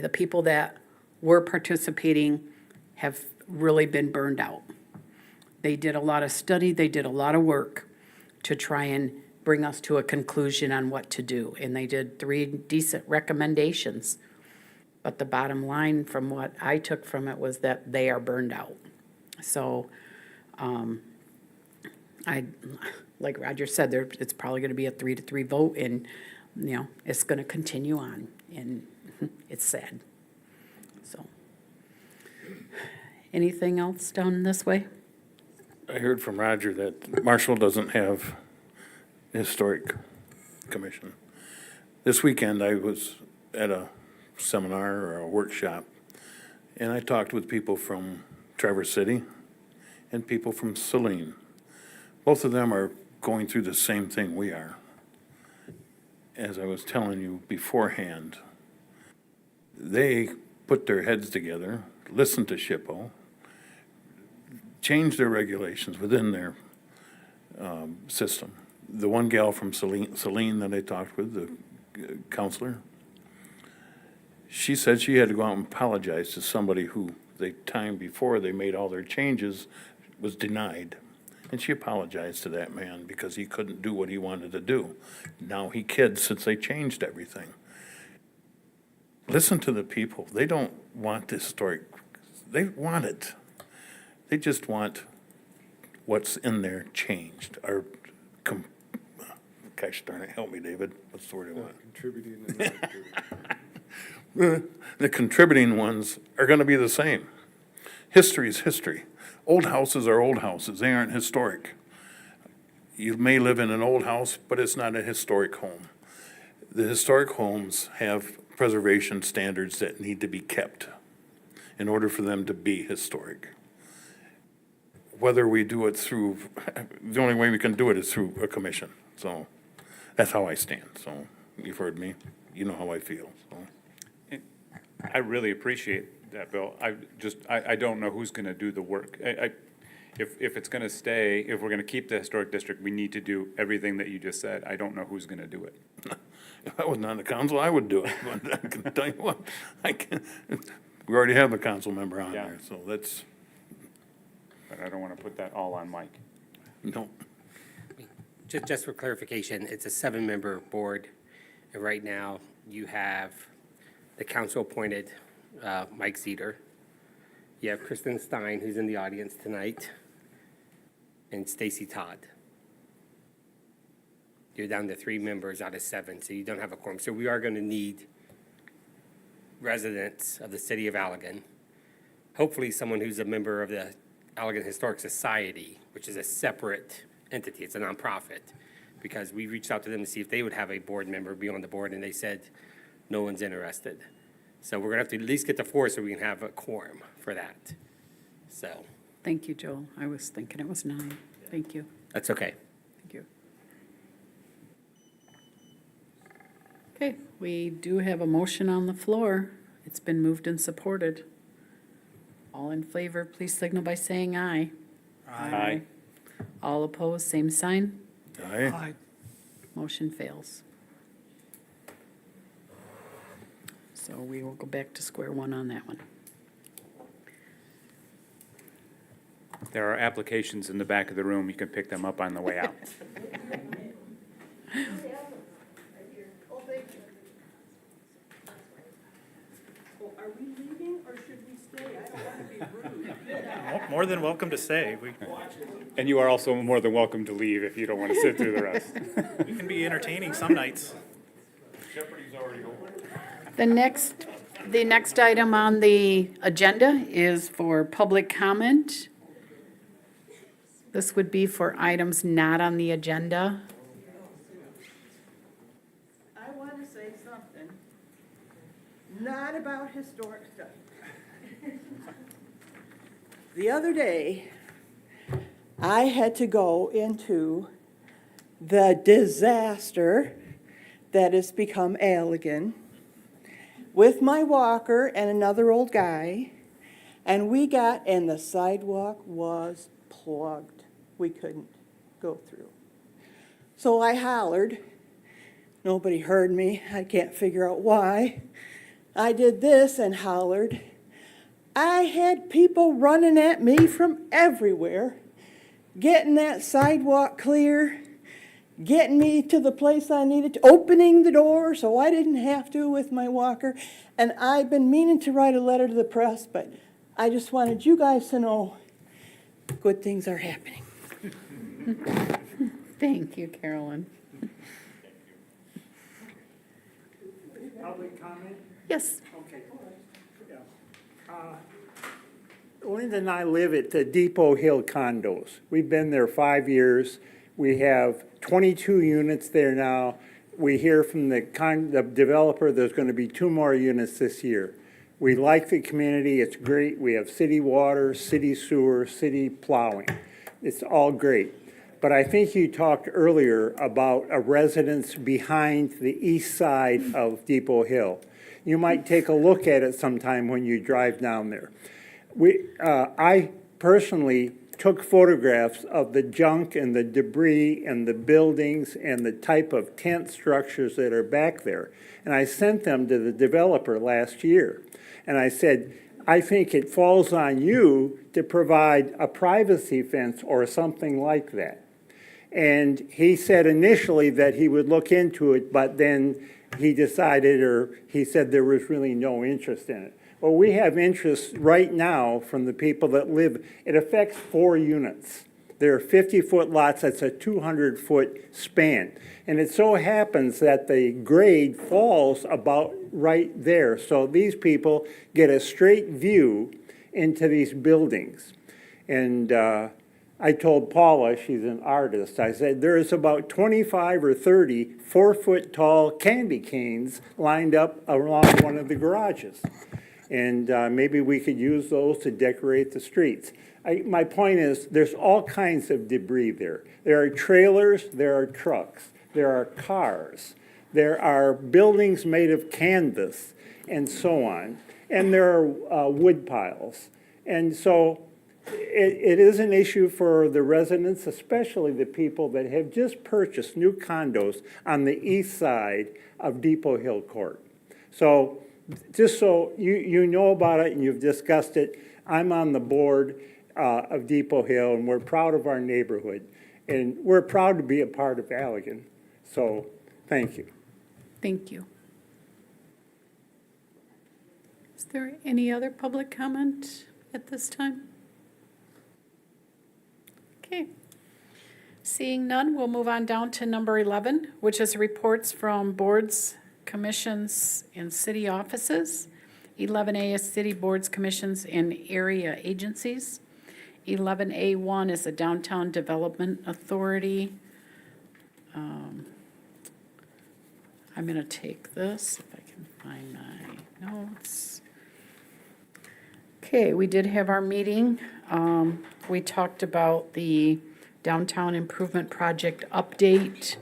people that were participating have really been burned out. They did a lot of study, they did a lot of work to try and bring us to a conclusion on what to do. And they did 3 decent recommendations. But the bottom line from what I took from it was that they are burned out. So, like Roger said, it's probably gonna be a 3-3 vote, and, it's gonna continue on, and it's sad. So, anything else down this way? I heard from Roger that Marshall doesn't have historic commission. This weekend, I was at a seminar or a workshop, and I talked with people from Traverse City and people from Saline. Both of them are going through the same thing we are. As I was telling you beforehand, they put their heads together, listened to SHPO, changed their regulations within their system. The one gal from Saline that I talked with, the counselor, she said she had to go out and apologize to somebody who the time before they made all their changes was denied. And she apologized to that man because he couldn't do what he wanted to do. Now he kids since they changed everything. Listen to the people. They don't want the historic, they want it. They just want what's in there changed. Gosh darn it, help me, David. What's the word I want? Contributing and not contributing. The contributing ones are gonna be the same. History is history. Old houses are old houses. They aren't historic. You may live in an old house, but it's not a historic home. The historic homes have preservation standards that need to be kept in order for them to be historic. Whether we do it through, the only way we can do it is through a commission. So that's how I stand. So you've heard me. You know how I feel. So. I really appreciate that, Bill. I don't know who's gonna do the work. If it's gonna stay, if we're gonna keep the historic district, we need to do everything that you just said. I don't know who's gonna do it. If I was not on the council, I would do it. But I can tell you what, we already have a council member on Yeah. there, so that's, But I don't wanna put that all on Mike. no. Just for clarification, it's a 7-member board, and right now you have the council-appointed Mike Zeter. You have Kristen Stein, who's in the audience tonight, and Stacy Todd. You're down to 3 members out of 7, so you don't have a quorum. So we are going to need residents of the city of Allegan, hopefully someone who's a member of the Allegan Historic Society, which is a separate entity. It's a nonprofit, because we reached out to them to see if they would have a board member be on the board, and they said no one's interested. So we're going to have to at least get to 4 so we can have a quorum for that. So Thank you, Joel. I was thinking it was 9. Thank you. that's okay. Thank you. Okay, we do have a motion on the floor. It's been moved and supported. All in favor, please signal by saying aye. Aye. All opposed, same sign. Aye. Motion fails. So we will go back to square one on that one. There are applications in the back of the room. You can pick them up on the way out. Are we leaving or should we stay? I don't want to be rude. More than welcome to stay. And you are also more than welcome to leave if you don't want to sit through the rest. We can be entertaining some nights. The next item on the agenda is for public comment. This would be for items not on the agenda. I want to say something, not about historic stuff. The other day, I had to go into the disaster that has become Allegan with my walker and another old guy, and the sidewalk was plugged. We couldn't go through. So I hollered. Nobody heard me. I can't figure out why. I did this and hollered. I had people running at me from everywhere, getting that sidewalk clear, getting me to the place I needed to, opening the door so I didn't have to with my walker. And I've been meaning to write a letter to the press, but I just wanted you guys to know good things are happening. Thank you, Carolyn. Public comment? Yes. Okay. Linda and I live at the Depot Hill condos. We've been there 5 years. We have 22 units there now. We hear from the developer there's going to be 2 more units this year. We like the community. It's great. We have city water, city sewer, city plowing. It's all great. But I think you talked earlier about a residence behind the east side of Depot Hill. You might take a look at it sometime when you drive down there. I personally took photographs of the junk and the debris and the buildings and the type of tent structures that are back there. And I sent them to the developer last year. And I said, I think it falls on you to provide a privacy fence or something like that. And he said initially that he would look into it, but then he decided, or he said there was really no interest in it. Well, we have interest right now from the people that live. It affects 4 units. There are 50-foot lots. That's a 200-foot span. And it so happens that the grade falls about right there. So these people get a straight view into these buildings. And I told Paula, she's an artist, I said, there's about 25 or 30 4-foot tall candy canes lined up along one of the garages. And maybe we could use those to decorate the streets. My point is, there's all kinds of debris there. There are trailers, there are trucks, there are cars, there are buildings made of canvas, and so on. And there are wood piles. And so it is an issue for the residents, especially the people that have just purchased new condos on the east side of Depot Hill Court. So just so you know about it and you've discussed it, I'm on the board of Depot Hill, and we're proud of our neighborhood. And we're proud to be a part of Allegan. So thank you. Thank you. Is there any other public comment at this time? Okay. Seeing none, we'll move on down to number 11, which is reports from boards, commissions, and city offices. 11A is city boards, commissions, and area agencies. 11A1 is the Downtown Development Authority. I'm going to take this if I can find my notes. Okay, we did have our meeting. We talked about the Downtown Improvement Project update.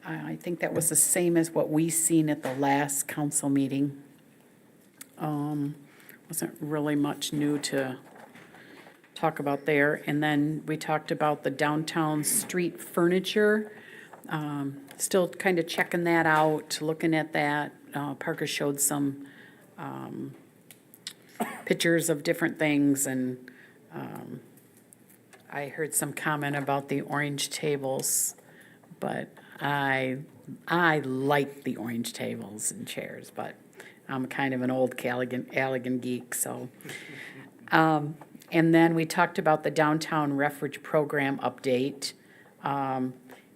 I think that was the same as what we seen at the last council meeting. Wasn't really much new to talk about there. And then we talked about the downtown street furniture. Still kind of checking that out, looking at that. Parker showed some pictures of different things, and I heard some comment about the orange tables, but I like the orange tables and chairs, but I'm kind of an old Allegan geek, so. And then we talked about the downtown refuge program update.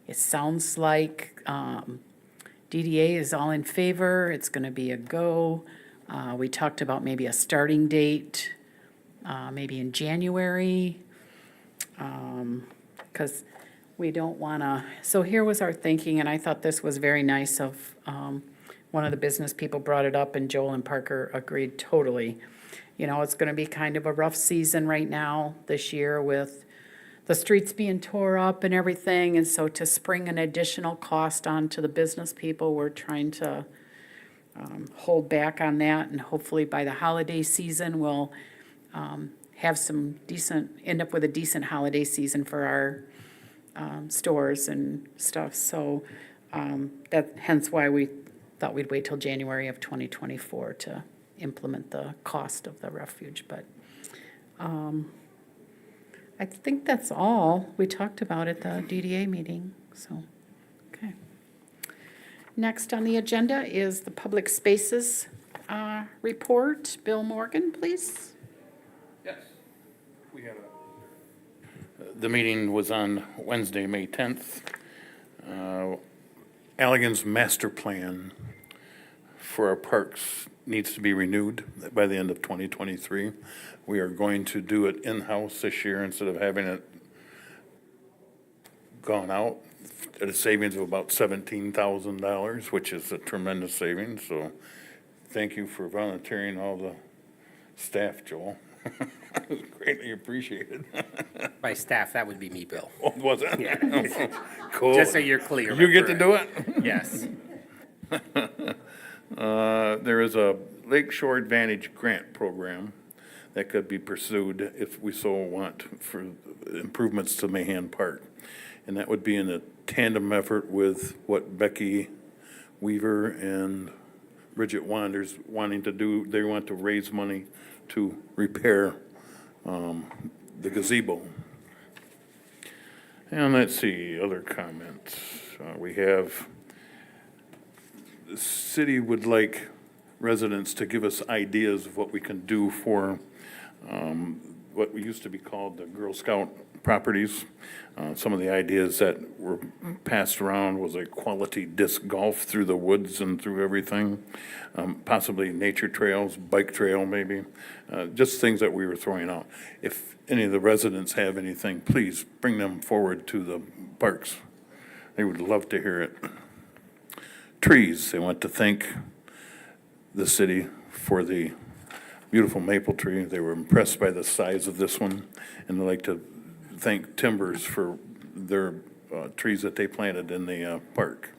It sounds like DDA is all in favor. It's going to be a go. We talked about maybe a starting date, maybe in January, because we don't want to, so here was our thinking, and I thought this was very nice of, one of the business people brought it up, and Joel and Parker agreed totally. You know, it's going to be kind of a rough season right now this year with the streets being tore up and everything, and so to spring an additional cost onto the business people, we're trying to hold back on that, and hopefully by the holiday season, we'll have some decent, end up with a decent holiday season for our stores and stuff. So that, hence why we thought we'd wait till January of 2024 to implement the cost of the refuge. But I think that's all we talked about at the DDA meeting, so, okay. Next on the agenda is the public spaces report. Bill Morgan, please. Yes. The meeting was on Wednesday, May 10th. Allegan's master plan for our parks needs to be renewed by the end of 2023. We are going to do it in-house this year instead of having it gone out at a savings of about $17,000, which is a tremendous savings. So thank you for volunteering all the staff, Joel. It was greatly appreciated. By staff, that would be me, Bill. Oh, was it? Yeah. Cool. Just so you're clear. You get to do it? Yes. There is a Lakeshore Advantage grant program that could be pursued if we so want for improvements to Mahan Park. And that would be in a tandem effort with what Becky Weaver and Bridget Wanders wanting to do. They want to raise money to repair the gazebo. And let's see, other comments. We have, the city would like residents to give us ideas of what we can do for what used to be called the Girl Scout properties. Some of the ideas that were passed around was a quality disc golf through the woods and through everything, possibly nature trails, bike trail maybe, just things that we were throwing out. If any of the residents have anything, please bring them forward to the parks. They would love to hear it. Trees, they want to thank the city for the beautiful maple tree. They were impressed by the size of this one, and they'd like to thank Timbers for their trees that they planted in the park.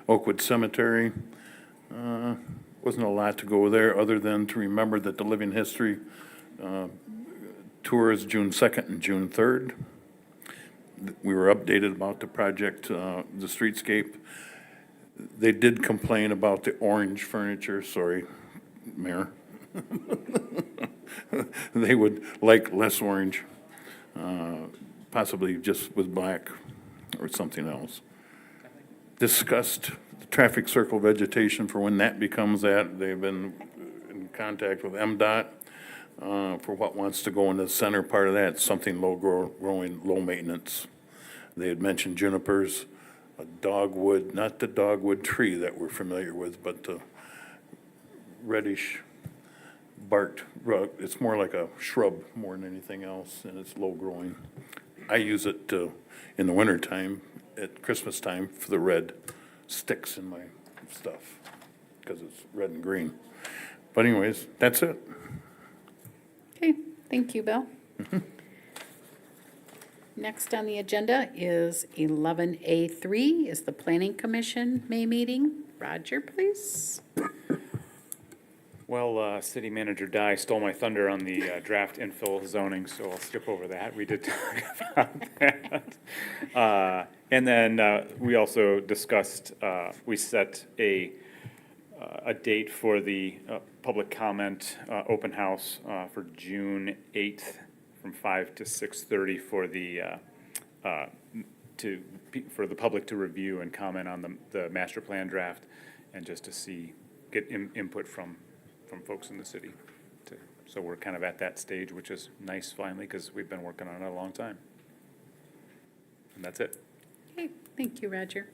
Oakwood Cemetery, wasn't a lot to go there other than to remember that the Living History tour is June 2nd and June 3rd. We were updated about the project, the streetscape. They did complain about the orange furniture, sorry, Mayor. They would like less orange, possibly just with black or something else. Discussed the traffic circle vegetation for when that becomes that. They've been in contact with MDOT for what wants to go in the center part of that, something low-growing, low-maintenance. They had mentioned junipers, a dogwood, not the dogwood tree that we're familiar with, but the reddish barked rug. It's more like a shrub more than anything else, and it's low-growing. I use it in the wintertime, at Christmas time, for the red sticks in my stuff, because it's red and green. But anyways, that's it. Okay, thank you, Bill. Next on the agenda is 11A3, is the Planning Commission May meeting. Roger, please. Well, City Manager Dye stole my thunder on the draft infill zoning, so I'll skip over that. We did talk about that. And then we also discussed, we set a date for the public comment open house for June 8th from 5 to 6:30 for the, for the public to review and comment on the master plan draft, and just to get input from folks in the city. So we're kind of at that stage, which is nice finally, because we've been working on it a long time. And that's it. Okay, thank you, Roger.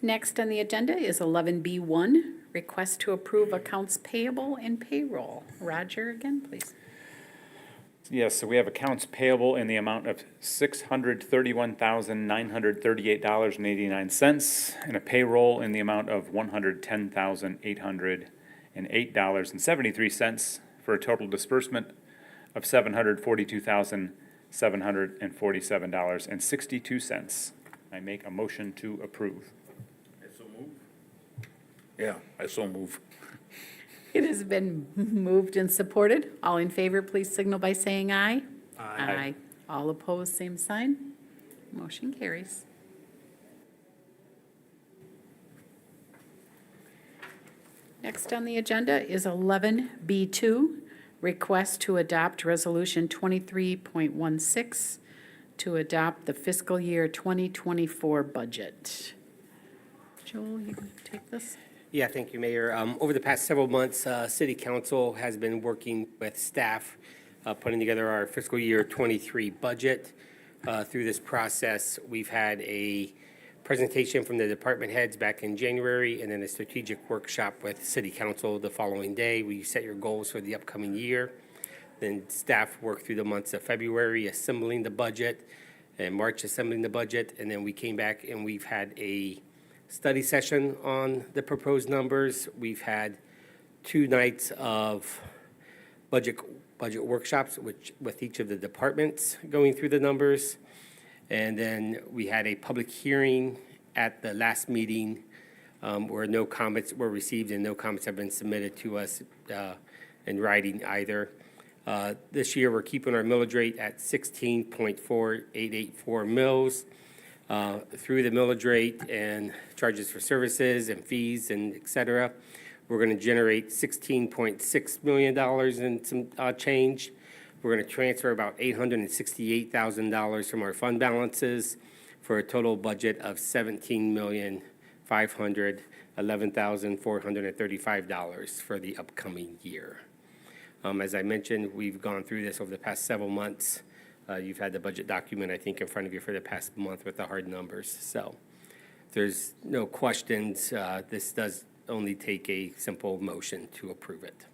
Next on the agenda is 11B1, request to approve accounts payable and payroll. Roger, again, please. Yes, so we have accounts payable in the amount of $631,938.89, and a payroll in the amount of $110,808.73, for a total disbursement of $742,747.62. I make a motion to approve. Yeah, I so move. It has been moved and supported. All in favor, please signal by saying aye. Aye. All opposed, same sign. Motion carries. Next on the agenda is 11B2, request to adopt Resolution 23.16 to adopt the fiscal year 2024 budget. Joel, you can take this? Yeah, thank you, Mayor. Over the past several months, City Council has been working with staff, putting together our fiscal year 23 budget. Through this process, we've had a presentation from the department heads back in January, and then a strategic workshop with City Council the following day. We set your goals for the upcoming year. Then staff worked through the months of February assembling the budget, and March assembling the budget, and then we came back and we've had a study session on the proposed numbers. We've had 2 nights of budget workshops with each of the departments going through the numbers. And then we had a public hearing at the last meeting where no comments were received and no comments have been submitted to us in writing either. This year, we're keeping our millage rate at 16.4884 mils. Through the millage rate and charges for services and fees and et cetera, we're going to generate $16.6 million in some change. We're going to transfer about $868,000 from our fund balances for a total budget of $17,511,435 for the upcoming year. As I mentioned, we've gone through this over the past several months. You've had the budget document, I think, in front of you for the past month with the hard numbers. So if there's no questions, this does only take a simple motion to approve it.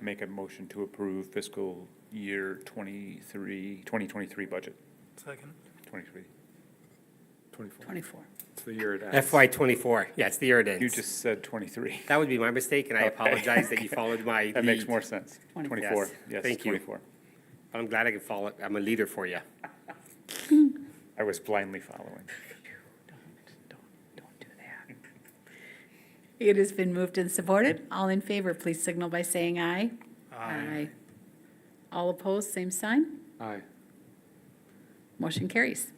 Make a motion to approve fiscal year 2023 budget. Second. 23. 24. It's the year it ends. FY '24, yeah, it's the year it ends. You just said 23. That would be my mistake, and I apologize that you followed my That makes lead. more sense. 24. 24, Yes, yes, thank you. 24. I'm glad I could follow. I'm a leader for you. I was blindly following. Don't do that. It has been moved and supported. All in favor, please signal by saying aye. Aye. All opposed, same sign. Aye. Motion carries.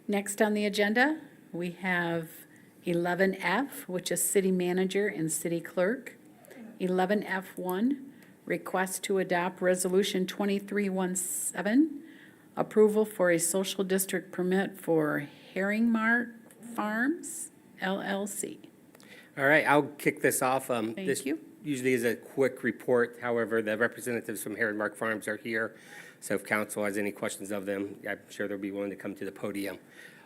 Next on the agenda, we have 11F, which is city manager and city clerk. 11F1, request to adopt resolution 2317, approval for a social district permit for Heronmark Farms LLC. All right, I'll kick this off. Thank you. Usually is a quick report. However, the representatives from Heronmark Farms are here. So if council has any questions of them, I'm sure they'll be willing to come to the podium.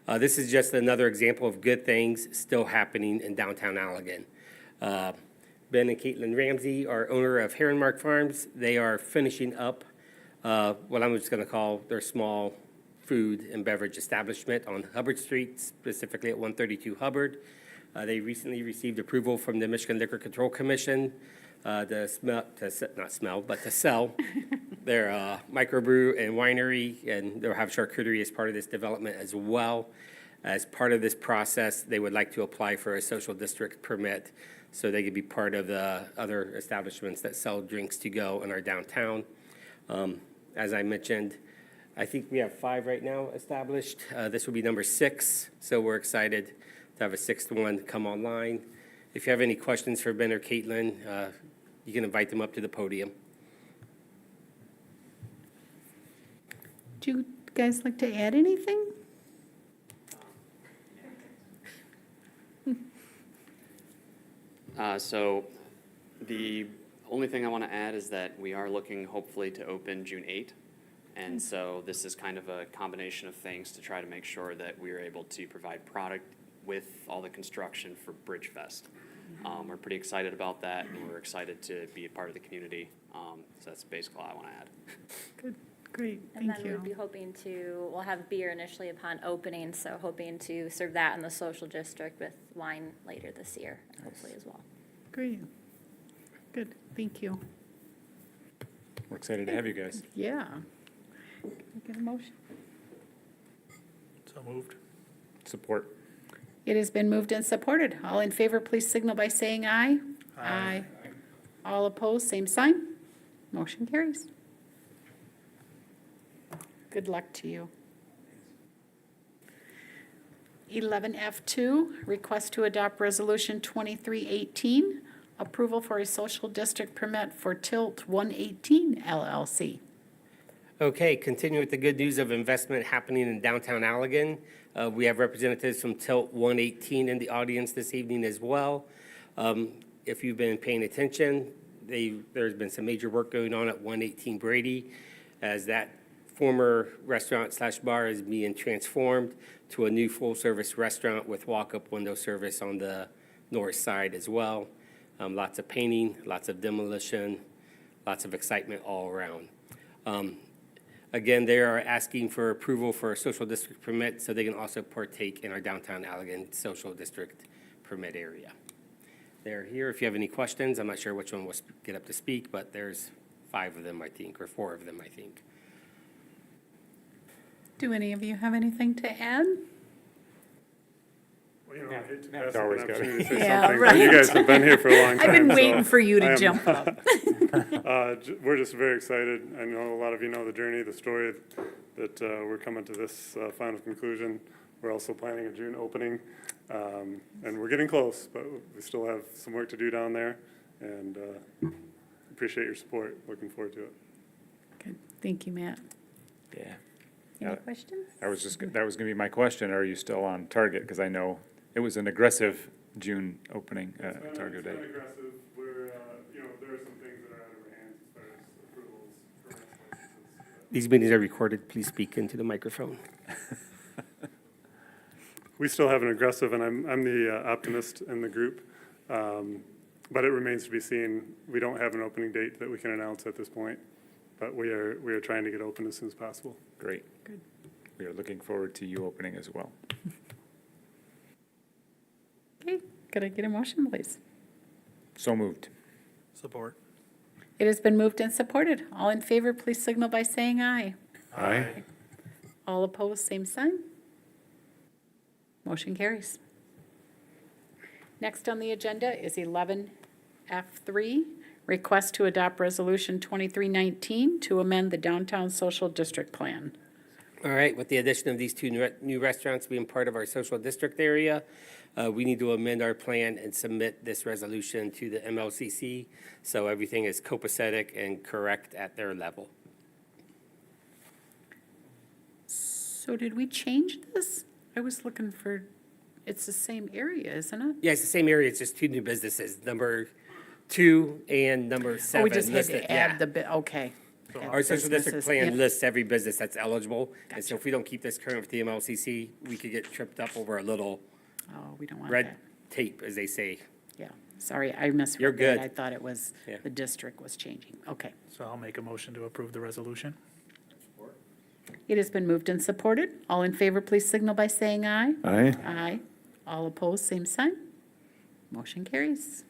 This is just another example of good things still happening in downtown Allegan. Ben and Caitlin Ramsey are owner of Heronmark Farms. They are finishing up what I'm just going to call their small food and beverage establishment on Hubbard Street, specifically at 132 Hubbard. They recently received approval from the Michigan Liquor Control Commission to sell their microbrew and winery, and they'll have charcuterie as part of this development as well. As part of this process, they would like to apply for a social district permit so they could be part of the other establishments that sell drinks to go in our downtown. As I mentioned, I think we have 5 right now established. This will be number 6, so we're excited to have a 6th one come online. If you have any questions for Ben or Caitlin, you can invite them up to the podium. Do you guys like to add anything? So the only thing I want to add is that we are looking hopefully to open June 8. And so this is kind of a combination of things to try to make sure that we are able to provide product with all the construction for Bridge Fest. We're pretty excited about that, and we're excited to be a part of the community. So that's basically all I want to add. Good, great, And thank then we'll you. be hoping to, we'll have beer initially upon opening, so hoping to serve that in the social district with wine later this year, hopefully as well. Great, good, thank you. We're excited to have you guys. Yeah. Can I get a motion? So moved. Support. It has been moved and supported. All in favor, please signal by saying aye. Aye. All opposed, same sign. Motion carries. Good luck to you. 11F2, request to adopt Resolution 2318, approval for a social district permit for Tilt 118 LLC. Okay, continuing with the good news of investment happening in downtown Allegan. We have representatives from Tilt 118 in the audience this evening as well. If you've been paying attention, there's been some major work going on at 118 Brady as that former restaurant/bar is being transformed to a new full-service restaurant with walk-up window service on the north side as well. Lots of painting, lots of demolition, lots of excitement all around. Again, they are asking for approval for a social district permit so they can also partake in our downtown Allegan social district permit area. They're here if you have any questions. I'm not sure which one will get up to speak, but there's 5 of them, I think, or 4 of them, I think. Do any of you have anything to add? Well, you know, I hate to pass It's up always an good. opportunity to say Yeah, something, but right. you guys have been here for a long time. I've been so waiting for you I to am- jump up. We're just very excited. I know a lot of you know the journey, the story, that we're coming to this final conclusion. We're also planning a June opening, and we're getting close, but we still have some work to do down there, and appreciate your support. Looking forward to it. Good, thank you, Matt. Yeah. Any questions? That was going to be my question. Are you still on target? Because I know it was an aggressive June opening target date. It's been aggressive. We're, you know, there are some things that are out of our hands as far as approvals, permits, licenses. These meetings are recorded. Please speak into the microphone. We still have an aggressive, and I'm the optimist in the group, but it remains to be seen. We don't have an opening date that we can announce at this point, but we are trying to get open as soon as possible. Great. Good. We are looking forward to you opening as well. Okay, could I get a motion, please? So moved. Support. It has been moved and supported. All in favor, please signal by saying aye. Aye. All opposed, same sign. Motion carries. Next on the agenda is 11F3, request to adopt Resolution 2319 to amend the Downtown Social District Plan. All right, with the addition of these 2 new restaurants being part of our social district area, we need to amend our plan and submit this resolution to the MLCC so everything is copacetic and correct at their level. So did we change this? I was looking for, it's the same area, isn't it? Yeah, it's the same area, it's just 2 new businesses, number 2 and number 7. Oh, we just had listed, to yeah. add the, okay. Add Our social district businesses. plan Yep. lists every business that's eligible, and so if we don't keep this current with the MLCC, we could get tripped up over a little Oh, we don't want red that. tape, as they say. Yeah, sorry, I misread You're that. good. I thought it was, Yeah. the district was changing. Okay. So I'll make a motion to approve the resolution. It has been moved and supported. All in favor, please signal by saying aye. Aye. Aye. All opposed, same sign. Motion carries.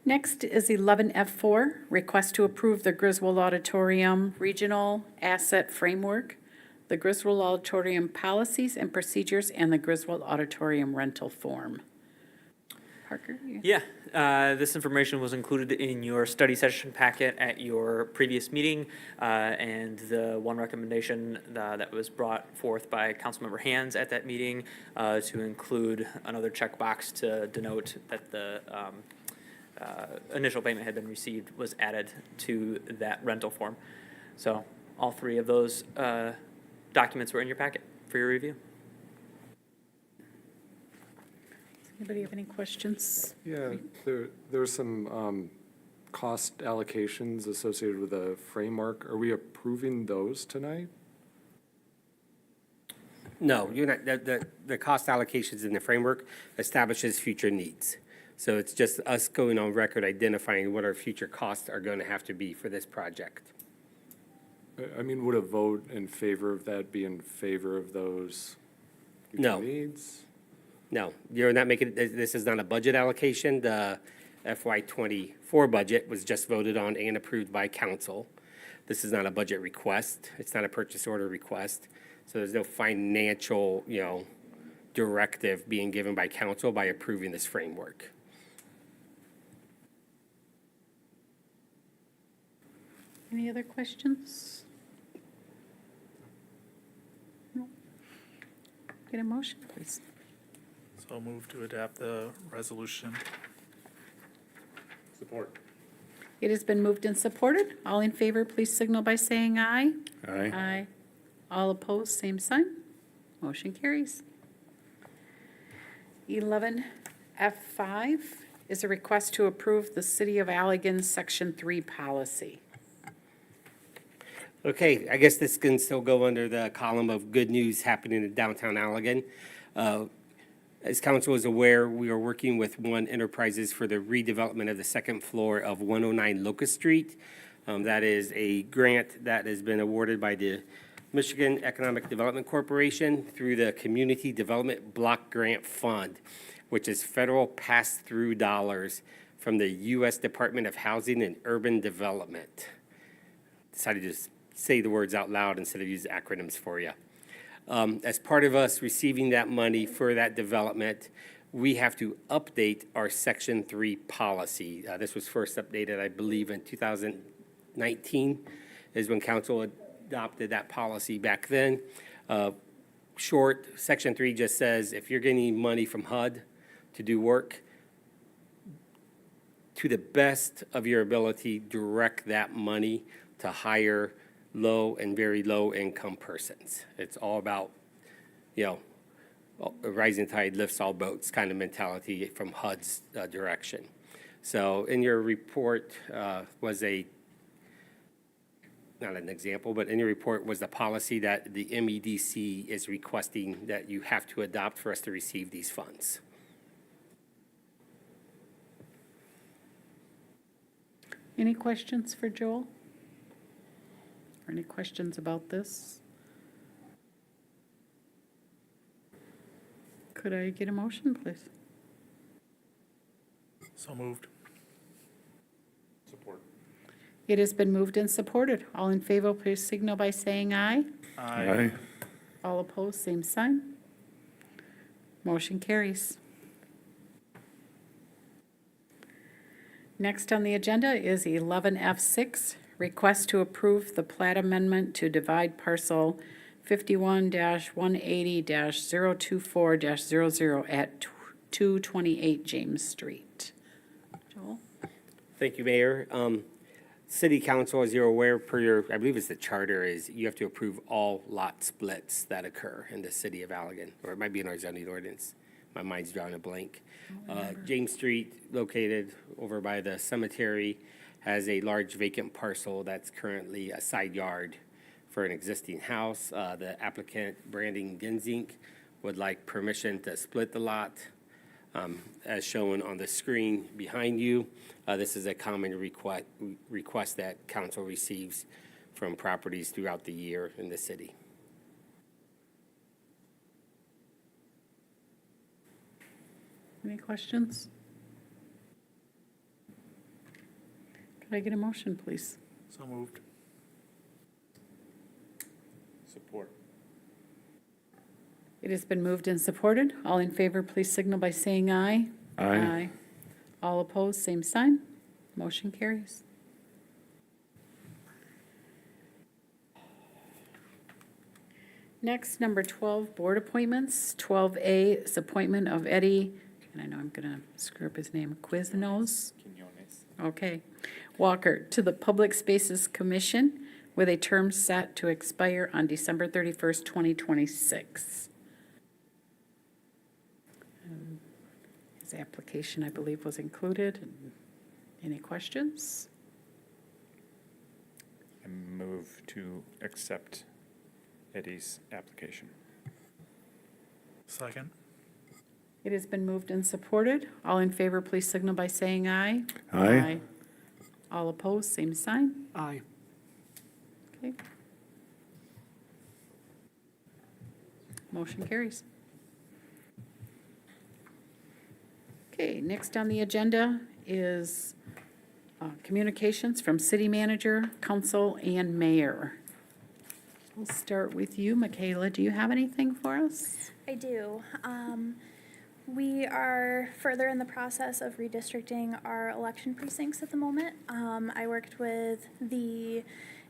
Next is 11F4, request to approve the Griswold Auditorium Regional Asset Framework, the Griswold Auditorium Policies and Procedures, and the Griswold Auditorium Rental Form. Parker? Yeah, this information was included in your study session packet at your previous meeting, and the one recommendation that was brought forth by Councilmember Hands at that meeting to include another checkbox to denote that the initial payment had been received was added to that rental form. So all three of those documents were in your packet for your review. Anybody have any questions? Yeah, there's some cost allocations associated with a framework. Are we approving those tonight? No, you're not, the cost allocations in the framework establishes future needs. So it's just us going on record identifying what our future costs are going to have to be for this project. I mean, would a vote in favor of that be in favor of those future No. needs? No, you're not making, this is not a budget allocation. The FY '24 budget was just voted on and approved by council. This is not a budget request. It's not a purchase order request. So there's no financial, directive being given by council by approving this framework. Any other questions? No. Get a motion, please. So move to adopt the resolution. Support. It has been moved and supported. All in favor, please signal by saying aye. Aye. Aye. All opposed, same sign. Motion carries. 11F5 is a request to approve the City of Allegan Section 3 policy. Okay, I guess this can still go under the column of good news happening in downtown Allegan. As council is aware, we are working with One Enterprises for the redevelopment of the second floor of 109 Locust Street. That is a grant that has been awarded by the Michigan Economic Development Corporation through the Community Development Block Grant Fund, which is federal pass-through dollars from the U.S. Department of Housing and Urban Development. Decided to just say the words out loud instead of use acronyms for you. As part of us receiving that money for that development, we have to update our Section 3 policy. This was first updated, I believe, in 2019 is when council adopted that policy back then. Short, Section 3 just says if you're getting money from HUD to do work, to the best of your ability, direct that money to hire low and very low income persons. It's all about, a rising tide lifts all boats kind of mentality from HUD's direction. So in your report was not an example, but in your report was the policy that the MEDC is requesting that you have to adopt for us to receive these funds. Any questions for Joel? Or any questions about this? Could I get a motion, please? So moved. Support. It has been moved and supported. All in favor, please signal by saying aye. Aye. All opposed, same sign. Motion carries. Next on the agenda is 11F6, request to approve the plat amendment to divide parcel 51-180-024-00 at 228 James Street. Joel? Thank you, Mayor. City Council, as you're aware, per your, I believe it's the charter, is you have to approve all lot splits that occur in the city of Allegan, or it might be in our zoning ordinance. My mind's drawing a blank. James Street, located over by the cemetery, has a large vacant parcel that's currently a side yard for an existing house. The applicant, Brandon Genzink, would like permission to split the lot. As shown on the screen behind you, this is a common request that council receives from properties throughout the year in the city. Any questions? Could I get a motion, please? So moved. Support. It has been moved and supported. All in favor, please signal by saying aye. Aye. All opposed, same sign. Motion carries. Next, number 12, board appointments. 12A is appointment of Eddie, and I know I'm going to screw up his name, Quinones. Okay. Walker to the Public Spaces Commission with a term set to expire on December 31st, 2026. His application, I believe, was included. Any questions? I move to accept Eddie's application. Second. It has been moved and supported. All in favor, please signal by saying aye. Aye. All opposed, same sign. Aye. Okay. Motion carries. Okay, next on the agenda is communications from city manager, council, and mayor. We'll start with you, Michaela. Do you have anything for us? I do. We are further in the process of redistricting our election precincts at the moment. I worked with the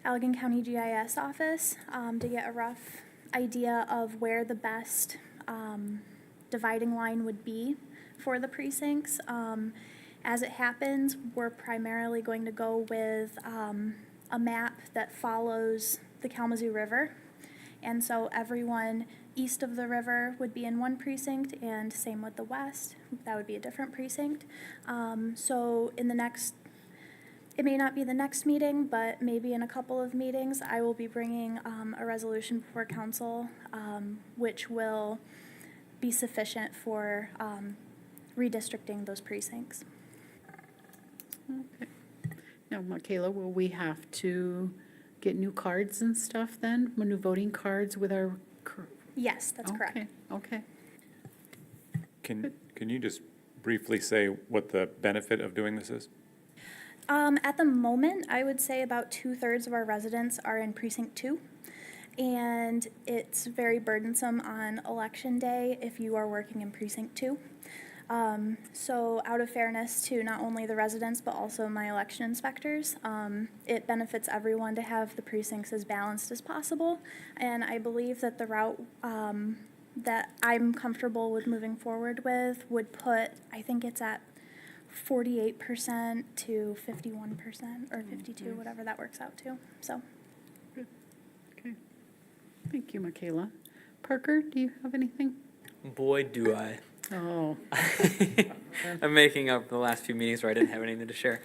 Allegan County GIS office to get a rough idea of where the best dividing line would be for the precincts. As it happens, we're primarily going to go with a map that follows the Kalamazoo River. And so everyone east of the river would be in one precinct, and same with the west. That would be a different precinct. So in the next, it may not be the next meeting, but maybe in a couple of meetings, I will be bringing a resolution before council, which will be sufficient for redistricting those precincts. Okay. Now, Michaela, will we have to get new cards and stuff then? New voting cards with our? Yes, that's correct. Okay. Can you just briefly say what the benefit of doing this is? At the moment, I would say about 2/3 of our residents are in precinct 2. And it's very burdensome on election day if you are working in precinct 2. So out of fairness to not only the residents, but also my election inspectors, it benefits everyone to have the precincts as balanced as possible. And I believe that the route that I'm comfortable with moving forward with would put, I think it's at 48% to 51% or 52, whatever that works out to. So. Okay. Thank you, Michaela. Parker, do you have anything? Boy, do I. Oh. I'm making up the last few meetings where I didn't have anything to share.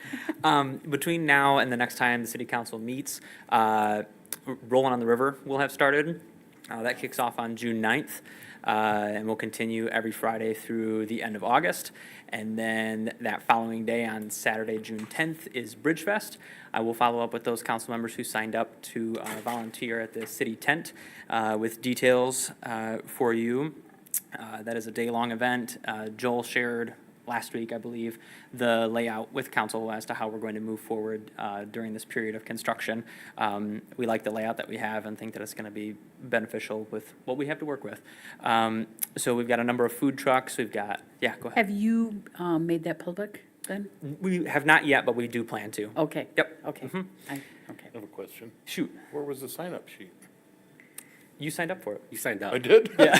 Between now and the next time the city council meets, Rolling on the River will have started. That kicks off on June 9th. And will continue every Friday through the end of August. And then that following day on Saturday, June 10th, is Bridge Fest. I will follow up with those council members who signed up to volunteer at the city tent with details for you. That is a day-long event. Joel shared last week, I believe, the layout with council as to how we're going to move forward during this period of construction. We like the layout that we have and think that it's going to be beneficial with what we have to work with. So we've got a number of food trucks. We've got, yeah, go ahead. Have you made that public then? We have not yet, but we do plan to. Okay. Yep. Okay. Mhm. Okay. I have a question. Shoot. Where was the sign-up sheet? You signed up for it. You signed up. I did? Yeah.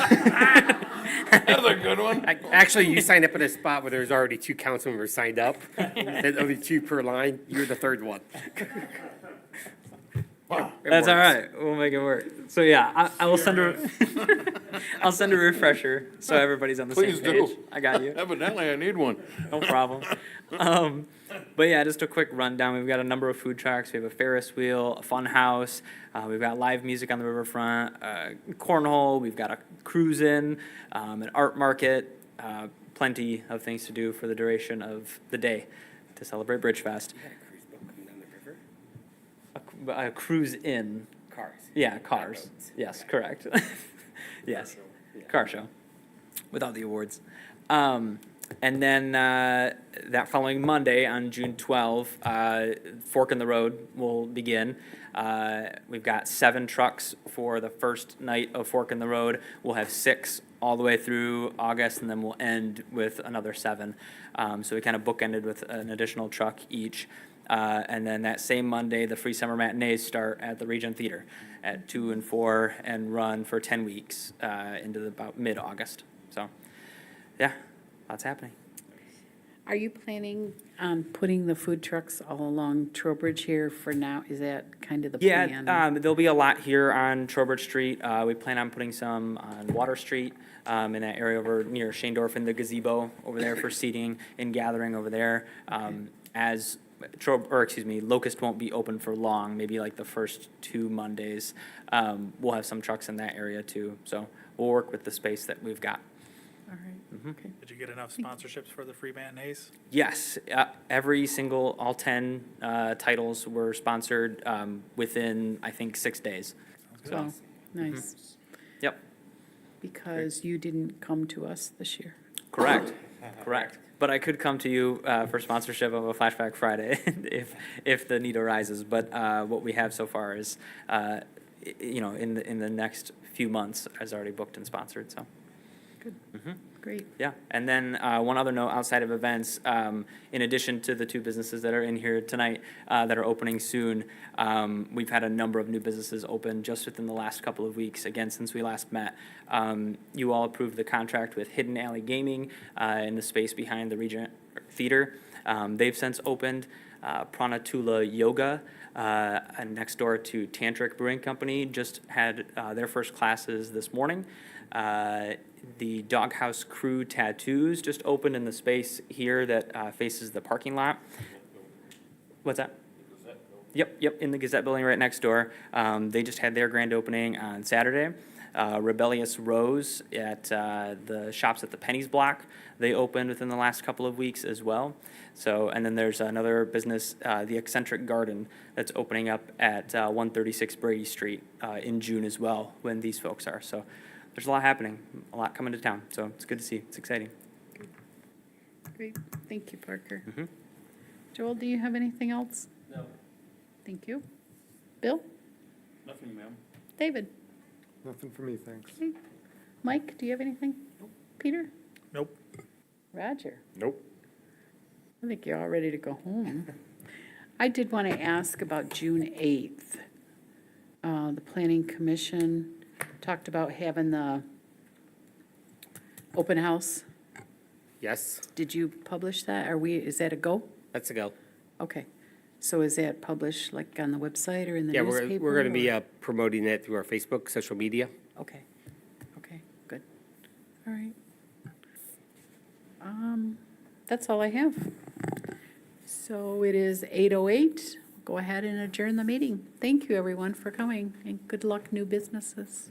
That's a good one. Actually, you signed up in a spot where there's already 2 council members signed up. And only 2 per line. You're the 3rd one. Wow. That's all right. We'll make it work. So yeah, I will send I'll send a refresher so everybody's on the Please same page. do. I got you. Evidently, I need one. No problem. But yeah, just a quick rundown. We've got a number of food trucks. We have a Ferris wheel, a fun house. We've got live music on the riverfront, cornhole. We've got a cruise in, an art market. Plenty of things to do for the duration of the day to celebrate Bridge Fest. You got a cruise boat coming down the river? A cruise in. Cars. Yeah, cars. Yes, correct. Yes, car show, without the awards. And then that following Monday, on June 12, Fork in the Road will begin. We've got 7 trucks for the first night of Fork in the Road. We'll have 6 all the way through August, and then we'll end with another 7. So we kind of bookended with an additional truck each. And then that same Monday, the free summer matinees start at the Regent Theater at 2 and 4 and run for 10 weeks into about mid-August. So, yeah, lots happening. Are you planning on putting the food trucks all along Trowbridge here for now? Is that kind of the plan? Yeah, there'll be a lot here on Trowbridge Street. We plan on putting some on Water Street, in that area over near Shandorf in the gazebo over there for seating and gathering over there. As Locust won't be open for long, maybe like the first 2 Mondays. We'll have some trucks in that area too. So we'll work with the space that we've got. All right, okay. Did you get enough sponsorships for the free matinees? Yes, all 10 titles were sponsored within, I think, 6 days. So, nice. Yep, Because you didn't come to us this year. correct, correct. But I could come to you for sponsorship of a Flashback Friday if the need arises. But what we have so far is, in the next few months, is already booked and sponsored, so. Good, great. Yeah, and then one other note outside of events, in addition to the 2 businesses that are in here tonight that are opening soon, we've had a number of new businesses open just within the last couple of weeks, again, since we last met. You all approved the contract with Hidden Alley Gaming in the space behind the Regent Theater. They've since opened. Pranatula Yoga, next door to Tantric Brewing Company, just had their first classes this morning. The Doghouse Crew Tattoos just opened in the space here that faces the parking lot. What's that? Yep, in the Gazette building right next door. They just had their grand opening on Saturday. Rebellious Rose at the shops at the Pennies Block, they opened within the last couple of weeks as well. So, and then there's another business, the Eccentric Garden, that's opening up at 136 Brady Street in June as well, when these folks are. So there's a lot happening, a lot coming to town. So it's good to see. It's exciting. Great, thank you, Parker. Joel, do you have anything else? No. Thank you. Bill? Nothing, ma'am. David? Nothing for me, thanks. Okay. Mike, do you have anything? Peter? Nope. Roger? Nope. I think you're all ready to go home. I did want to ask about June 8th. The Planning Commission talked about having the open house. Yes, Did you publish that? Is that a go? that's a go. Okay. So is that published like on the website or in the Yeah, newspaper? we're going to be or- promoting it through our Facebook, social media. Okay, okay, good. All right. That's all I have. So it is 8:08. Go ahead and adjourn the meeting. Thank you, everyone, for coming, and good luck, new businesses.